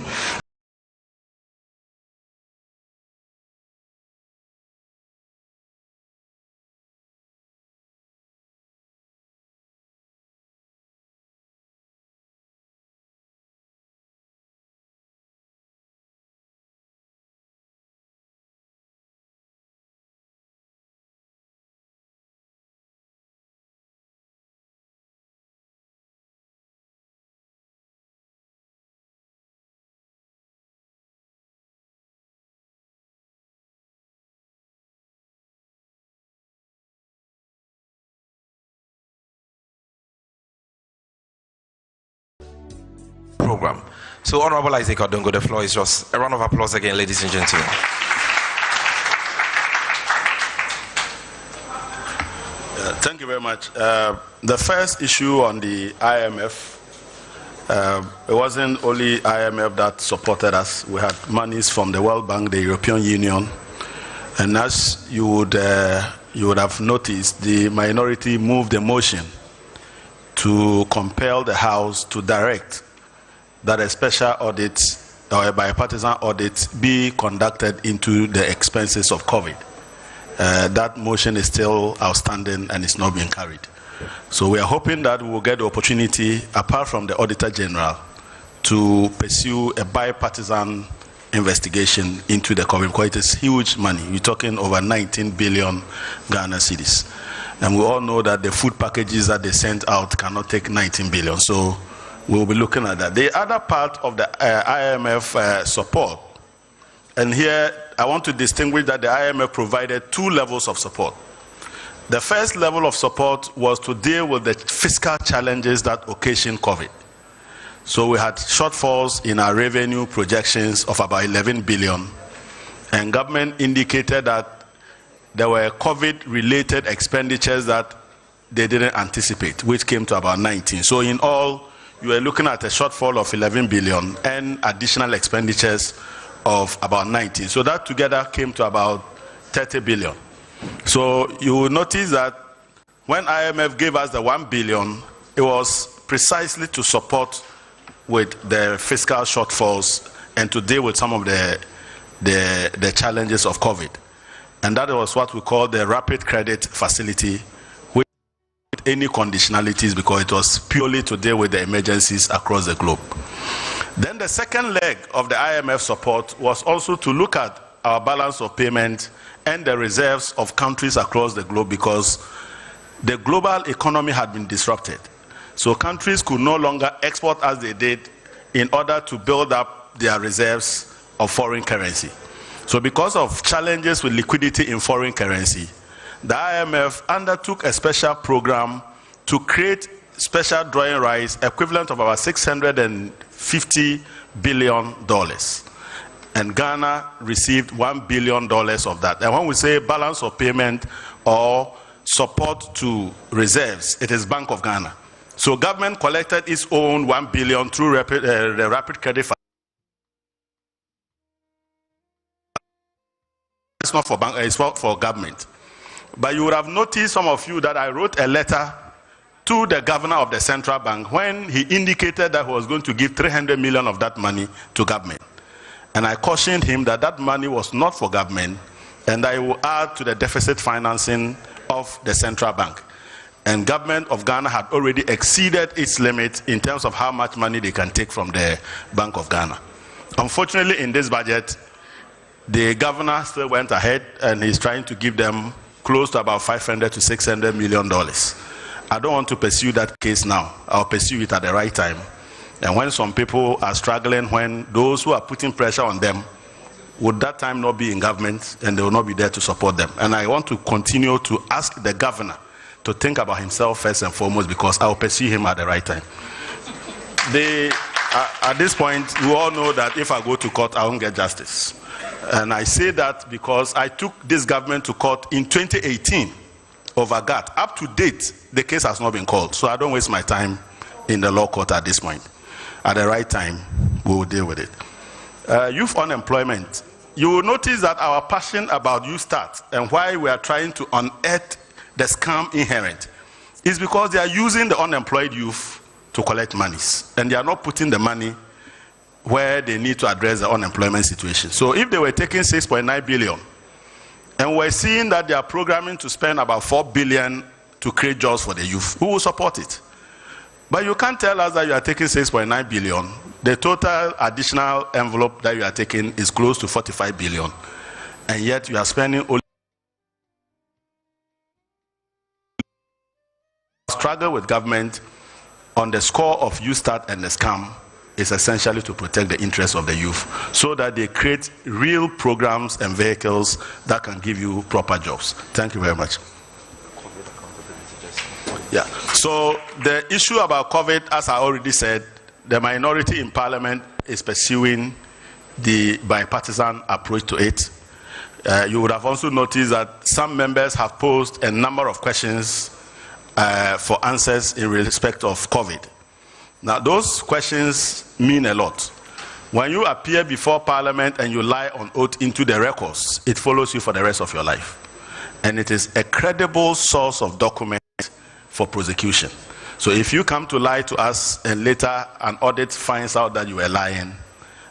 program? So, Honorable Isaac Adongo, the floor is yours. A round of applause again, ladies and gentlemen. Thank you very much. The first issue on the IMF, it wasn't only IMF that supported us. We had monies from the World Bank, the European Union, and as you would have noticed, the minority moved a motion to compel the House to direct that a special audit or a bipartisan audit be conducted into the expenses of COVID. That motion is still outstanding and it's not being carried. So we are hoping that we will get the opportunity, apart from the Auditor General, to pursue a bipartisan investigation into the COVID, because it is huge money. We're talking over 19 billion Ghana cedis. And we all know that the food packages that they sent out cannot take 19 billion. So we'll be looking at that. The other part of the IMF support, and here I want to distinguish that the IMF provided two levels of support. The first level of support was to deal with the fiscal challenges that occasioned COVID. So we had shortfalls in our revenue projections of about 11 billion, and government indicated that there were COVID-related expenditures that they didn't anticipate, which came to about 19. So in all, you were looking at a shortfall of 11 billion and additional expenditures of about 19. So that together came to about 30 billion. So you will notice that when IMF gave us the 1 billion, it was precisely to support with the fiscal shortfalls and to deal with some of the challenges of COVID. And that was what we call the rapid credit facility, with any conditionalities, because it was purely to deal with the emergencies across the globe. Then the second leg of the IMF support was also to look at our balance of payment and the reserves of countries across the globe, because the global economy had been disrupted. So countries could no longer export as they did in order to build up their reserves of foreign currency. So because of challenges with liquidity in foreign currency, the IMF undertook a special program to create special drawing rights equivalent of about $650 billion. And Ghana received $1 billion of that. And when we say balance of payment or support to reserves, it is Bank of Ghana. So government collected its own $1 billion through the rapid credit facility. It's not for bank, it's for government. But you would have noticed, some of you, that I wrote a letter to the governor of the central bank when he indicated that he was going to give 300 million of that money to government. And I cautioned him that that money was not for government and that it will add to the deficit financing of the central bank. And government of Ghana had already exceeded its limit in terms of how much money they can take from the Bank of Ghana. Unfortunately, in this budget, the governor still went ahead and he's trying to give them close to about $500 to $600 million. I don't want to pursue that case now. I'll pursue it at the right time. And when some people are struggling, when those who are putting pressure on them, would that time not be in government and they will not be there to support them? And I want to continue to ask the governor to think about himself first and foremost, because I will pursue him at the right time. At this point, you all know that if I go to court, I won't get justice. And I say that because I took this government to court in 2018 over GATT. Up to date, the case has not been called. So I don't waste my time in the law court at this point. At the right time, we will deal with it. Youth unemployment. You will notice that our passion about Youth Start and why we are trying to unearth the scam inherent is because they are using the unemployed youth to collect monies. And they are not putting the money where they need to address the unemployment situation. So if they were taking 6.9 billion, and we're seeing that they are programming to spend about 4 billion to create jobs for the youth, who will support it? But you can't tell us that you are taking 6.9 billion. The total additional envelope that you are taking is close to 45 billion. And yet you are spending only. Struggle with government on the score of Youth Start and the scam is essentially to protect the interests of the youth so that they create real programs and vehicles that can give you proper jobs. Thank you very much. Yeah. So the issue about COVID, as I already said, the minority in Parliament is pursuing the bipartisan approach to it. You would have also noticed that some members have posed a number of questions for answers in respect of COVID. Now, those questions mean a lot. When you appear before Parliament and you lie on oath into the records, it follows you for the rest of your life. And it is a credible source of document for prosecution. So if you come to lie to us and later an audit finds out that you were lying,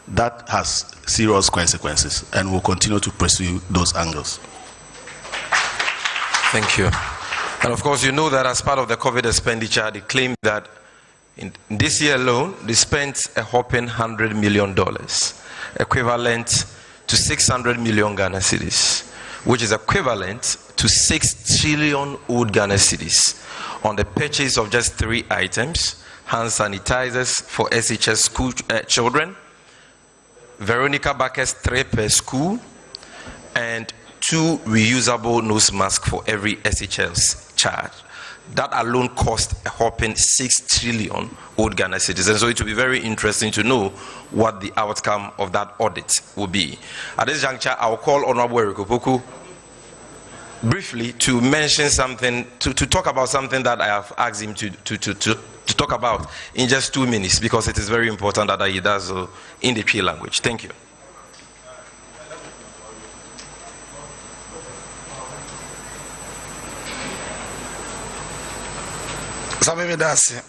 that has serious consequences, and we'll continue to pursue those angles. Thank you. And of course, you know that as part of the COVID expenditure, they claim that in this year alone, they spent a whopping $100 million, equivalent to 600 million Ghana cedis, which is equivalent to 6 trillion old Ghana cedis on the purchase of just 3 items: hand sanitizers for SHS school children, Veronica Bacchus 3 per school, and 2 reusable nose masks for every SHL's child. That alone cost a whopping 6 trillion old Ghana citizens. So it will be very interesting to know what the outcome of that audit will be. At this juncture, I'll call Honorable Eric Opoku briefly to mention something, to talk about something that I have asked him to talk about in just 2 minutes, because it is very important that he does so in the Twi language. Thank you. Sameme dase.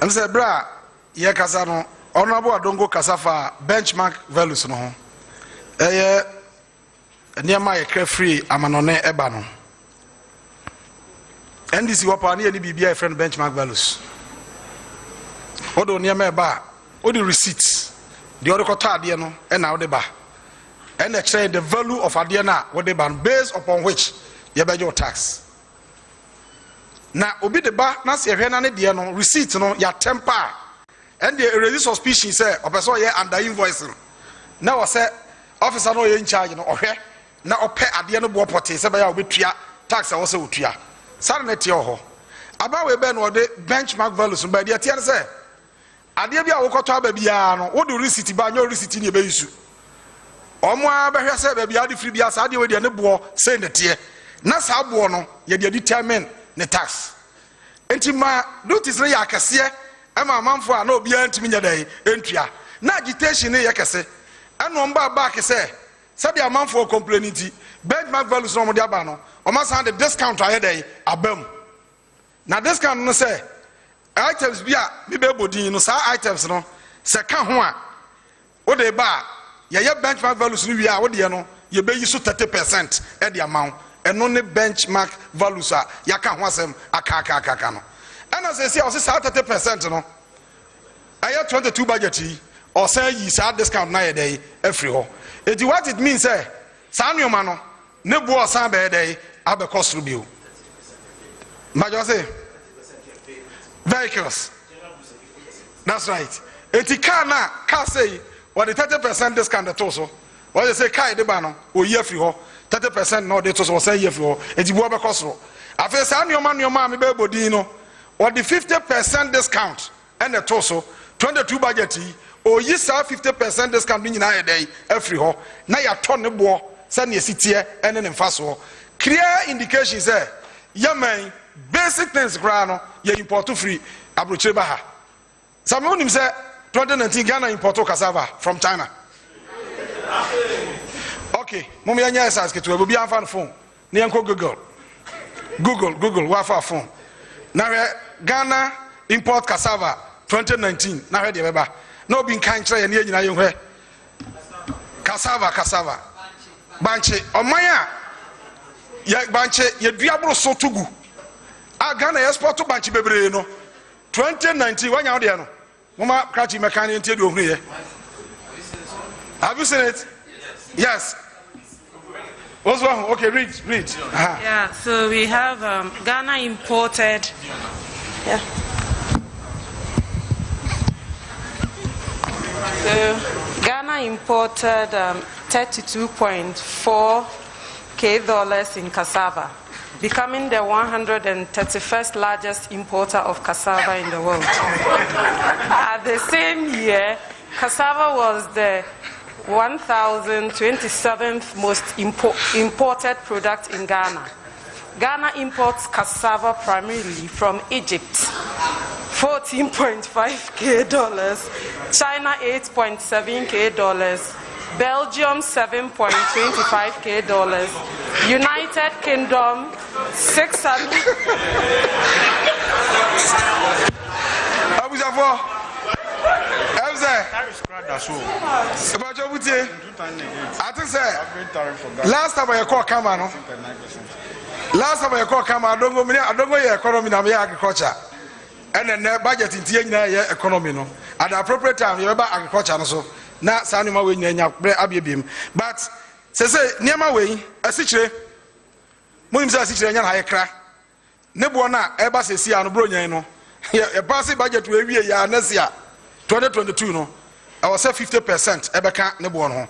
I'm say bra ye kasa no Honorable Adongo Kasafa benchmark values no ho. Niema ye kra free amanone eba no. NDC wapa na ye bibia friend benchmark values. Odo niema eba, odi receipts. The other kota ade no e na ode ba. And extra the value of ade na ode ba based upon which ye be your tax. Na obi de ba na se hwe na ne de no receipt no ya temper and the raise suspicion say opeso ye under invoicing na wo say officer no ye in charge no ohwe na ope ade no bo pote se ba ya obetua tax a wo se otua sare na tie ho aba we be no de benchmark values ba de tie say ade bia wo koto aba bia no wo do receipt ba nyo receipt ni e be issue omo a be hwe say ba bia de free bia sa de we de ne bo say ne tie na sa bo no ye de determine ne tax enti ma notice na ya kase ama manfo a na obi antimi nya dai entua na agitation ne ya kase eno mba back say sabi amanfo complainti benchmark values no mo de aba no o ma san the discount aye dai abam na discount no say items bia me be bodin no sa items no se ka ho a o de ba ye benchmark values no wi a o de no ye be yi so 30% e de amount eno ne benchmark values a yaka ho asem aka no ana say o say 30% no aye 22 budget yi or say yi sa discount na ye dey every ho eti what it means say sa anoma no ne bu o san be dey abe cost bio majo say vehicles, that's right. Eti car na car say what the 30% discount the toso what they say car de ba no o ye free ho 30% no de toso say ye free ho eti bu abe cost ro afa sa anoma me be bodin no or the 50% discount and the toso 22 budget o yi sa 50% discount ni na ye dey every ho na ya to ne bo say na sitie ene ne mfaso clear indication say yaman basic things gra no ye import free abrochire ba ha some unim say 2019 Ghana import cassava from China. Okay, mummy anya esas ke to obi anfa phone na yanko Google wa fa phone na Ghana import cassava 2019 na hwe de beba na obi nkan kire ye na nyina ye hwe cassava banche omanya ye banche ye duabro so tugu a Ghana export to banche bebre no 2019 wanya ode no mama krachi mekani ntie de ohunu ye. Have you seen it? Yes. What's wrong? Okay, read. Yeah, so we have Ghana imported. Yeah. So Ghana imported $32.4K in cassava, becoming the 131st largest importer of cassava in the world. At the same year, cassava was the 1027th most imported product in Ghana. Ghana imports cassava primarily from Egypt, $14.5K, China $8.7K, Belgium $7.25K, United Kingdom $600. I think last time I called Kamano. Last time I called Kamano, I don't go economy na agriculture. And then the budget in the economy no. At the appropriate time, you remember agriculture no so. Na sanima we nyanya abiem. But say niama we asichire. Mo imsa asichire nya na ayekra. Ne bo na eba sesi anu bro nyan no. E pass budget we wie ya next year 2022 no. I was say 50% ebeka ne bo no.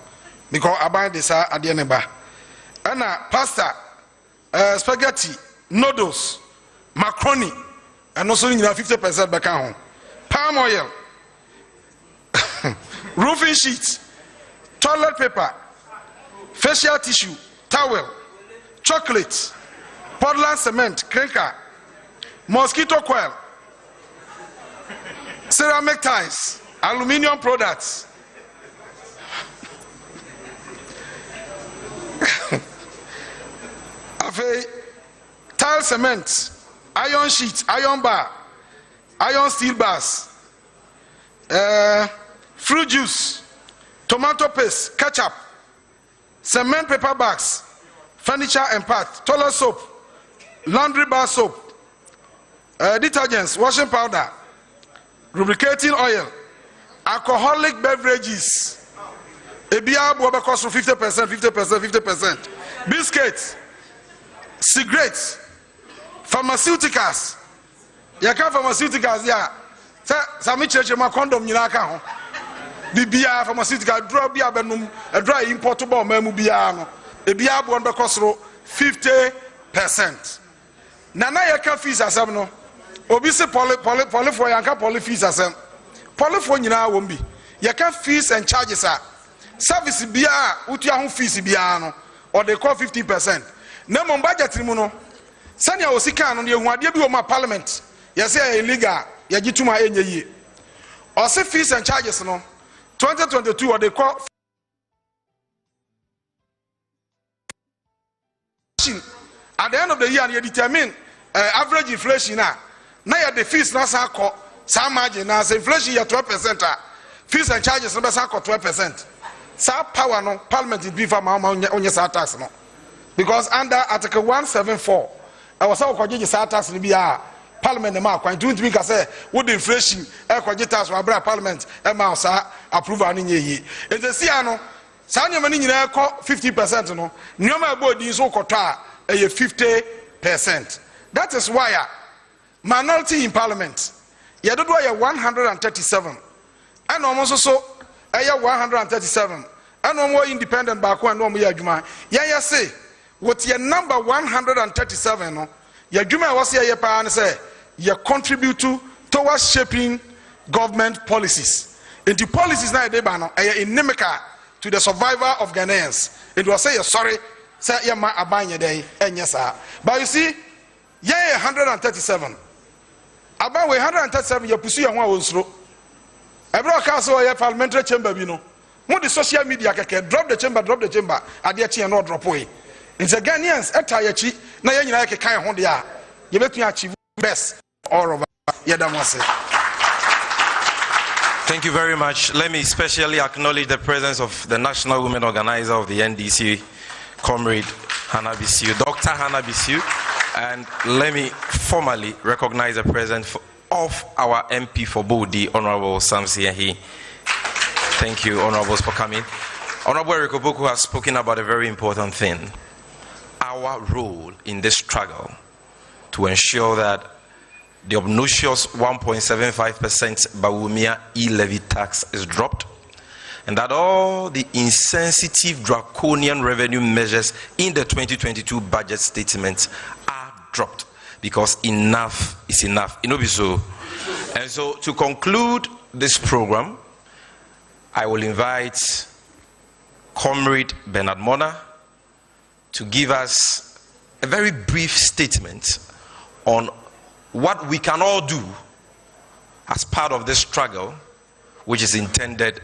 Because aban this at the neba. And pasta, spaghetti, noodles, macaroni, and also 50% beka home. Palm oil, roofing sheets, toilet paper, facial tissue, towel, chocolate, Portland cement, clinker, mosquito coil, ceramic tiles, aluminium products. Tile cement, iron sheet, iron bar, iron steel bars, fruit juice, tomato paste, ketchup, cement paper bags, furniture and parts, toilet soap, laundry bar soap, detergents, washing powder, lubricating oil, alcoholic beverages. Ebia boba cost 50%, biscuits, cigarettes, pharmaceuticals. Yaka pharmaceuticals ya. Sami cheche ma condom nyina ka ho. Bibia pharmaceutical drug bia benum a dry importable mamu bia no. Ebia bo be cost 50%. Nana yaka fees asem no. Obi se poly for yanka poly fees asem. Poly for nyina wo mbi. Yaka fees and charges are service bia utia ho fees bia no or they call 50%. Na mo budget mu no sania osika no de hu ade bi o ma parliament yes illegal ya gituma enye yi or say fees and charges no 2022 or they call at the end of the year and you determine average inflation na ya the fees na sa ko sa margin na say inflation ya 12% fees and charges no be sa ko 12%. Sa power no parliament is beef ma onye sa tax no because under article 174 I was so kwaje sa tax ni bia parliament ma kwan don't mean ka say with the inflation e kwaje tax wa bra parliament e ma sa approval ni nyeyi e se sia no sa nyoma ni nyina ko 50% no nyoma abo di so koto a e 50%. That is why minority in parliament ye dodo ye 137 and almost so 137 and no more independent back one no more adwuma ya say with your number 137 no your adwuma was here pa say you contribute towards shaping government policies into policies na dey ba no inimical to the survival of Ghanaians. It was say sorry say ya ma abanye dey enye sa but you see 137 aban we 137 you pursue your one wonsro Ebro Council or parliamentary chamber bi no. Mo the social media keke drop the chamber ade achi no drop way. It's a Ghanaians eta ya chi na ya nyina keke kan ho de a ye betu achieve best all over yedamase. Thank you very much. Let me especially acknowledge the presence of the National Women Organizer of the NDC, Comrade Hannah Bissue, Dr. Hannah Bissue, and let me formally recognize the presence of our MP for Bodi, Honorable Samson Yahi. Thank you, Honorables, for coming. Honorable Eric Oboku has spoken about a very important thing. Our role in this struggle to ensure that the obnoxious 1.75% Bawumia e-levy tax is dropped, and that all the insensitive draconian revenue measures in the 2022 budget statements are dropped. Because enough is enough. So, and so to conclude this program, I will invite Comrade Bernard Mona to give us a very brief statement on what we can all do as part of this struggle, which is intended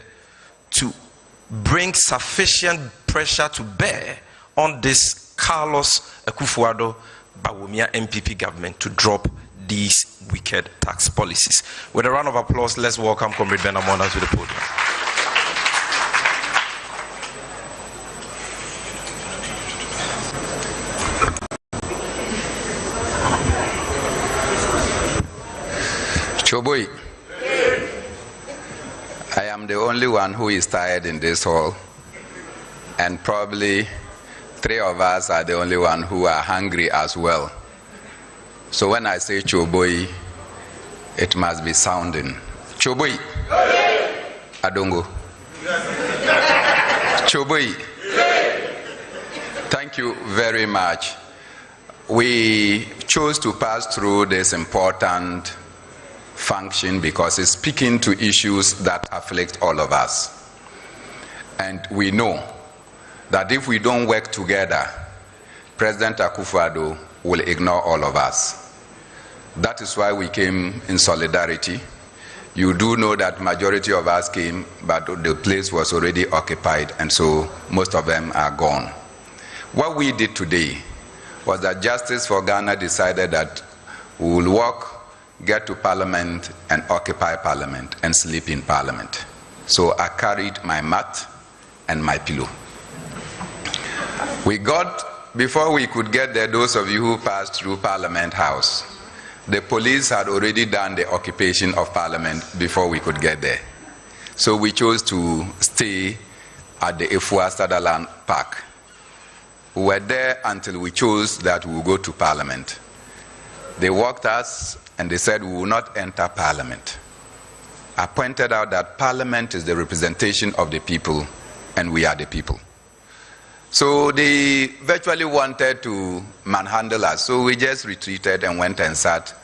to bring sufficient pressure to bear on this Carlos Akufo-Addo Bawumia MPP government to drop these wicked tax policies. With a round of applause, let's welcome Comrade Ben Amona to the podium. Choboi, I am the only one who is tired in this hall, and probably 3 of us are the only one who are hungry as well. So when I say Choboi, it must be sounding. Choboi, Adongo. Choboi, thank you very much. We chose to pass through this important function because it's speaking to issues that afflict all of us. And we know that if we don't work together, President Akufo-Addo will ignore all of us. That is why we came in solidarity. You do know that majority of us came, but the place was already occupied, and so most of them are gone. What we did today was that Justice for Ghana decided that we will walk, get to Parliament, and occupy Parliament, and sleep in Parliament. So I carried my mat and my pillow. Before we could get there, those of you who passed through Parliament House, the police had already done the occupation of Parliament before we could get there. So we chose to stay at the Efua Sutherland Park. We were there until we chose that we will go to Parliament. They walked us and they said we will not enter Parliament. I pointed out that Parliament is the representation of the people and we are the people. So they virtually wanted to manhandle us, so we just retreated and went and sat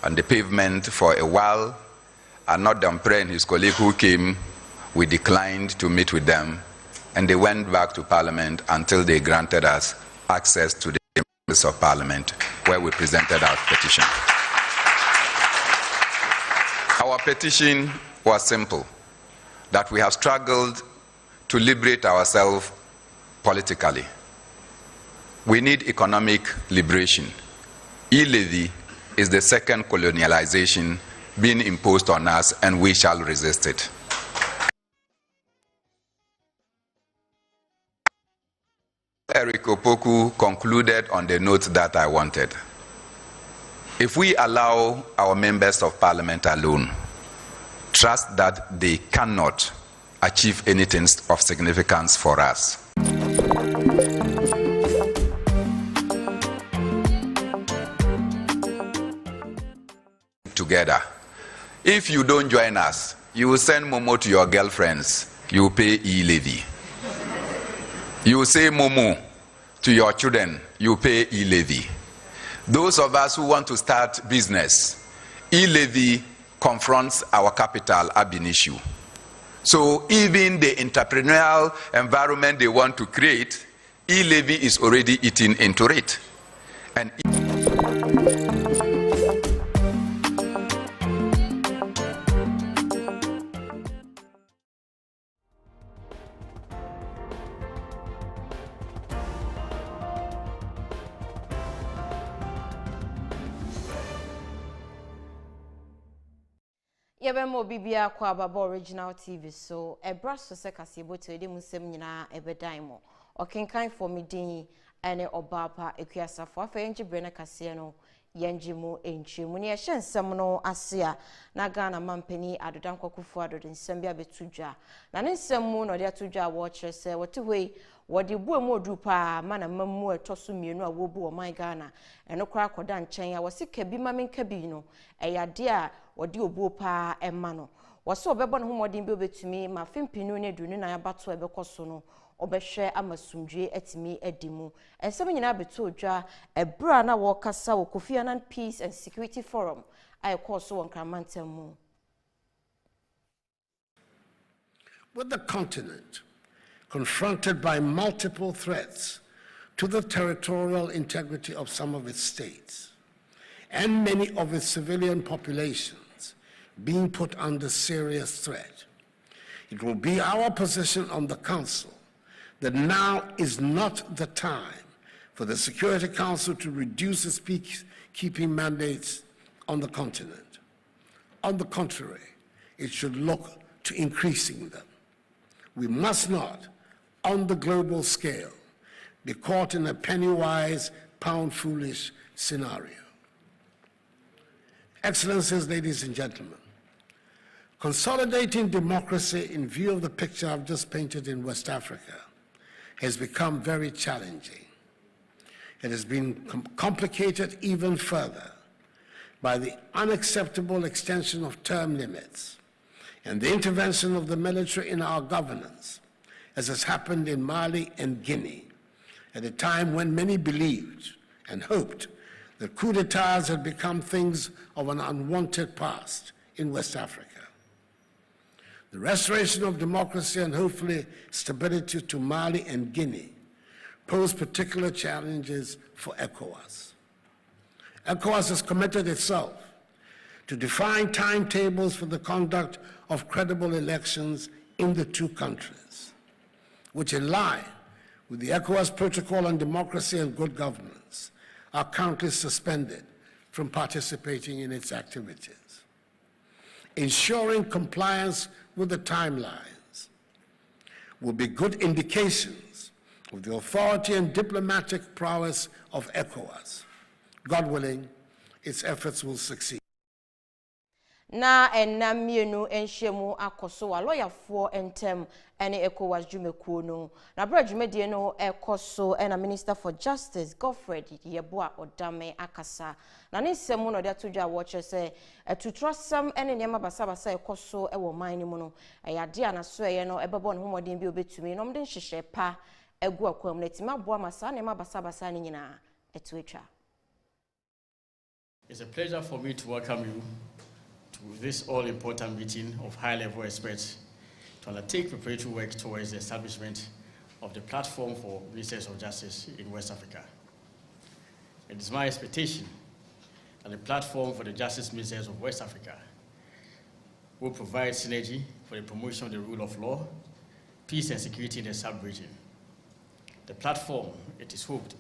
on the pavement for a while. Arnaud Dampre and his colleague who came, we declined to meet with them, and they went back to Parliament until they granted us access to the members of Parliament, where we presented our petition. Our petition was simple, that we have struggled to liberate ourselves politically. We need economic liberation. E-levy is the second colonialization being imposed on us, and we shall resist it. Eric Opoku concluded on the note that I wanted. If we allow our members of Parliament alone, trust that they cannot achieve anything of significance for us. Together. If you don't join us, you will send Momo to your girlfriends, you will pay e-levy. You will say Momo to your children, you pay e-levy. Those of us who want to start business, e-levy confronts our capital ab initio. So even the entrepreneurial environment they want to create, e-levy is already eating into it. And Yabemo bibia kwa baba original TV so e braso se kasebo to de musem nyina e bedan mo okenkan for me din ene obapa ekuasafo afa yenji brene kase no yenji mu enchimu ne ehye nsem no ase a na Ghana mampani adodan kwakufu adodin nsem bia betudwa na ne nsem mu no de atudwa wo kire se wote hoi wodi buemu odupa mana mammu etoso mienu a wobu o my Ghana eno kra koda nchen a wosika bi mamenka bi no eyade a wodi obu pa emma no woso obebo no homodin bi obetumi ma fimpinu ne dunu na abato ebekoso no obehwe amasumdwe atimi adimu ensem nyina beto odwa ebra na wo kasa wo Kofi Annan Peace and Security Forum ay koso won kramantam mu. With the continent confronted by multiple threats to the territorial integrity of some of its states and many of its civilian populations being put under serious threat. It will be our position on the Council that now is not the time for the Security Council to reduce its peacekeeping mandates on the continent. On the contrary, it should look to increasing them. We must not, on the global scale, be caught in a penny-wise, pound-foolish scenario. Excellencies, ladies and gentlemen, consolidating democracy in view of the picture I've just painted in West Africa has become very challenging. It has been complicated even further by the unacceptable extension of term limits and the intervention of the military in our governance, as has happened in Mali and Guinea, at a time when many believed and hoped that coup d'etats had become things of an unwanted past in West Africa. The restoration of democracy and hopefully stability to Mali and Guinea pose particular challenges for ECOWAS. ECOWAS has committed itself to define timetables for the conduct of credible elections in the two countries, which, in line with the ECOWAS Protocol on Democracy and Good Governance, are currently suspended from participating in its activities. Ensuring compliance with the timelines will be good indications of the authority and diplomatic prowess of ECOWAS. God willing, its efforts will succeed. Na enamienu enhemu akoso wa lawyer for entem ene ECOWAS dwumekuo no na bra dwumedie no ekoso ena Minister for Justice Godfred Yeboah Odame akasa na ne nsemu no de atodwa watch say etutrosam ene niam basabasa ekoso ewo man ni mu no eyade anaso eye no ebebo ne homodin bi obetumi no mde nhihye pa egu akwam na tima boa masa ne basabasa ni nyina etuetwa. It's a pleasure for me to welcome you to this all-important meeting of high-level experts to undertake preparatory work towards the establishment of the platform for ministers of justice in West Africa. It is my expectation that the platform for the justice ministers of West Africa will provide synergy for the promotion of the rule of law, peace and security in the sub-region. The platform, it is hoped,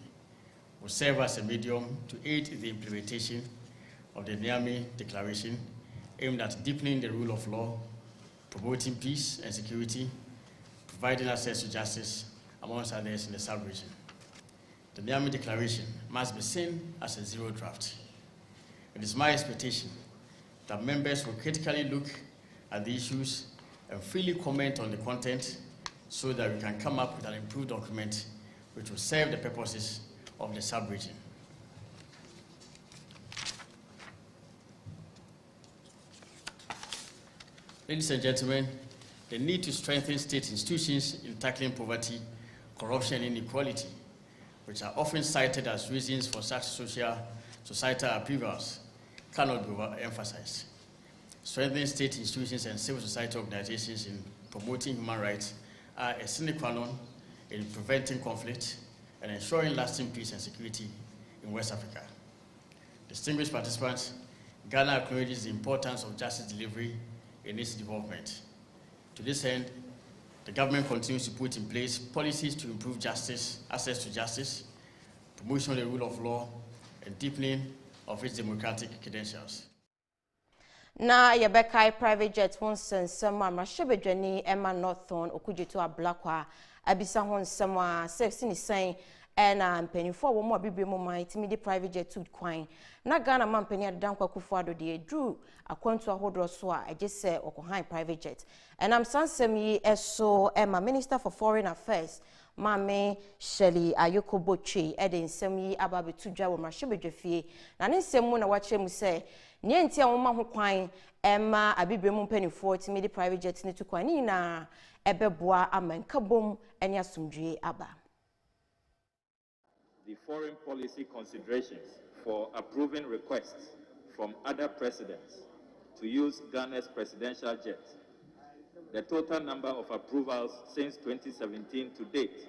will serve as a medium to aid the implementation of the Niamey Declaration aimed at deepening the rule of law, promoting peace and security, providing access to justice, amongst others in the sub-region. The Niamey Declaration must be seen as a zero draft. It is my expectation that members will critically look at the issues and freely comment on the content so that we can come up with an improved document which will serve the purposes of the sub-region. Ladies and gentlemen, the need to strengthen state institutions in tackling poverty, corruption, and inequality, which are often cited as reasons for such societal upheavals, cannot be overemphasized. Strengthening state institutions and civil society organizations in promoting human rights are a sine qua non in preventing conflict and ensuring lasting peace and security in West Africa. Distinguished participants, Ghana acknowledges the importance of justice delivery in its development. To this end, the government continues to put in place policies to improve justice, access to justice, promotion of the rule of law, and deepening of its democratic credentials. Na Yebekai private jet wonsen sema mashebedwani Emma Northorn okujeto ablakwa abisa hon sema 16 sen ena mpenifo wo mo abibire mo man timidi private jet tud kwan na Ghana mampeni adanko Akufo-Addo de drew akwantu ahodro so a agese okohan private jet enam sansem yi eso Emma Minister for Foreign Affairs Mame Shelley Ayoko Botwe ede nsem yi ababetudwa wo mashebedwafie na ne nsem mu na wache mu se nienti a woma ho kwan Emma abibire mu mpenifo timidi private jet ni tukwan ni na ebeboa amankabom enya sumdwe aba. The foreign policy considerations for approving requests from other presidents to use Ghana's presidential jet. The total number of approvals since 2017 to date,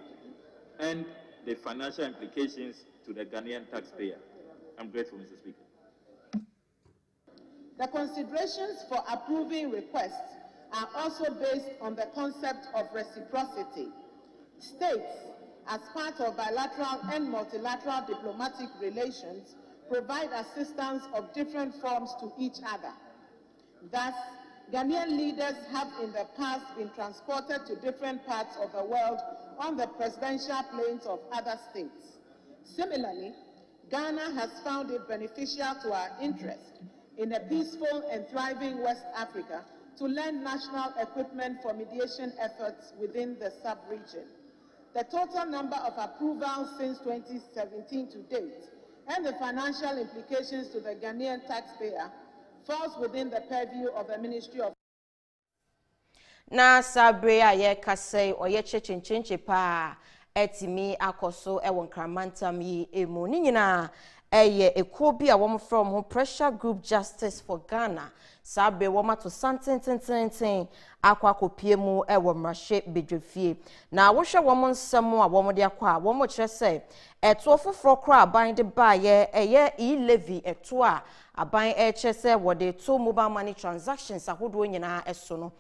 and the financial implications to the Ghanaian taxpayer? I'm grateful, Mr. Speaker. The considerations for approving requests are also based on the concept of reciprocity. States, as part of bilateral and multilateral diplomatic relations, provide assistance of different forms to each other. Thus, Ghanaian leaders have in the past been transported to different parts of the world on the presidential planes of other states. Similarly, Ghana has found it beneficial to our interest in a peaceful and thriving West Africa to lend national equipment for mediation efforts within the sub-region. The total number of approvals since 2017 to date and the financial implications to the Ghanaian taxpayer falls within the purview of the Ministry of na sabre aye kasei oye chechenchenche pa etimi akoso e won kramantam yi emu ni nyina eye ekobi a wom from ho pressure group Justice for Ghana sabre woma to santen akwa kopie mu e wo mrahye bedwefie na wo hwe wom nsem a wom de akwa wom kire se eto foforo kra aban de baye eye e-levy eto a aban kire wo de to mobile money transactions ahodo nyina eso no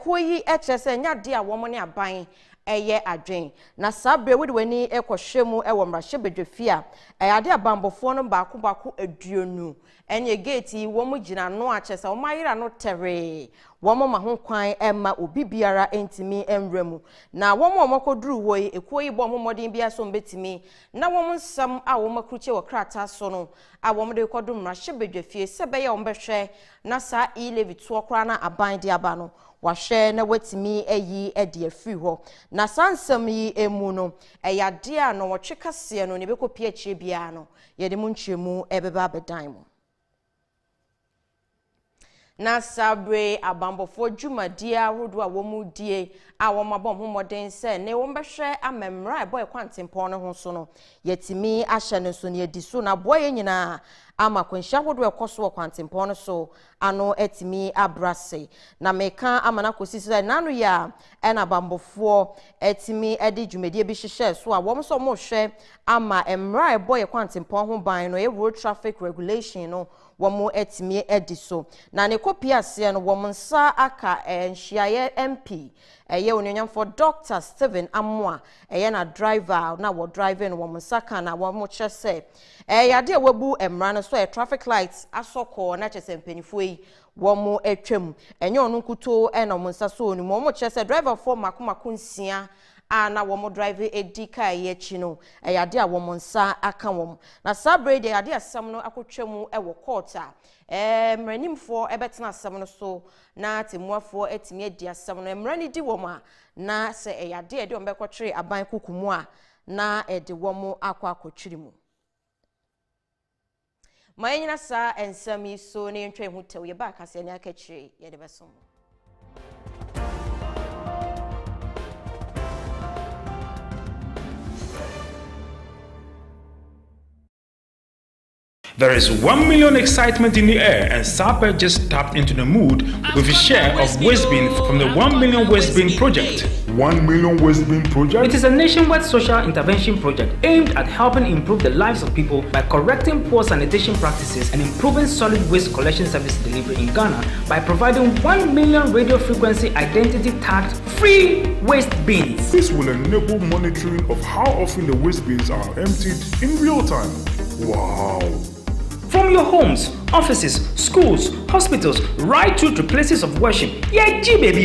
koyi kire se nya de a wom ne aban eye adwen na sabre we de wani ekohwe mu e wo mrahye bedwefie a ade abambofo no baako aduonu enye gate wo mu gina no a kire se wo mayira no tere womo mahonkwan emma obi biara entimi enwremu na womo omokoduru wo ekoyi bo momodin bia so mbetimi na womo nsam a womo kruche wo krata so no a womo de kodum mrahye bedwafie sebe ya wombehwe na sa e-levy to okra na aban de aba no wahwe na watimi ayi ede afiri ho na sansam yi emu no eyade a no wotwekase no ne bekopie akire bia no yede mu ntwemu ebeba bedan mu na sabre abambofo dwumadia rodo a womu die a womabom homoden se ne wombehwe amemra e boy kwantempon no ho so no yetimi ahye ne so ne ediso na boy nyina ama kwanhia hodo ekoso kwantempon no so ano etimi abrase na meka amana kosisi nanu ya ena abambofo etimi edi dwumadie bi hyehyɛ so a wom so mo hwɛ ama emra e boy kwantempon ho ban no e road traffic regulation no womo etimi ediso na ne kopia ase no wom nsa aka nhyiaye MP eye onyonyam for Dr. Stephen Amoa eye na driver na wo driving wom nsa ka na wom kyese yade wabu emra no so e traffic lights asoko na kyese mpanifo yi womo etwam enye onu nkuto na wom nsa so oni wom kyese driver for makomako nsia na womo drive edika ye chino eyade a womo nsa aka wom na sabre de yade asam no akotwam e wo court a mranimfo ebetena asam no so na temuafo etimi edi asam no mrani di wom na se eyade ede ombekotwere aban kukumu a na ede womo akotwiri mu mayina sa ensami so ne ntwe hu tew ye ba kase ne akachire ye de besom. There is 1 million excitement in the air, and Saper just tapped into the mood with his share of waste bin from the 1 million waste bin project. 1 million waste bin project? It is a nationwide social intervention project aimed at helping improve the lives of people by correcting poor sanitation practices and improving solid waste collection service delivery in Ghana by providing 1 million radio frequency identity tagged free waste bins. This will enable monitoring of how often the waste bins are emptied in real time. Wow! From your homes, offices, schools, hospitals, right through to places of worship. Yeah, baby.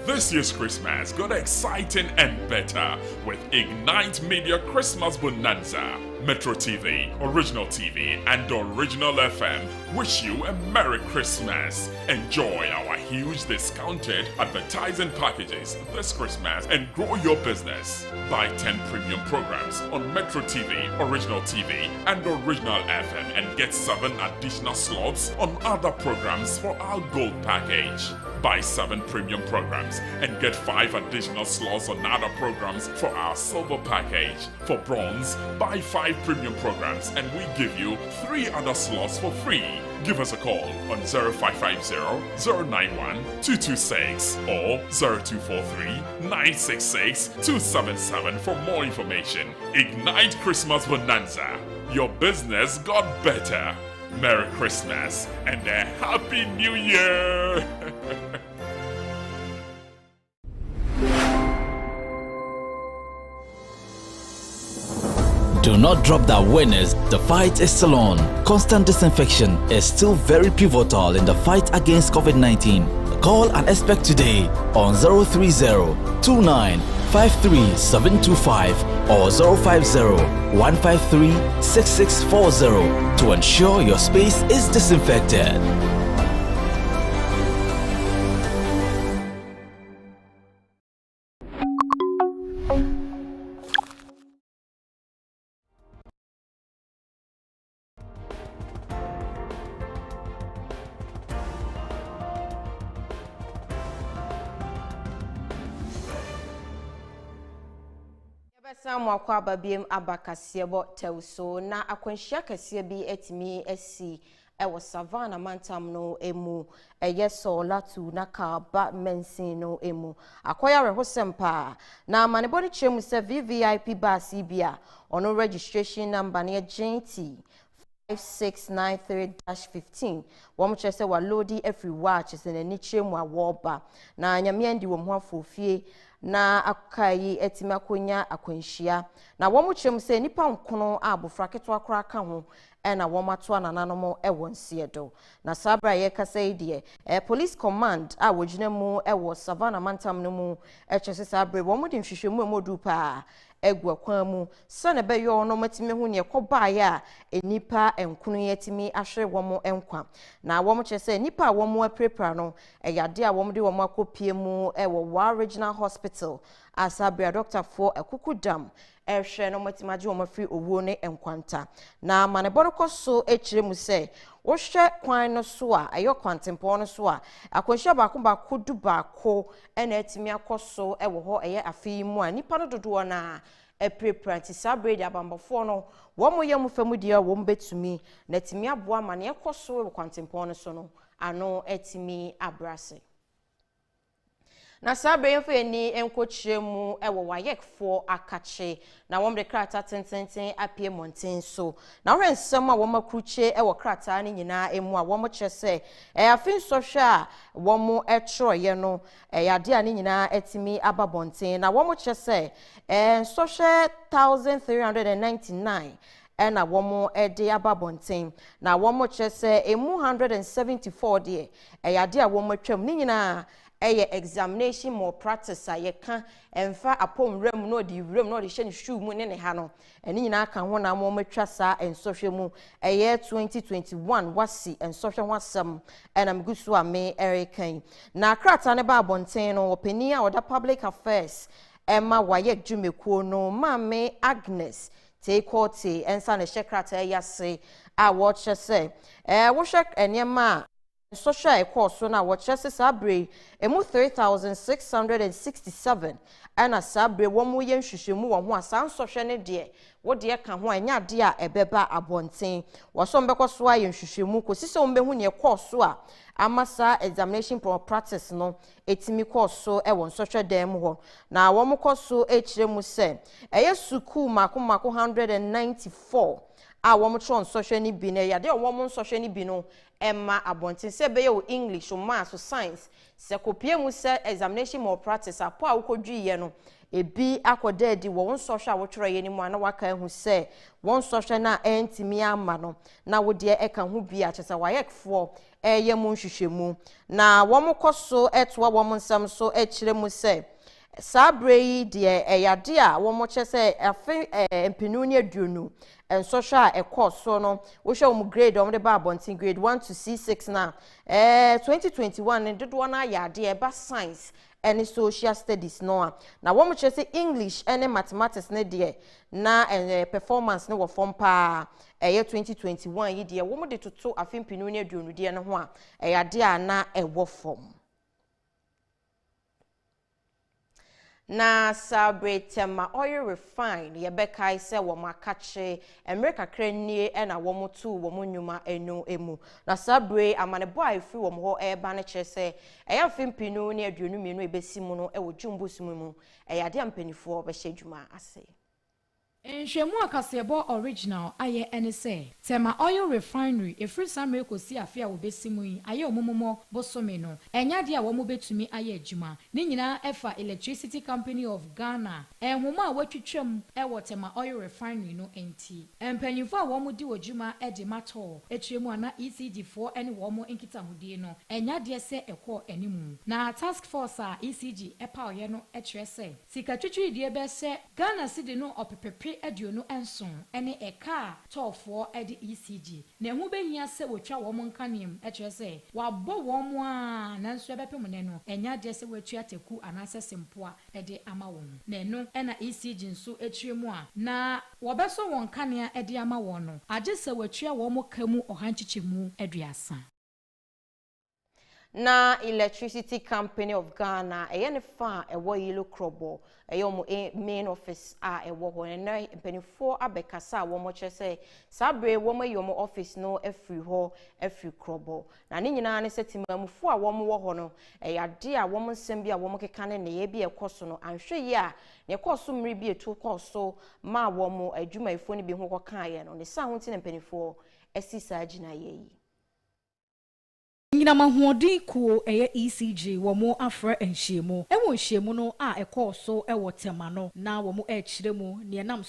This year's Christmas got exciting and better with Ignite Media Christmas Bonanza. Metro TV, Original TV, and Original FM wish you a Merry Christmas. Enjoy our huge discounted advertising packages this Christmas and grow your business. Buy 10 premium programs on Metro TV, Original TV, and Original FM and get 7 additional slots on other programs for our gold package. Buy 7 premium programs and get 5 additional slots on other programs for our silver package. For bronze, buy 5 premium programs and we give you 3 other slots for free. Give us a call on 0550-091-226 or 0243-966-277 for more information. Ignite Christmas Bonanza. Your business got better. Merry Christmas and a Happy New Year! Do not drop the awareness. The fight is still on. Constant disinfection is still very pivotal in the fight against COVID-19. Call and expect today on 030-2953-725 or 050-153-6640 to ensure your space is disinfected. Samu akwa babiem abakasiebo tewso na akwanhia kase bi etimi asi ewo savana mantam no emu eyeso latu na kaba mensin no emu akoya rehosempa na maneboni chemu se VVIP bus bia ono registration number ne GT 5693-15 wom chese wa loadi every watch is in ni chemu awoba na nyame ndi wom ho afofie na akayi etimi akonya akwanhia na wom chem se nipa nkono abofra keto akora aka ho na wom ato anananom ewo nsiedo na sabra ye kasa die police command a wogina mu ewo savannah mantam no mu chese sabre wom de nhwehwemu emodu pa egwa kwan mu sane be yo no matimi hu ne koba ya enipa enkono yetimi ahwe wom enkwa na wom chese nipa wom aprepra no yade a wom de wom akopie mu ewo Wa Regional Hospital asabria doctor for ekukudam ehwe no matimaje wom afri owuo ne enkwanta na maneboro koso echire mu se wo hwe kwan no so a ayo kwantempo no so a akwanhia ba ko du ba ko ena etimi akoso ewo ho eye afi mu a nipa no dodo na eprepranti sabrade abambofo no womo yam famudie wom betumi na etimi aboa ma ne ekoso ewo kwantempo no so no ano etimi abrase na sabre yefo ni enkochiremu ewo wayekfo akache na wom de krata tententen apie monten so na hwe nsem a wom akruche ewo krata ni nyina emu a wom kyese afin sohwe a wom etroye no yade a ni nyina etimi ababonten na wom kyese sohwe 1399 na wom ede ababonten na wom kyese emu 174 de yade a wom atwam ni nyina examination more practice ye kan emfa apom rem no di rem no di hye ne shoe mu ne ha no eni nyina kan ho na mo matwa sa ensohwe mu 2021 wasi ensohwe wasam na mgusu a me erican na krata ne ba abonten no opani a oda public affairs Emma wayek jumekuo no mame Agnes take courte ensa ne hye krata yase a wo kyese wo hye enema social course na watchese sabre emu 3667 ana sabre womu ye nhwehwemu wo ho asan sohwe ne de wo de ka ho anya de a ebeba abonten wo so mbekọ so aye nhwehwemu ko sise wo mbehu ne course a amasa examination practice no etimi course e won sohwe dem ho na wo mkọ so echiremu se eye suku mako 194 a wom tron sohwe ni bi na yade wom sohwe ni bi no emma abontin se be yo English o maths o science se kopie mu se examination more practice apo a wokodwiye no ebi akoda di won sohwe a wotwere ye ni mu ana waka hu se won sohwe na entimi ama no na wo de eka hu bi a chese wayekfo ye mu nhwehwemu na wom koso etwa wom nsam so echire mu se sabre de yade a wom chese afi empinu ni aduonu and social a course so no we show grade on the babontin grade 1 to C6 now 2021 and did one yade ba science and social studies no na wo mo say English and mathematics ne de na performance no wo form pa 2021 yi de wo mo de toto afimpinu ne aduonu de ne ho a yade a na e wo form na Sabretema oil refine yebeka ise wo makache emre kakra nie na wo motu wo munwuma enu emu na Sabre amane boy fi wo ho eba ne kyerese eya fimpinu ne aduonu mienu ebesi mu no ewo dwumbusumu mu eya de ampanifo be hyedwuma ase. Enhwemu akasebo original aye enese Tema oil refinery efri samre kosi afia obesimu yi aye omomomo bosome no enya de a wo mo betumi aye adwuma ni nyina efa Electricity Company of Ghana enhoma a watwetwam ewo Tema oil refinery no enti empanyifo a wo mo di odwuma de mato etremu ana ECG4 ene wo mo enkitahudie no enya de se ekọ animu na task force a ECG epa oye no ekyerese sika twetwidie be se Ghana cedi no opepepe aduonu enson ene eka tofo ede ECG na ehu behia se wotwa wo mo nkanem ekyerese wabo wo mo a nanso ebepem ne no enya de se watu ateku anase sempoa ede ama wo na eno ena ECG nso ekyiremu a na wobeso won kanea ede ama wo no age se watu wo mo kamu ohanchichemu aduasa. Na Electricity Company of Ghana eye ne fa ewo yelo krobo eye omo main office a ewo ho na empanifo abekasa wo mo kyerese Sabre wo mo yomo office no afri krobo na ne nyina ne setimamufo a wo mo wo ho no ade a wo mo nsem bi a wo mo keka ne ye bi ekoso no anhwe ye a ne ekoso mmiri bi etu koso ma wo mo adwumaifo ne bi ho koka ye no ne sa ho tin empanifo asisa agina ye yi. Nyina mahoɔden kuo ɛyɛ ECG wɔ mo afra nhyiemu ɛwɔ nhyiemu no a ɛkɔɔ so ɛwɔ Tema no na wɔ mo ɛkyerɛ mu ne nam